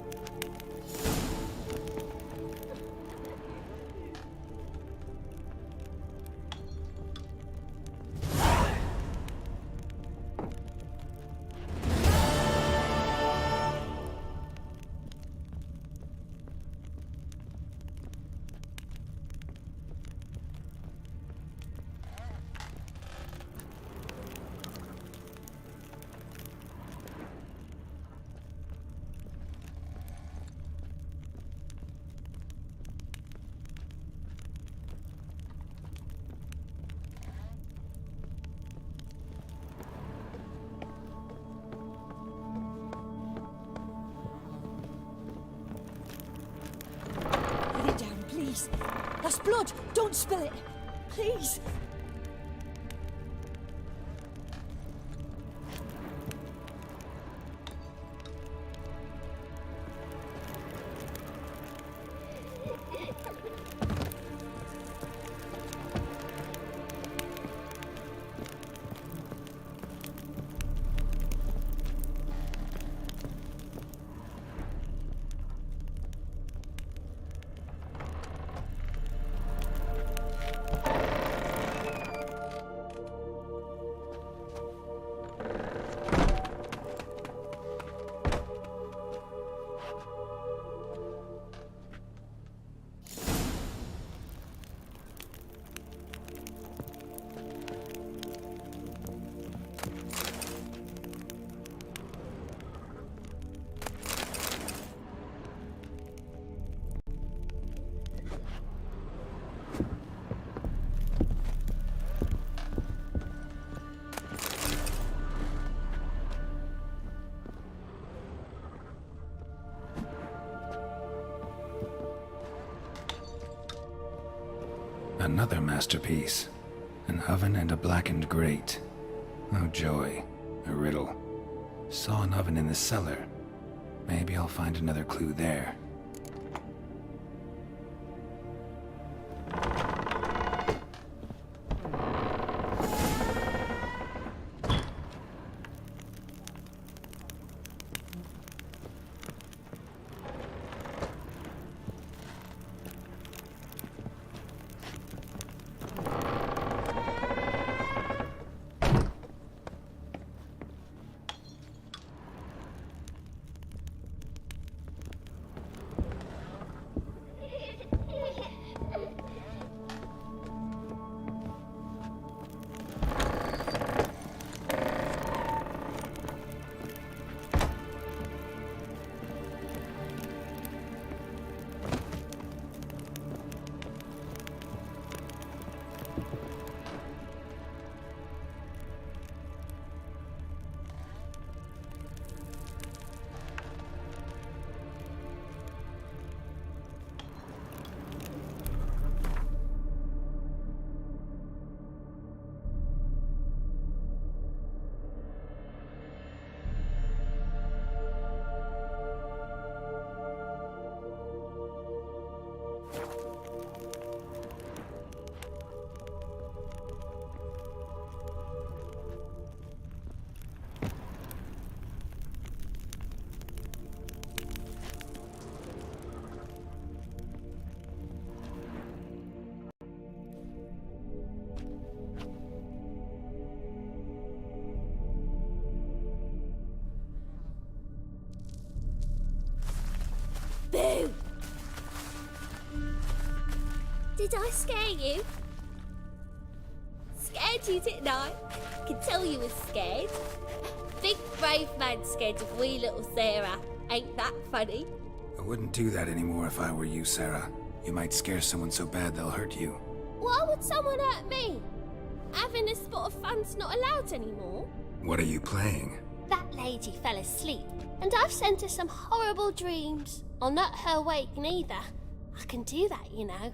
Speaker 8: Put it down, please. That's blood. Don't spill it. Please.
Speaker 4: Another masterpiece. An oven and a blackened grate. Oh joy. A riddle. Saw an oven in the cellar. Maybe I'll find another clue there.
Speaker 5: Boo! Did I scare you? Scared you, didn't I? I can tell you was scared. Big brave man scared of wee little Sarah. Ain't that funny?
Speaker 4: I wouldn't do that anymore if I were you, Sarah. You might scare someone so bad they'll hurt you.
Speaker 5: Why would someone hurt me? Having a spot of fun's not allowed anymore.
Speaker 4: What are you playing?
Speaker 5: That lady fell asleep, and I've sent her some horrible dreams. I'll not her wake neither. I can do that, you know.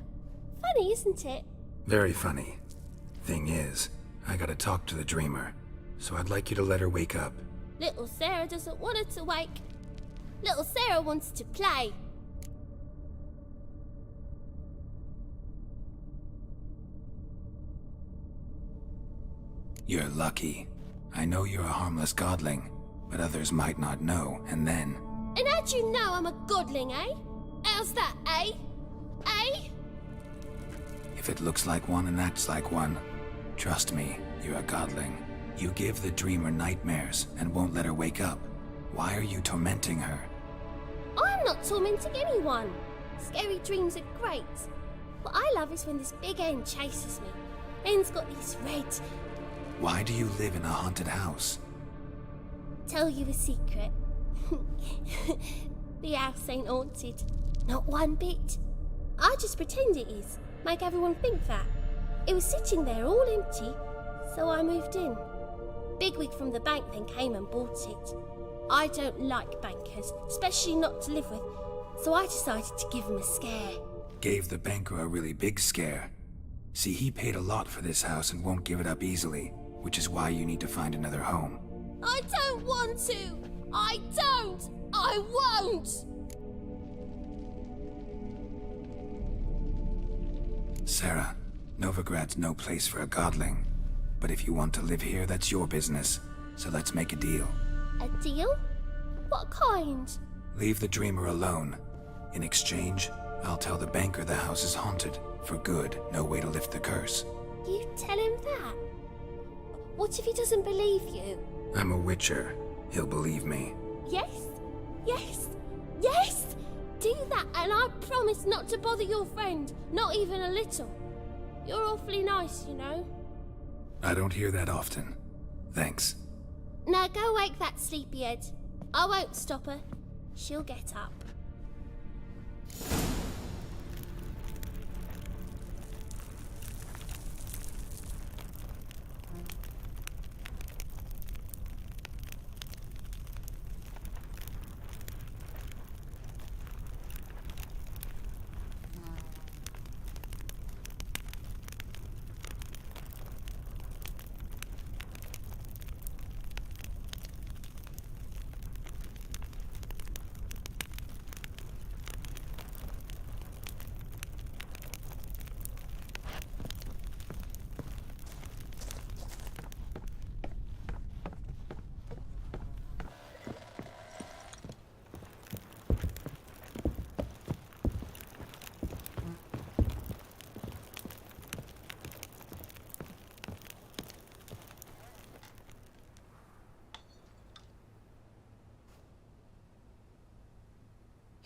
Speaker 5: Funny, isn't it?
Speaker 4: Very funny. Thing is, I gotta talk to the dreamer, so I'd like you to let her wake up.
Speaker 5: Little Sarah doesn't want her to wake. Little Sarah wants to play.
Speaker 4: You're lucky. I know you're a harmless godling, but others might not know, and then...
Speaker 5: And how'd you know I'm a godling, eh? How's that, eh? Eh?
Speaker 4: If it looks like one and acts like one, trust me, you're a godling. You give the dreamer nightmares and won't let her wake up. Why are you tormenting her?
Speaker 5: I'm not tormenting anyone. Scary dreams are great. What I love is when this big end chases me. End's got these red...
Speaker 4: Why do you live in a haunted house?
Speaker 5: Tell you a secret. The house ain't haunted. Not one bit. I just pretend it is. Make everyone think that. It was sitting there all empty, so I moved in. Bigwig from the bank then came and bought it. I don't like bankers, especially not to live with, so I decided to give him a scare.
Speaker 4: Gave the banker a really big scare. See, he paid a lot for this house and won't give it up easily, which is why you need to find another home.
Speaker 5: I don't want to! I don't! I won't!
Speaker 4: Sarah, Novigrad's no place for a godling. But if you want to live here, that's your business. So let's make a deal.
Speaker 5: A deal? What kind?
Speaker 4: Leave the dreamer alone. In exchange, I'll tell the banker the house is haunted. For good, no way to lift the curse.
Speaker 5: You tell him that? What if he doesn't believe you?
Speaker 4: I'm a witcher. He'll believe me.
Speaker 5: Yes? Yes? Yes! Do that and I promise not to bother your friend. Not even a little. You're awfully nice, you know.
Speaker 4: I don't hear that often. Thanks.
Speaker 5: Now go wake that sleepyhead. I won't stop her. She'll get up.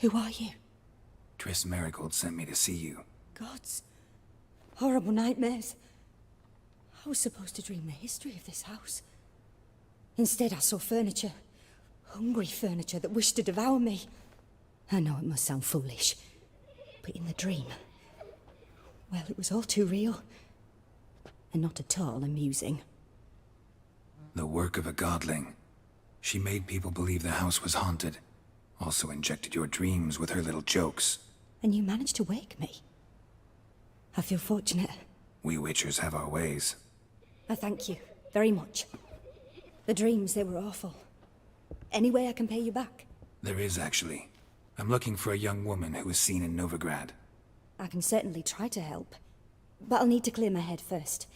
Speaker 8: Who are you?
Speaker 4: Triss Marigold sent me to see you.
Speaker 8: Gods. Horrible nightmares. I was supposed to dream the history of this house. Instead, I saw furniture. Hungry furniture that wished to devour me. I know it must sound foolish, but in the dream, well, it was all too real. And not at all amusing.
Speaker 4: The work of a godling. She made people believe the house was haunted. Also injected your dreams with her little jokes.
Speaker 8: And you managed to wake me. I feel fortunate.
Speaker 4: We witchers have our ways.
Speaker 8: I thank you very much. The dreams, they were awful. Any way I can pay you back?
Speaker 4: There is, actually. I'm looking for a young woman who was seen in Novigrad.
Speaker 8: I can certainly try to help. But I'll need to clear my head first.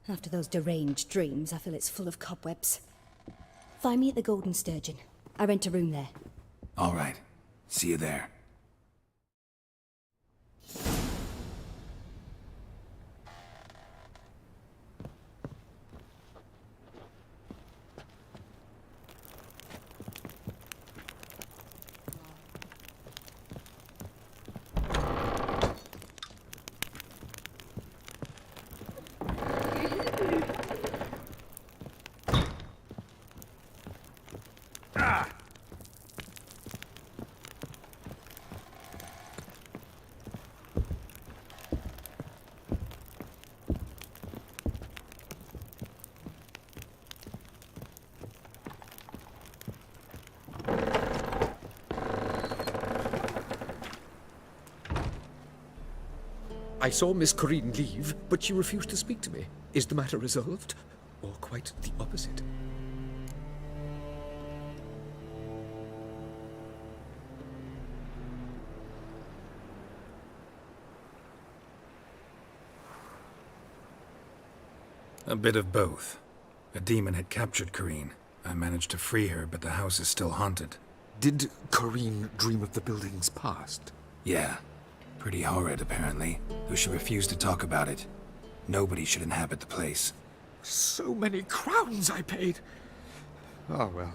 Speaker 8: After those deranged dreams, I feel it's full of cobwebs. Find me at the Golden Sturgeon. I rent a room there.
Speaker 4: All right. See you there.
Speaker 12: I saw Miss Corinne leave, but she refused to speak to me. Is the matter resolved? Or quite the opposite?
Speaker 4: A bit of both. A demon had captured Corinne. I managed to free her, but the house is still haunted.
Speaker 12: Did Corinne dream of the building's past?
Speaker 4: Yeah. Pretty horrid, apparently, though she refused to talk about it. Nobody should inhabit the place.
Speaker 12: So many crowns I paid! Ah, well.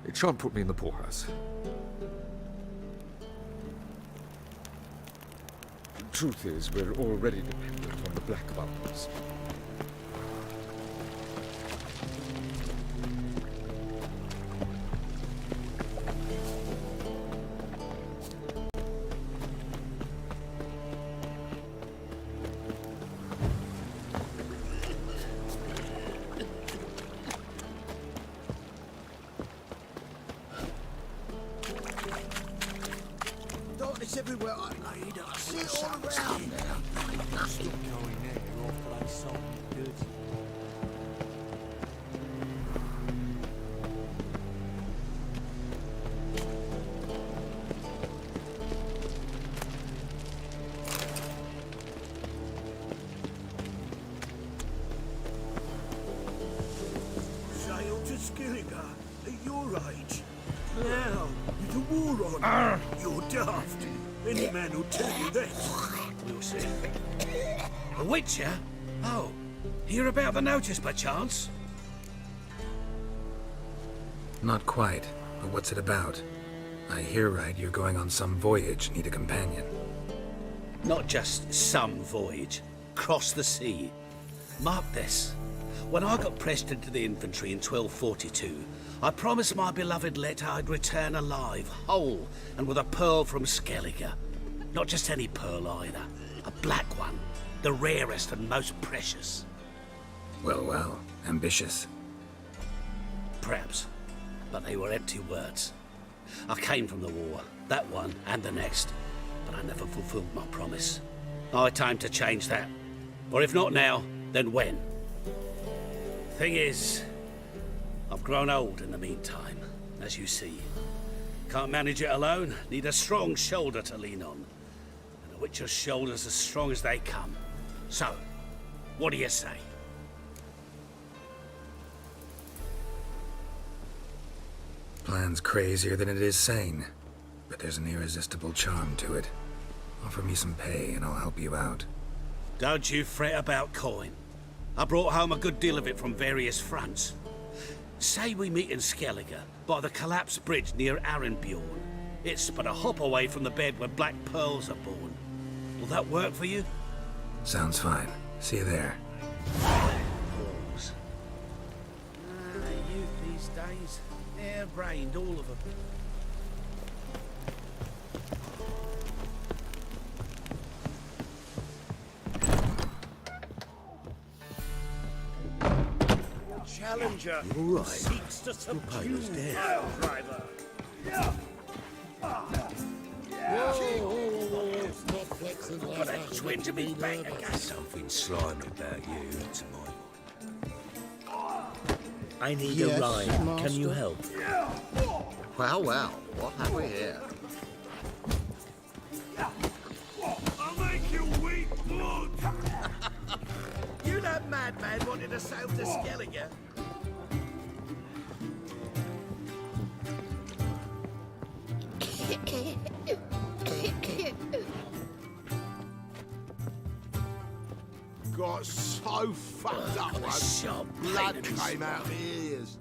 Speaker 12: It shan't put me in the poorhouse. The truth is, we're already dependent on the Black Bundles.
Speaker 9: It's everywhere. I see it all around.
Speaker 22: Stop going there, or I'll play something good.
Speaker 20: Sail to Skillinger at your age. Now, with the war on, you're daft. Any man will tell you that. We'll see.
Speaker 11: A witcher? Oh, hear about the notice by chance?
Speaker 16: Not quite, but what's it about? I hear right you're going on some voyage, need a companion.
Speaker 11: Not just some voyage. Cross the sea. Mark this. When I got pressed into the infantry in 1242, I promised my beloved Letta I'd return alive, whole, and with a pearl from Skellige. Not just any pearl either. A black one. The rarest and most precious.
Speaker 16: Well, well, ambitious.
Speaker 11: Perhaps. But they were empty words. I came from the war, that one and the next, but I never fulfilled my promise. High time to change that. Or if not now, then when? Thing is, I've grown old in the meantime, as you see. Can't manage it alone, need a strong shoulder to lean on. And a witcher's shoulder's as strong as they come. So, what do you say?
Speaker 16: Plan's crazier than it is sane, but there's an irresistible charm to it. Offer me some pay and I'll help you out.
Speaker 11: Don't you fret about coin. I brought home a good deal of it from various fronts. Say we meet in Skellige, by the collapsed bridge near Arenbjorn. It's but a hop away from the bed where black pearls are born. Will that work for you?
Speaker 16: Sounds fine. See you there.
Speaker 11: Balls. Youth these days, hair-brained, all of them.
Speaker 20: Challenger
Speaker 11: You're right.
Speaker 20: seeks to subdue
Speaker 11: You're dead.
Speaker 20: Pile Driver.
Speaker 11: Got a twinge of me back again.
Speaker 6: Something slimy about you, it's
Speaker 22: I need
Speaker 6: Yes,
Speaker 22: a ride.
Speaker 6: master.
Speaker 22: Can you help?
Speaker 6: Well, well, what have we here?
Speaker 20: I'll make you weep blood.
Speaker 11: You that madman wanted to sail to Skellige?
Speaker 2: Got so fucked up once, blood came out of my ears.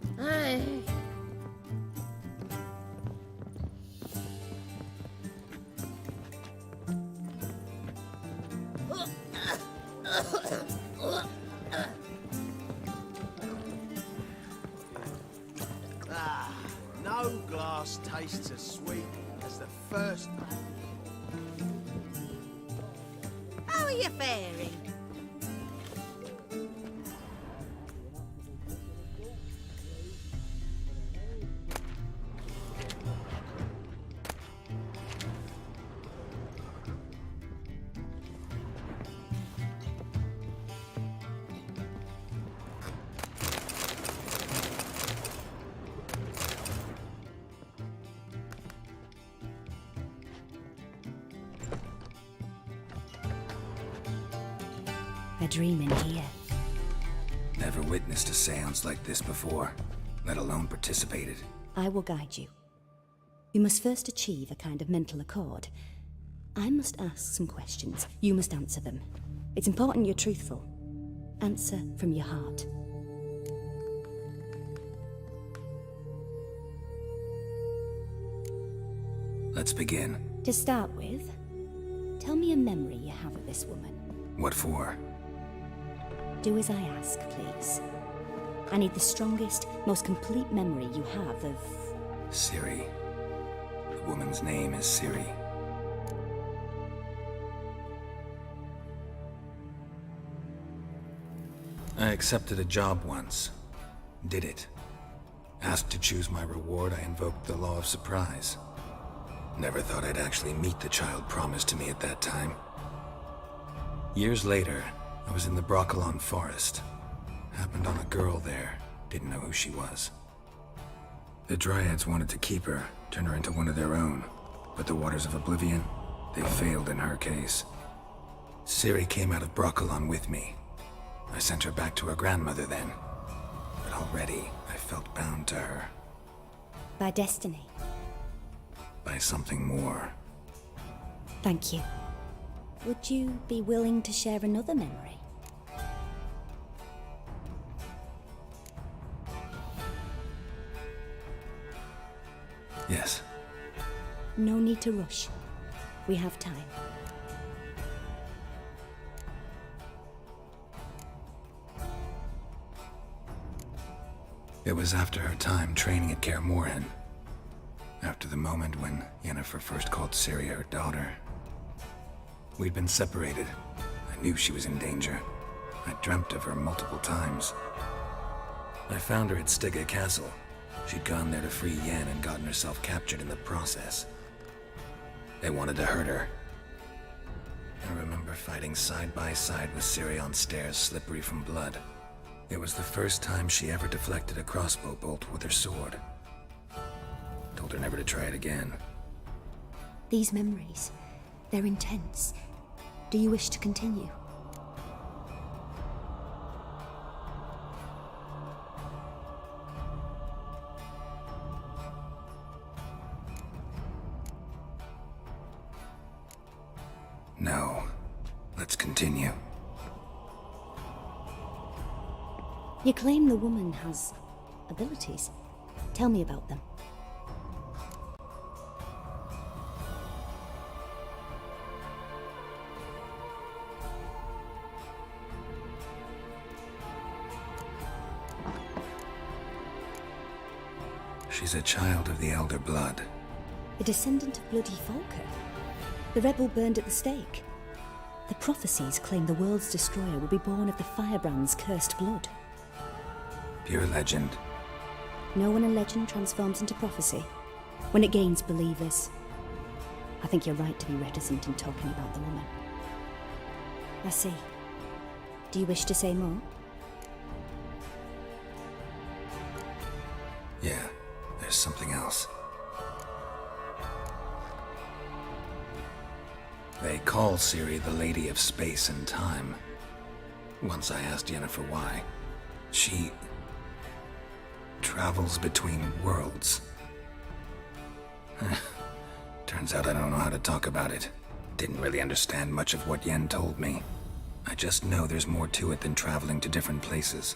Speaker 9: No glass tastes as sweet as the first.
Speaker 13: How are you faring?
Speaker 8: A dream in here.
Speaker 16: Never witnessed a seance like this before, let alone participated.
Speaker 8: I will guide you. You must first achieve a kind of mental accord. I must ask some questions. You must answer them. It's important you're truthful. Answer from your heart.
Speaker 16: Let's begin.
Speaker 8: To start with, tell me a memory you have of this woman.
Speaker 16: What for?
Speaker 8: Do as I ask, please. I need the strongest, most complete memory you have of...
Speaker 16: Ciri. The woman's name is Ciri. I accepted a job once. Did it. Asked to choose my reward, I invoked the law of surprise. Never thought I'd actually meet the child promised to me at that time. Years later, I was in the Broccolon forest. Happened on a girl there. Didn't know who she was. The Dryads wanted to keep her, turn her into one of their own. But the Waters of Oblivion, they failed in her case. Ciri came out of Broccolon with me. I sent her back to her grandmother then. But already, I felt bound to her.
Speaker 8: By destiny.
Speaker 16: By something more.
Speaker 8: Thank you. Would you be willing to share another memory?
Speaker 16: Yes.
Speaker 8: No need to rush. We have time.
Speaker 16: It was after her time training at Kaer Morhen. After the moment when Yennefer first called Ciri her daughter. We'd been separated. I knew she was in danger. I dreamt of her multiple times. I found her at Stygga Castle. She'd gone there to free Yen and gotten herself captured in the process. They wanted to hurt her. I remember fighting side by side with Ciri on stairs slippery from blood. It was the first time she ever deflected a crossbow bolt with her sword. Told her never to try it again.
Speaker 8: These memories, they're intense. Do you wish to continue?
Speaker 16: No. Let's continue.
Speaker 8: You claim the woman has abilities. Tell me about them.
Speaker 16: She's a child of the Elder Blood.
Speaker 8: A descendant of bloody Volker. The rebel burned at the stake. The prophecies claim the world's destroyer will be born of the Firebrand's cursed blood.
Speaker 16: Pure legend.
Speaker 8: No one in legend transforms into prophecy when it gains believers. I think you're right to be reticent in talking about the woman. I see. Do you wish to say more?
Speaker 16: Yeah, there's something else. They call Ciri the Lady of Space and Time. Once I asked Yennefer why. She travels between worlds. Turns out I don't know how to talk about it. Didn't really understand much of what Yen told me. I just know there's more to it than traveling to different places,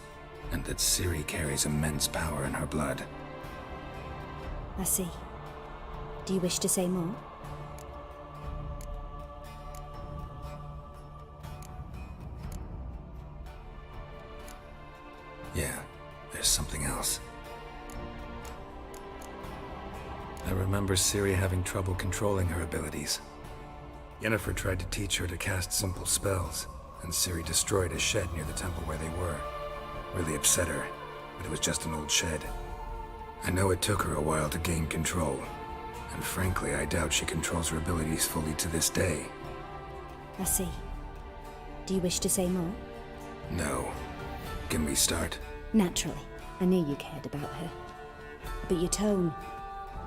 Speaker 16: and that Ciri carries immense power in her blood.
Speaker 8: I see. Do you wish to say more?
Speaker 16: Yeah, there's something else. I remember Ciri having trouble controlling her abilities. Yennefer tried to teach her to cast simple spells, and Ciri destroyed a shed near the temple where they were. Really upset her, but it was just an old shed. I know it took her a while to gain control, and frankly, I doubt she controls her abilities fully to this day.
Speaker 8: I see. Do you wish to say more?
Speaker 16: No. Can we start?
Speaker 8: Naturally. I knew you cared about her. But your tone,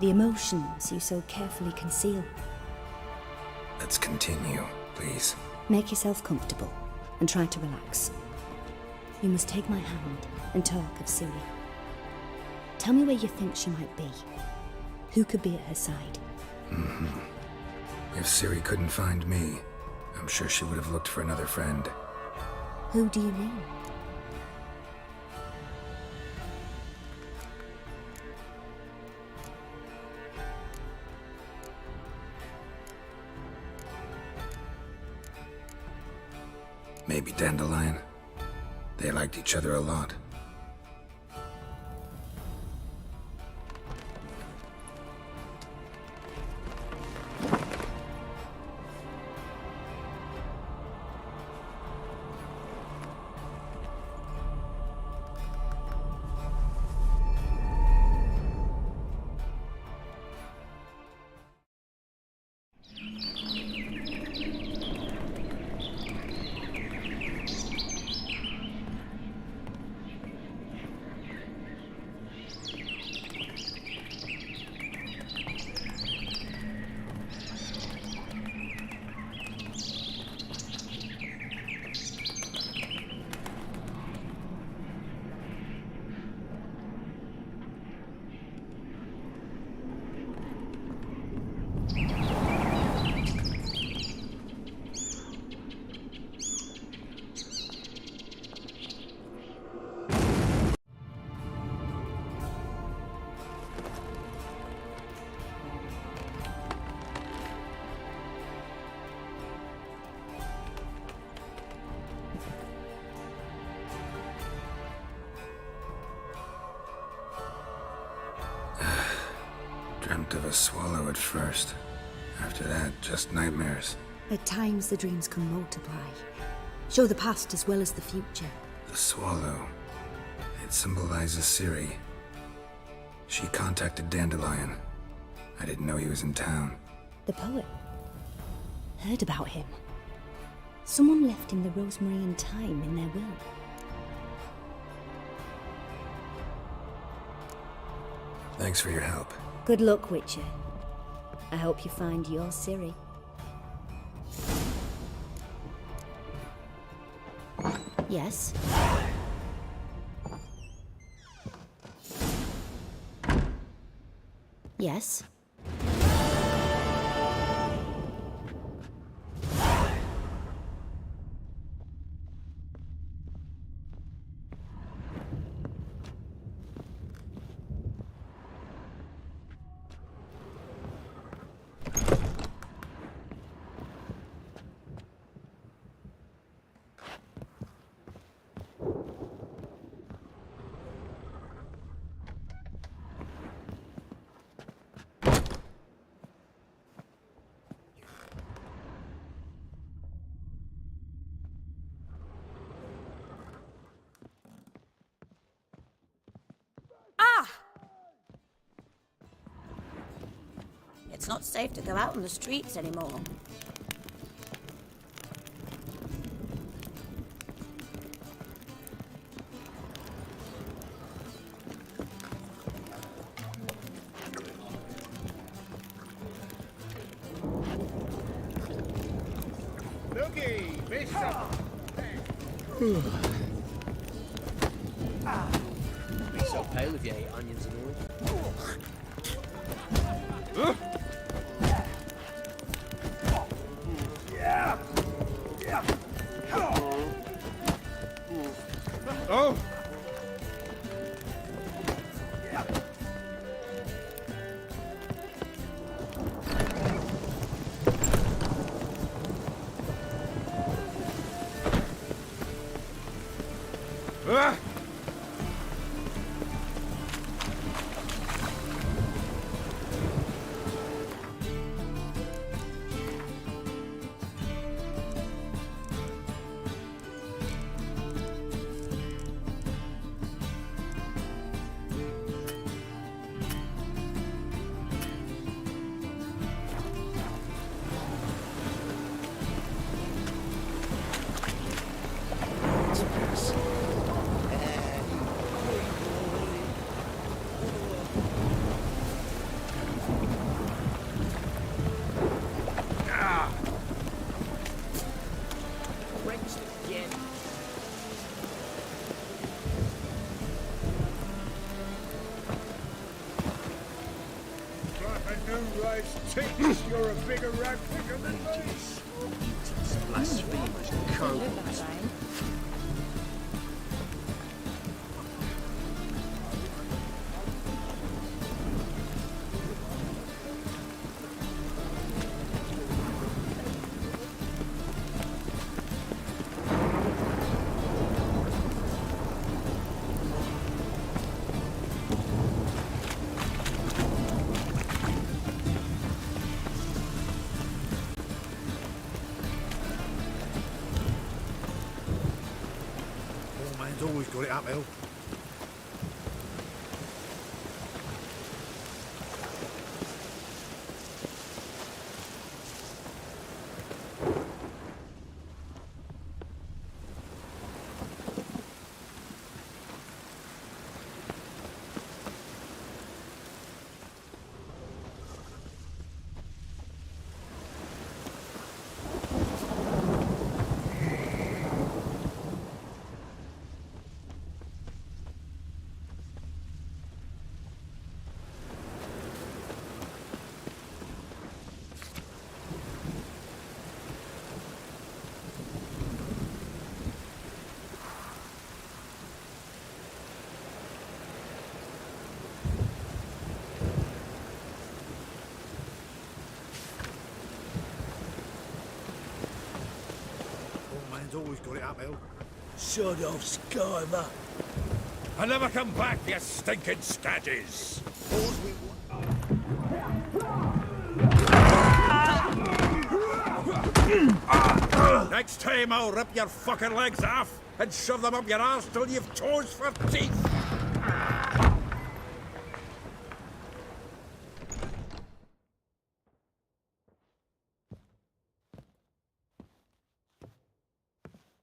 Speaker 8: the emotions you so carefully conceal.
Speaker 16: Let's continue, please.
Speaker 8: Make yourself comfortable and try to relax. You must take my hand and talk of Ciri. Tell me where you think she might be. Who could be at her side?
Speaker 16: If Ciri couldn't find me, I'm sure she would have looked for another friend.
Speaker 8: Who do you mean?
Speaker 16: Maybe Dandelion. They liked each other a lot.
Speaker 4: Dreamt of a swallow at first. After that, just nightmares.
Speaker 8: At times, the dreams can multiply. Show the past as well as the future.
Speaker 4: The swallow. It symbolizes Ciri. She contacted Dandelion. I didn't know he was in town.
Speaker 8: The poet. Heard about him. Someone left him the rosemary and thyme in their will.
Speaker 4: Thanks for your help.
Speaker 8: Good luck, Witcher. I hope you find your Ciri. Yes? Yes?
Speaker 13: It's not safe to go out on the streets anymore.
Speaker 10: Looky, Bishop!
Speaker 22: Be so pale if you ate onions and all.
Speaker 12: Oh! Ah!
Speaker 10: You're a bigger rat picker than me.
Speaker 22: Blasphemous codes.
Speaker 10: Always got it uphill. Always got it uphill.
Speaker 11: Sod off, Skyver. I'll never come back, you stinking scadges.
Speaker 23: Next time I'll rip your fucking legs off and shove them up your arse till you've toes for teeth.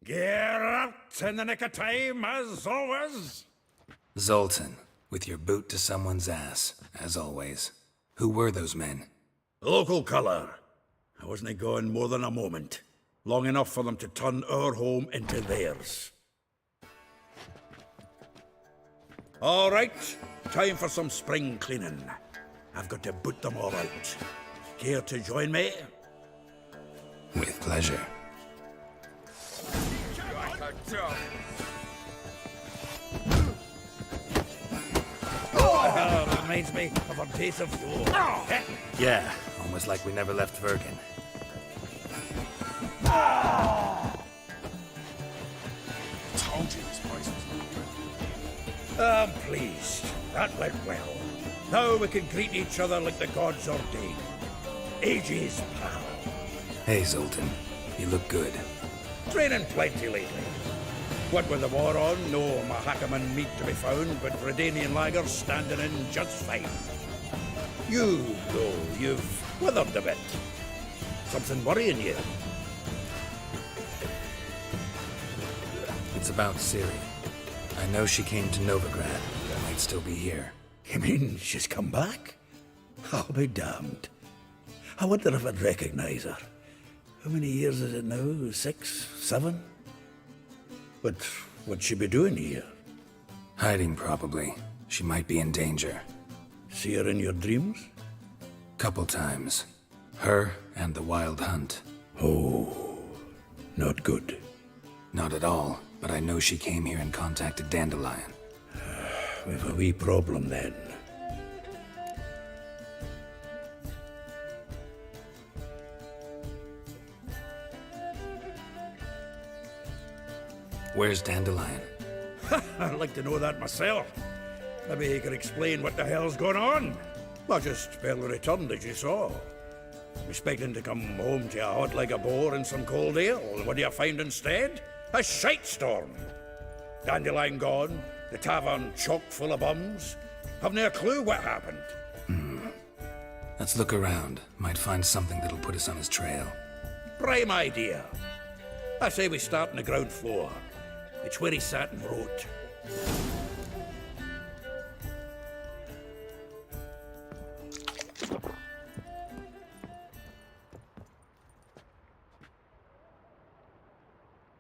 Speaker 23: Get out in the nick of time, as always.
Speaker 16: Zoltan, with your boot to someone's ass, as always. Who were those men?
Speaker 23: Local colour. I wasn't gone more than a moment. Long enough for them to turn our home into theirs. All right, time for some spring cleaning. I've got to boot them all out. Care to join me?
Speaker 16: With pleasure.
Speaker 23: Reminds me of a taste of war.
Speaker 16: Yeah, almost like we never left Vergen.
Speaker 23: Told you this place was good. I'm pleased. That went well. Now we can greet each other like the gods ordained. Ages, pal.
Speaker 16: Hey, Zoltan. You look good.
Speaker 23: Training plenty lately. What with the war on, no Mahakaman meat to be found, but Redanian lagers standing in just fine. You, though, you've withered a bit. Something worrying you?
Speaker 16: It's about Ciri. I know she came to Novigrad, but I might still be here.
Speaker 23: You mean she's come back? I'll be damned. I wonder if I'd recognize her. How many years is it now? 6, 7? But what'd she be doing here?
Speaker 16: Hiding, probably. She might be in danger.
Speaker 23: See her in your dreams?
Speaker 16: Couple times. Her and the Wild Hunt.
Speaker 23: Oh, not good.
Speaker 16: Not at all, but I know she came here and contacted Dandelion.
Speaker 23: We've a wee problem then.
Speaker 16: Where's Dandelion?
Speaker 23: I'd like to know that myself. Maybe he could explain what the hell's going on. I just barely returned, as you saw. Expecting to come home to a hot like a boar and some cold ale. What do you find instead? A shite storm. Dandelion gone, the tavern chock full of bums. Haven't a clue what happened.
Speaker 16: Let's look around. Might find something that'll put us on his trail.
Speaker 23: Prime idea. I say we start on the ground floor. It's where he sat and wrote.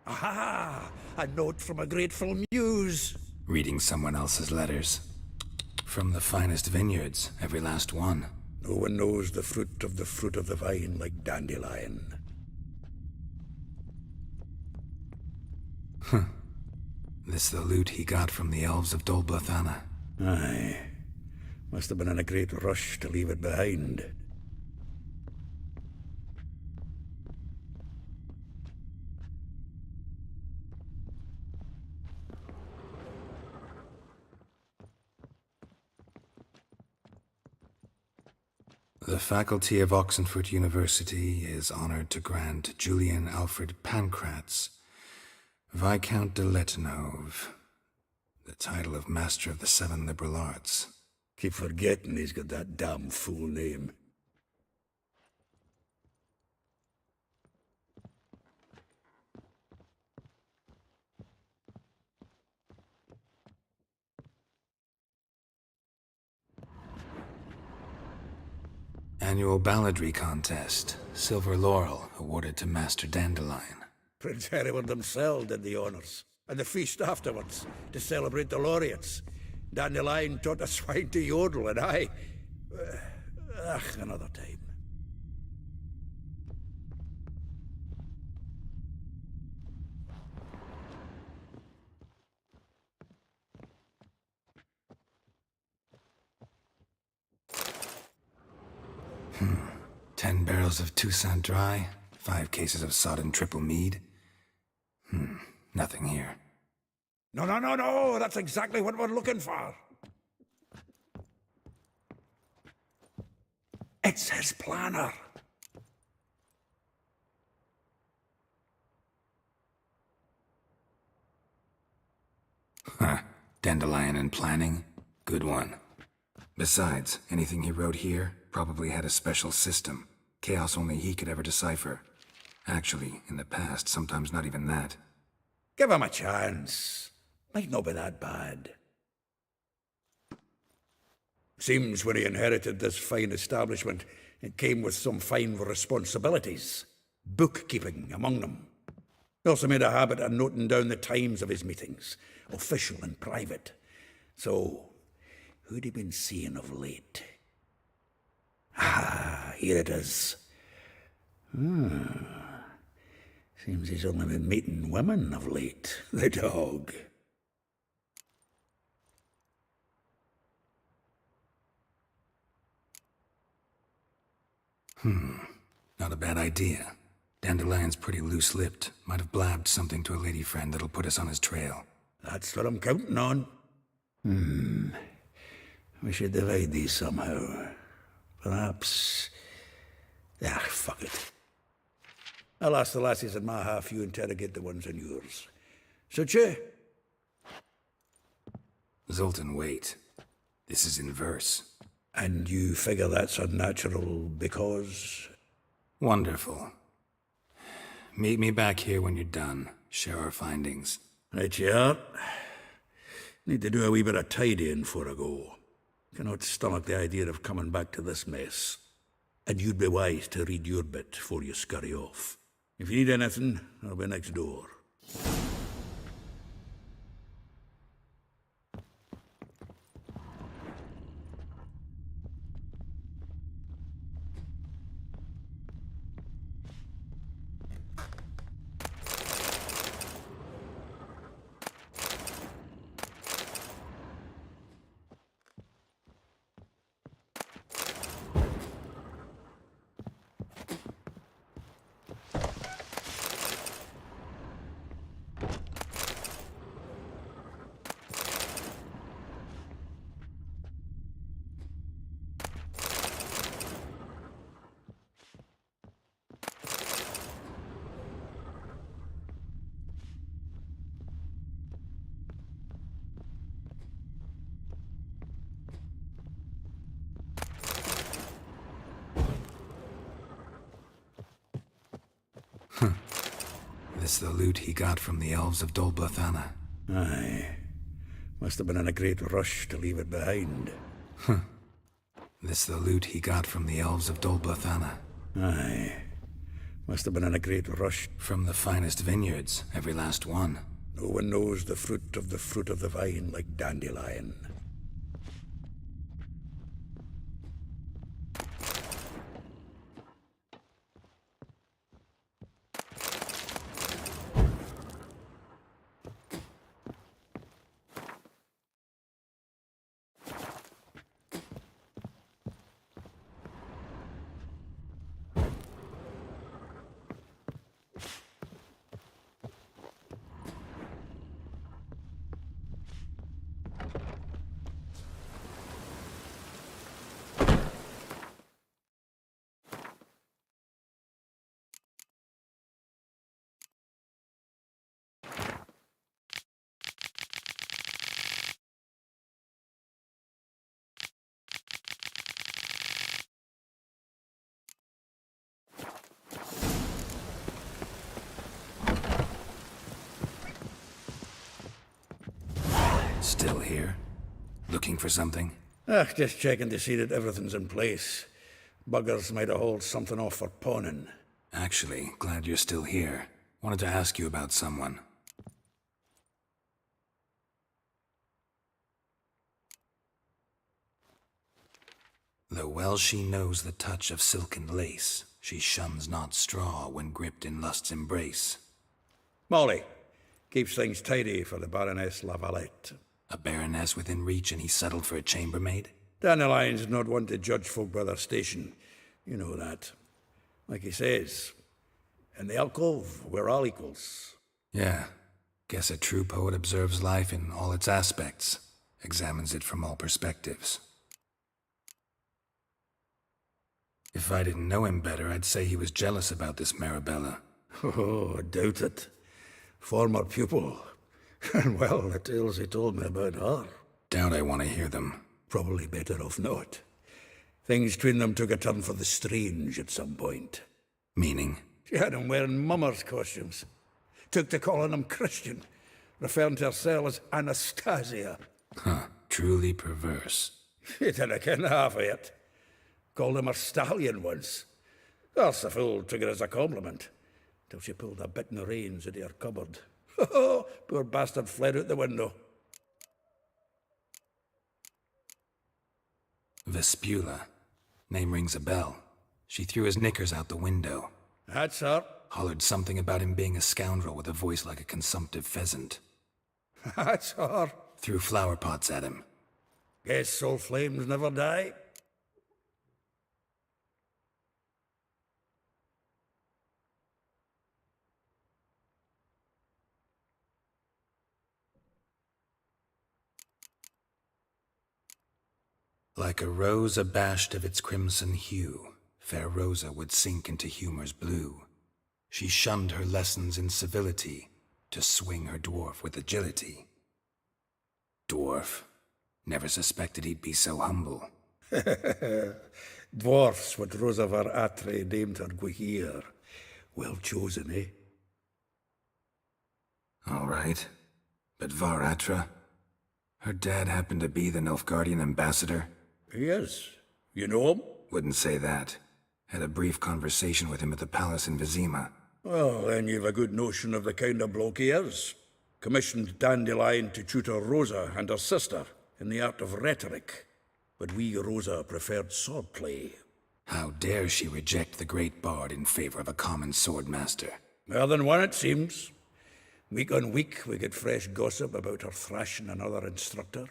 Speaker 23: Aha! A note from a grateful muse.
Speaker 16: Reading someone else's letters. From the finest vineyards, every last one.
Speaker 23: No one knows the fruit of the vine like Dandelion.
Speaker 16: This the loot he got from the elves of Dol Blathanna.
Speaker 23: Aye. Must have been in a great rush to leave it behind.
Speaker 16: The faculty of Oxenfurt University is honored to grant Julian Alfred Pancratz, Viscount de Letenhove, the title of Master of the Seven Liberal Arts.
Speaker 23: Keep forgetting he's got that damn fool name.
Speaker 16: Annual balladry contest. Silver laurel awarded to Master Dandelion.
Speaker 23: Prince Hereward himself did the honours, and the feast afterwards, to celebrate the laureates. Dandelion taught the swine to yodel, and I... another time.
Speaker 16: Hmm. 10 barrels of Toussaint Dry, 5 cases of sodden triple mead. Nothing here.
Speaker 23: No, that's exactly what we're looking for. It's his planner.
Speaker 16: Dandelion and planning? Good one. Besides, anything he wrote here probably had a special system. Chaos only he could ever decipher. Actually, in the past, sometimes not even that.
Speaker 15: Give him a chance. Might not be that bad. Seems when he inherited this fine establishment, it came with some fine responsibilities. Bookkeeping among them. He also made a habit of noting down the times of his meetings, official and private. So, who'd he been seeing of late? Ah, here it is. Seems he's only been meeting women of late, the dog.
Speaker 16: Not a bad idea. Dandelion's pretty loose-lipped. Might have blabbed something to a lady friend that'll put us on his trail.
Speaker 15: That's what I'm counting on. We should divide these somehow. Perhaps... fuck it. I'll ask the lassies in my half, you interrogate the ones in yours. Suche?
Speaker 16: Zoltan, wait. This is in verse.
Speaker 15: And you figure that's unnatural because...
Speaker 16: Wonderful. Meet me back here when you're done. Share our findings.
Speaker 15: Right you are. Need to do a wee bit of tidying before I go. Cannot stomach the idea of coming back to this mess. And you'd be wise to read your bit before you scurry off. If you need anything, I'll be next door.
Speaker 16: This the loot he got from the elves of Dol Blathanna.
Speaker 15: Aye. Must have been in a great rush to leave it behind.
Speaker 16: This the loot he got from the elves of Dol Blathanna.
Speaker 15: Aye. Must have been in a great rush.
Speaker 16: From the finest vineyards, every last one.
Speaker 15: No one knows the fruit of the vine like Dandelion.
Speaker 16: Still here? Looking for something?
Speaker 15: Just checking to see that everything's in place. Buggers might have hauled something off for pawning.
Speaker 16: Actually, glad you're still here. Wanted to ask you about someone. Though well she knows the touch of silken lace, she shuns not straw when gripped in lust's embrace.
Speaker 15: Molly, keeps things tidy for the Baroness Lavalette.
Speaker 16: A baroness within reach and he settled for a chambermaid?
Speaker 15: Dandelion's not one to judge folk by their station. You know that. Like he says, in the alcove, we're all equals.
Speaker 16: Yeah. Guess a true poet observes life in all its aspects, examines it from all perspectives. If I didn't know him better, I'd say he was jealous about this Marabella.
Speaker 15: Oh, doubt it. Former pupil. Well, the tales he told me about her.
Speaker 16: Doubt I want to hear them.
Speaker 15: Probably better off not. Things between them took a turn for the strange at some point.
Speaker 16: Meaning?
Speaker 15: She had him wearing mummers' costumes. Took to calling him Christian, referring to herself as Anastasia.
Speaker 16: Huh, truly perverse.
Speaker 15: He didn't ken half of it. Called him her stallion once. Course the fool took it as a compliment, till she pulled a bit in the reins out of her cupboard. Poor bastard fled out the window.
Speaker 16: Vespula. Name rings a bell. She threw his knickers out the window.
Speaker 15: That's her.
Speaker 16: Hollered something about him being a scoundrel with a voice like a consumptive pheasant.
Speaker 15: That's her.
Speaker 16: Threw flower pots at him.
Speaker 15: Guess soul flames never die.
Speaker 16: Like a rose abashed of its crimson hue, fair Rosa would sink into humor's blue. She shunned her lessons in civility to swing her dwarf with agility. Dwarf. Never suspected he'd be so humble.
Speaker 15: Dwarfs what Rosa var Atre named her Gwyhir. Well chosen, eh?
Speaker 16: All right. But Var Atra? Her dad happened to be the Nilfgaardian ambassador?
Speaker 15: He is. You know him?
Speaker 16: Wouldn't say that. Had a brief conversation with him at the palace in Vizima.
Speaker 15: Well, then you've a good notion of the kind of bloke he is. Commissioned Dandelion to tutor Rosa and her sister in the art of rhetoric. But we Rosa preferred swordplay.
Speaker 16: How dare she reject the great bard in favor of a common swordmaster?
Speaker 15: More than one, it seems. Week on week, we get fresh gossip about her thrashing another instructor.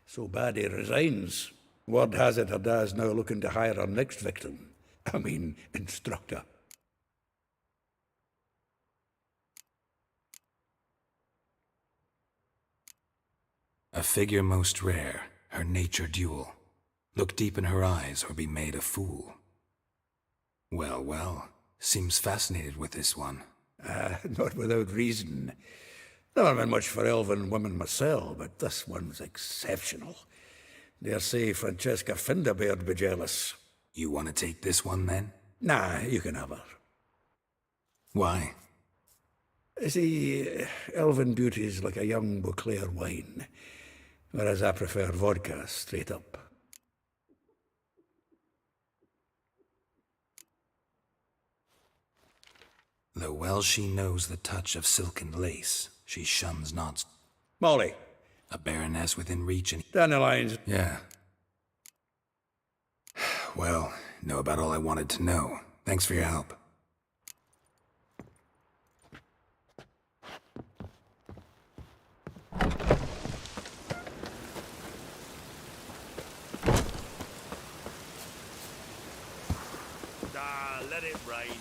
Speaker 15: So bad he resigns. Word has it her dad's now looking to hire her next victim. I mean, instructor.
Speaker 16: A figure most rare, her nature dual. Look deep in her eyes or be made a fool. Well, well, seems fascinated with this one.
Speaker 15: Not without reason. Never been much for elven women myself, but this one's exceptional. Dare say Francesca Finderbeard be jealous.
Speaker 16: You want to take this one, then?
Speaker 15: Nah, you can have her.
Speaker 16: Why?
Speaker 15: See, elven beauty's like a young Beauclair wine, whereas I prefer vodka straight up.
Speaker 16: Though well she knows the touch of silken lace, she shuns not.
Speaker 15: Molly.
Speaker 16: A baroness within reach and...
Speaker 15: Dandelions.
Speaker 16: Yeah. Well, know about all I wanted to know. Thanks for your help.
Speaker 11: Let it rain.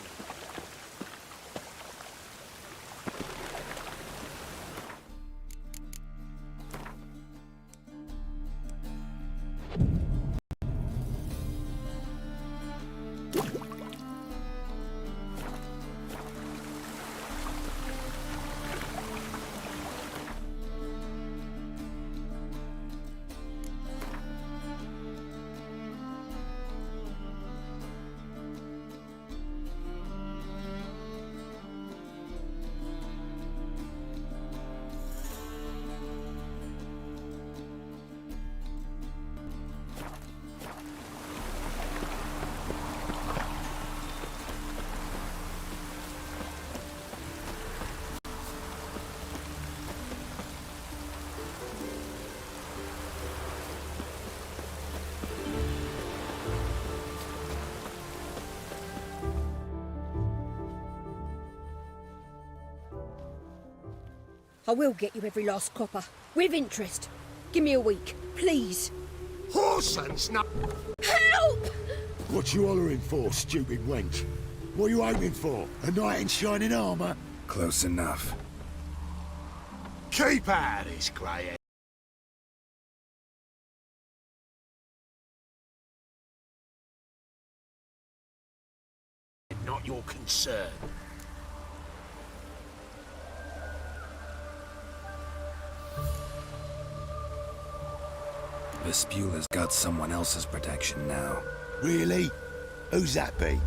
Speaker 8: I will get you every last copper, with interest. Give me a week, please.
Speaker 2: Horse and snap!
Speaker 8: Help!
Speaker 2: What you hollering for, stupid wench? What are you aiming for? A knight in shining armour?
Speaker 16: Close enough.
Speaker 2: Keep out of this, Grey.
Speaker 11: Not your concern.
Speaker 16: Vespula's got someone else's protection now.
Speaker 2: Really? Who's that be?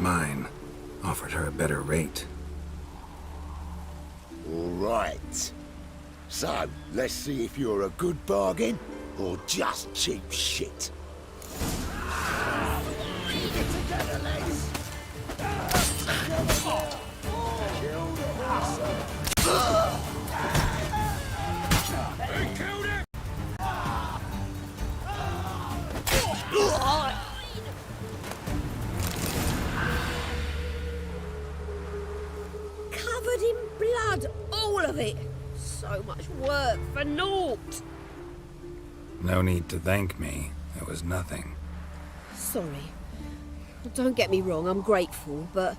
Speaker 16: Mine offered her a better rate.
Speaker 2: All right. So, let's see if you're a good bargain or just cheap shit.
Speaker 13: Covered in blood, all of it. So much work for naught.
Speaker 16: No need to thank me. It was nothing.
Speaker 13: Sorry. Don't get me wrong, I'm grateful, but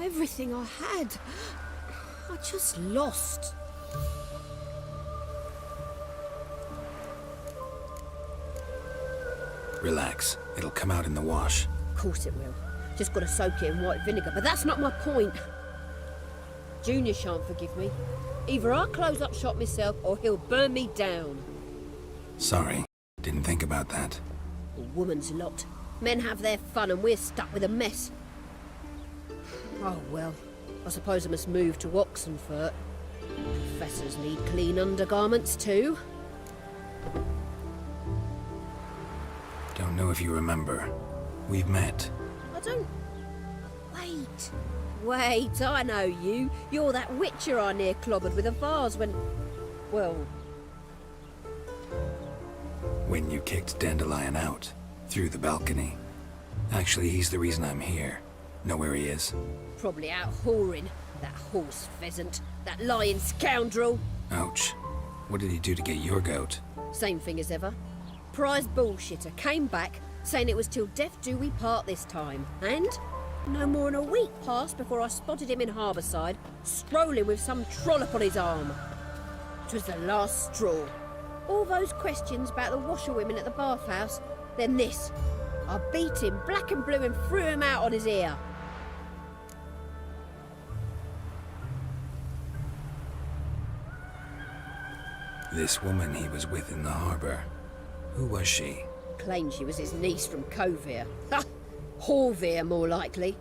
Speaker 13: everything I had, I just lost.
Speaker 16: Relax. It'll come out in the wash.
Speaker 13: Of course it will. Just gotta soak it in white vinegar, but that's not my point. Junior shan't forgive me. Either I'll close up shop myself or he'll burn me down.
Speaker 16: Sorry. Didn't think about that.
Speaker 13: A woman's lot. Men have their fun and we're stuck with a mess. Oh well, I suppose I must move to Oxenfurt. Professors need clean undergarments too.
Speaker 16: Don't know if you remember. We've met.
Speaker 13: I don't... Wait, I know you. You're that witcher I near clobbered with a vase when... Well...
Speaker 16: When you kicked Dandelion out. Through the balcony. Actually, he's the reason I'm here. Know where he is?
Speaker 13: Probably out whoring. That horse pheasant. That lying scoundrel.
Speaker 16: Ouch. What did he do to get your goat?
Speaker 13: Same thing as ever. Prize bullshitter came back, saying it was till death do we part this time. And no more than a week passed before I spotted him in Harbourside, strolling with some trollop on his arm. 'Twas the last straw. All those questions about the washerwomen at the bathhouse, then this. I beat him black and blue and threw him out on his ear.
Speaker 16: This woman he was with in the harbour. Who was she?
Speaker 13: Claimed she was his niece from Kovir. Ha! Horvir, more likely.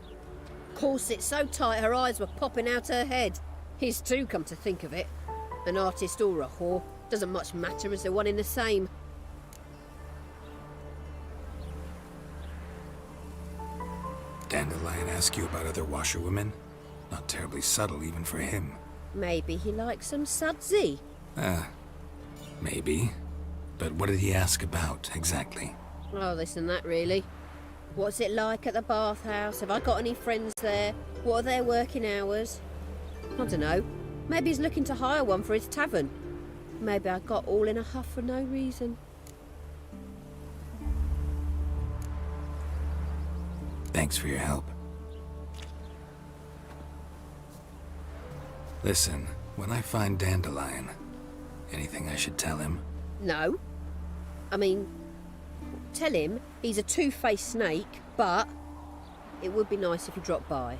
Speaker 13: Corset so tight her eyes were popping out her head. His too, come to think of it. An artist or a whore. Doesn't much matter as they're one in the same.
Speaker 16: Dandelion ask you about other washerwomen? Not terribly subtle even for him.
Speaker 13: Maybe he likes some sudsy.
Speaker 16: Maybe. But what did he ask about, exactly?
Speaker 13: Oh, this and that, really. What's it like at the bathhouse? Have I got any friends there? What are their working hours? I don't know. Maybe he's looking to hire one for his tavern. Maybe I got all in a huff for no reason.
Speaker 16: Thanks for your help. Listen, when I find Dandelion, anything I should tell him?
Speaker 13: No. I mean, tell him he's a two-faced snake, but it would be nice if he dropped by.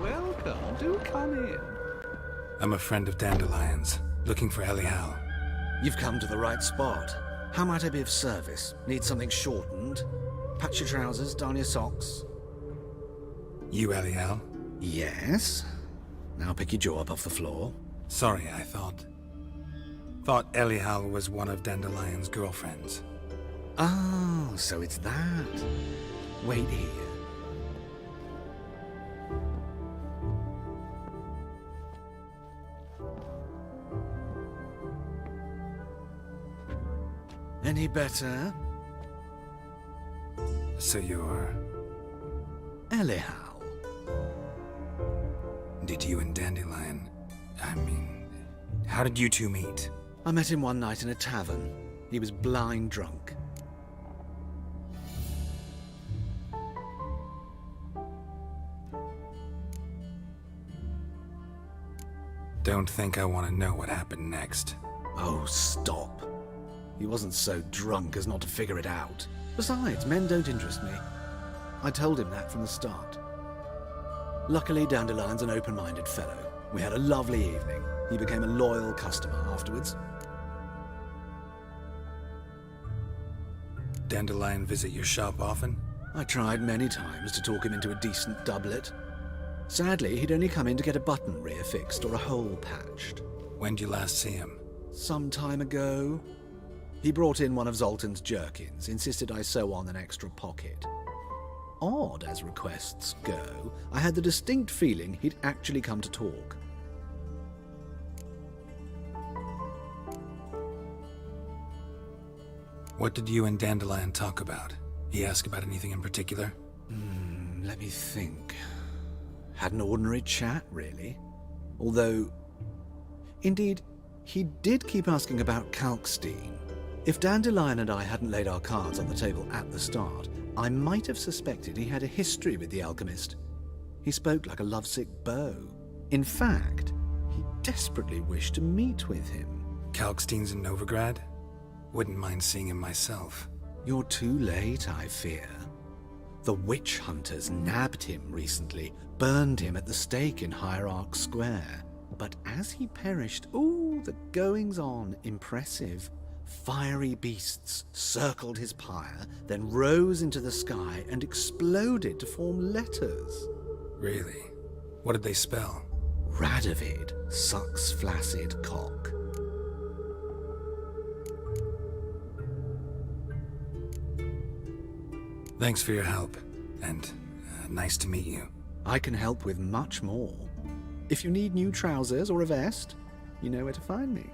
Speaker 17: Welcome. Do come in.
Speaker 16: I'm a friend of Dandelion's, looking for Elial.
Speaker 18: You've come to the right spot. How might I be of service? Need something shortened? Patch your trousers, darn your socks.
Speaker 16: You Elial?
Speaker 18: Yes. Now pick your jaw up off the floor.
Speaker 16: Sorry, I thought Elial was one of Dandelion's girlfriends.
Speaker 18: Oh, so it's that. Wait here. Any better?
Speaker 16: So you're...
Speaker 18: Elihal.
Speaker 16: Did you and Dandelion... how did you two meet?
Speaker 18: I met him one night in a tavern. He was blind drunk.
Speaker 16: Don't think I want to know what happened next.
Speaker 18: Oh, stop. He wasn't so drunk as not to figure it out. Besides, men don't interest me. I told him that from the start. Luckily, Dandelion's an open-minded fellow. We had a lovely evening. He became a loyal customer afterwards.
Speaker 16: Dandelion visit your shop often?
Speaker 18: I tried many times to talk him into a decent doublet. Sadly, he'd only come in to get a button rear fixed or a hole patched.
Speaker 16: When'd you last see him?
Speaker 18: Some time ago. He brought in one of Zoltan's jerkins, insisted I sew on an extra pocket. Odd as requests go, I had the distinct feeling he'd actually come to talk.
Speaker 16: What did you and Dandelion talk about? He asked about anything in particular?
Speaker 18: Let me think. Had an ordinary chat, really. Although, indeed, he did keep asking about Kalkstein. If Dandelion and I hadn't laid our cards on the table at the start, I might have suspected he had a history with the alchemist. He spoke like a lovesick beau. In fact, he desperately wished to meet with him.
Speaker 16: Kalkstein's in Novigrad? Wouldn't mind seeing him myself.
Speaker 18: You're too late, I fear. The witch hunters nabbed him recently, burned him at the stake in Hierarch Square. But as he perished, the goings-on impressive. Fiery beasts circled his pyre, then rose into the sky and exploded to form letters.
Speaker 16: Really? What did they spell?
Speaker 18: Radovid sucks flaccid cock.
Speaker 16: Thanks for your help, and nice to meet you.
Speaker 18: I can help with much more. If you need new trousers or a vest, you know where to find me.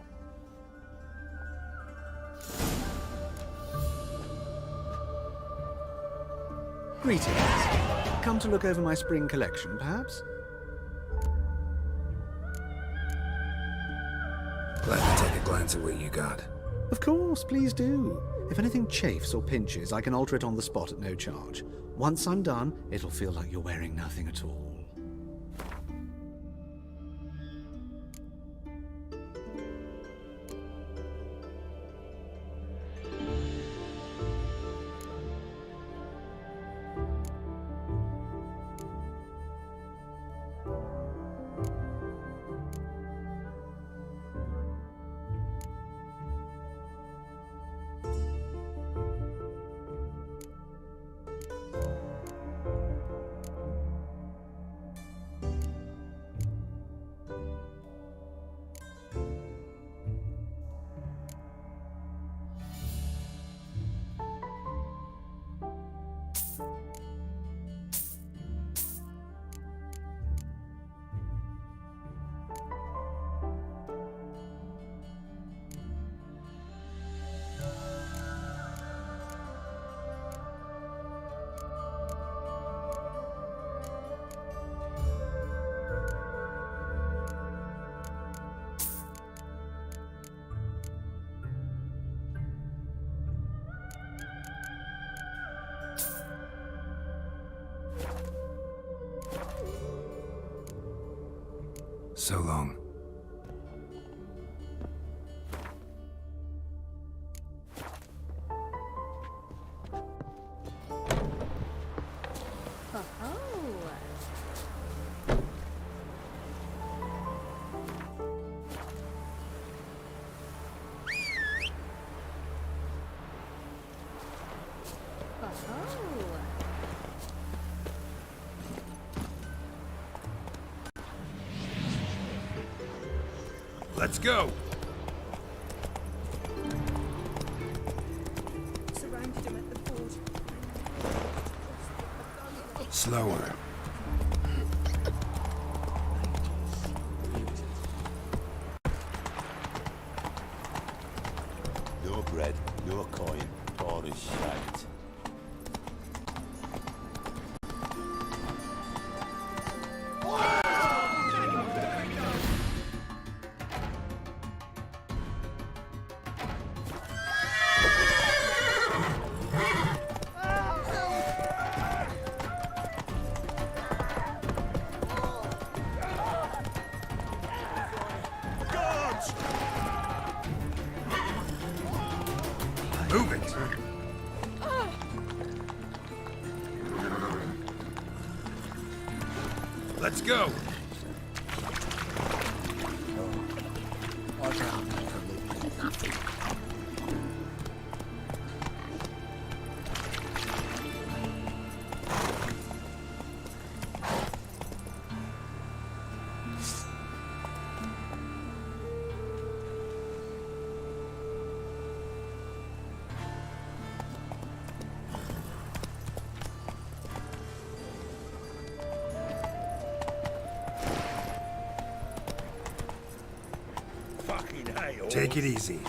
Speaker 18: Greetings. Come to look over my spring collection, perhaps?
Speaker 16: Glad to take a glance at what you got.
Speaker 18: Of course, please do. If anything chafes or pinches, I can alter it on the spot at no charge. Once I'm done, it'll feel like you're wearing nothing at all.
Speaker 16: So long.
Speaker 11: Let's go!
Speaker 8: Surrounded him at the fort.
Speaker 16: Slower.
Speaker 2: No bread, no coin, all is shagged.
Speaker 4: Move it! Let's go! Take it easy.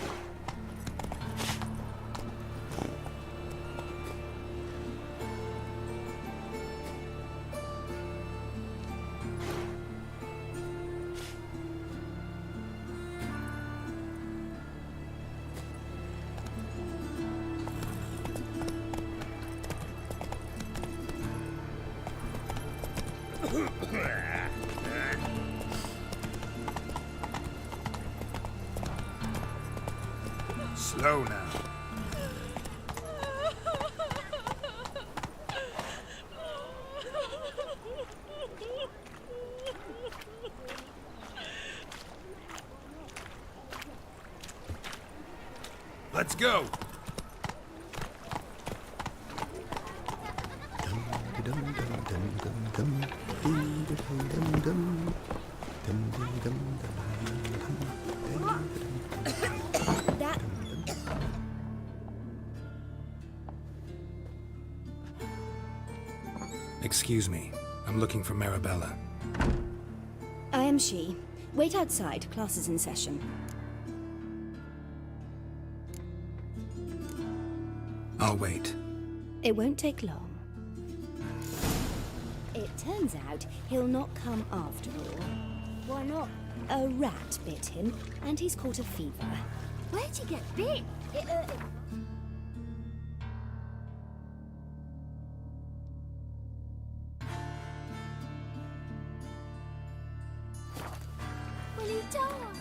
Speaker 4: Slow now. Let's go. Excuse me. I'm looking for Marabella.
Speaker 8: I am she. Wait outside. Class is in session.
Speaker 4: I'll wait.
Speaker 8: It won't take long. It turns out he'll not come after all. Why not? A rat bit him, and he's caught a fever.
Speaker 5: Where'd you get bit? Will he die?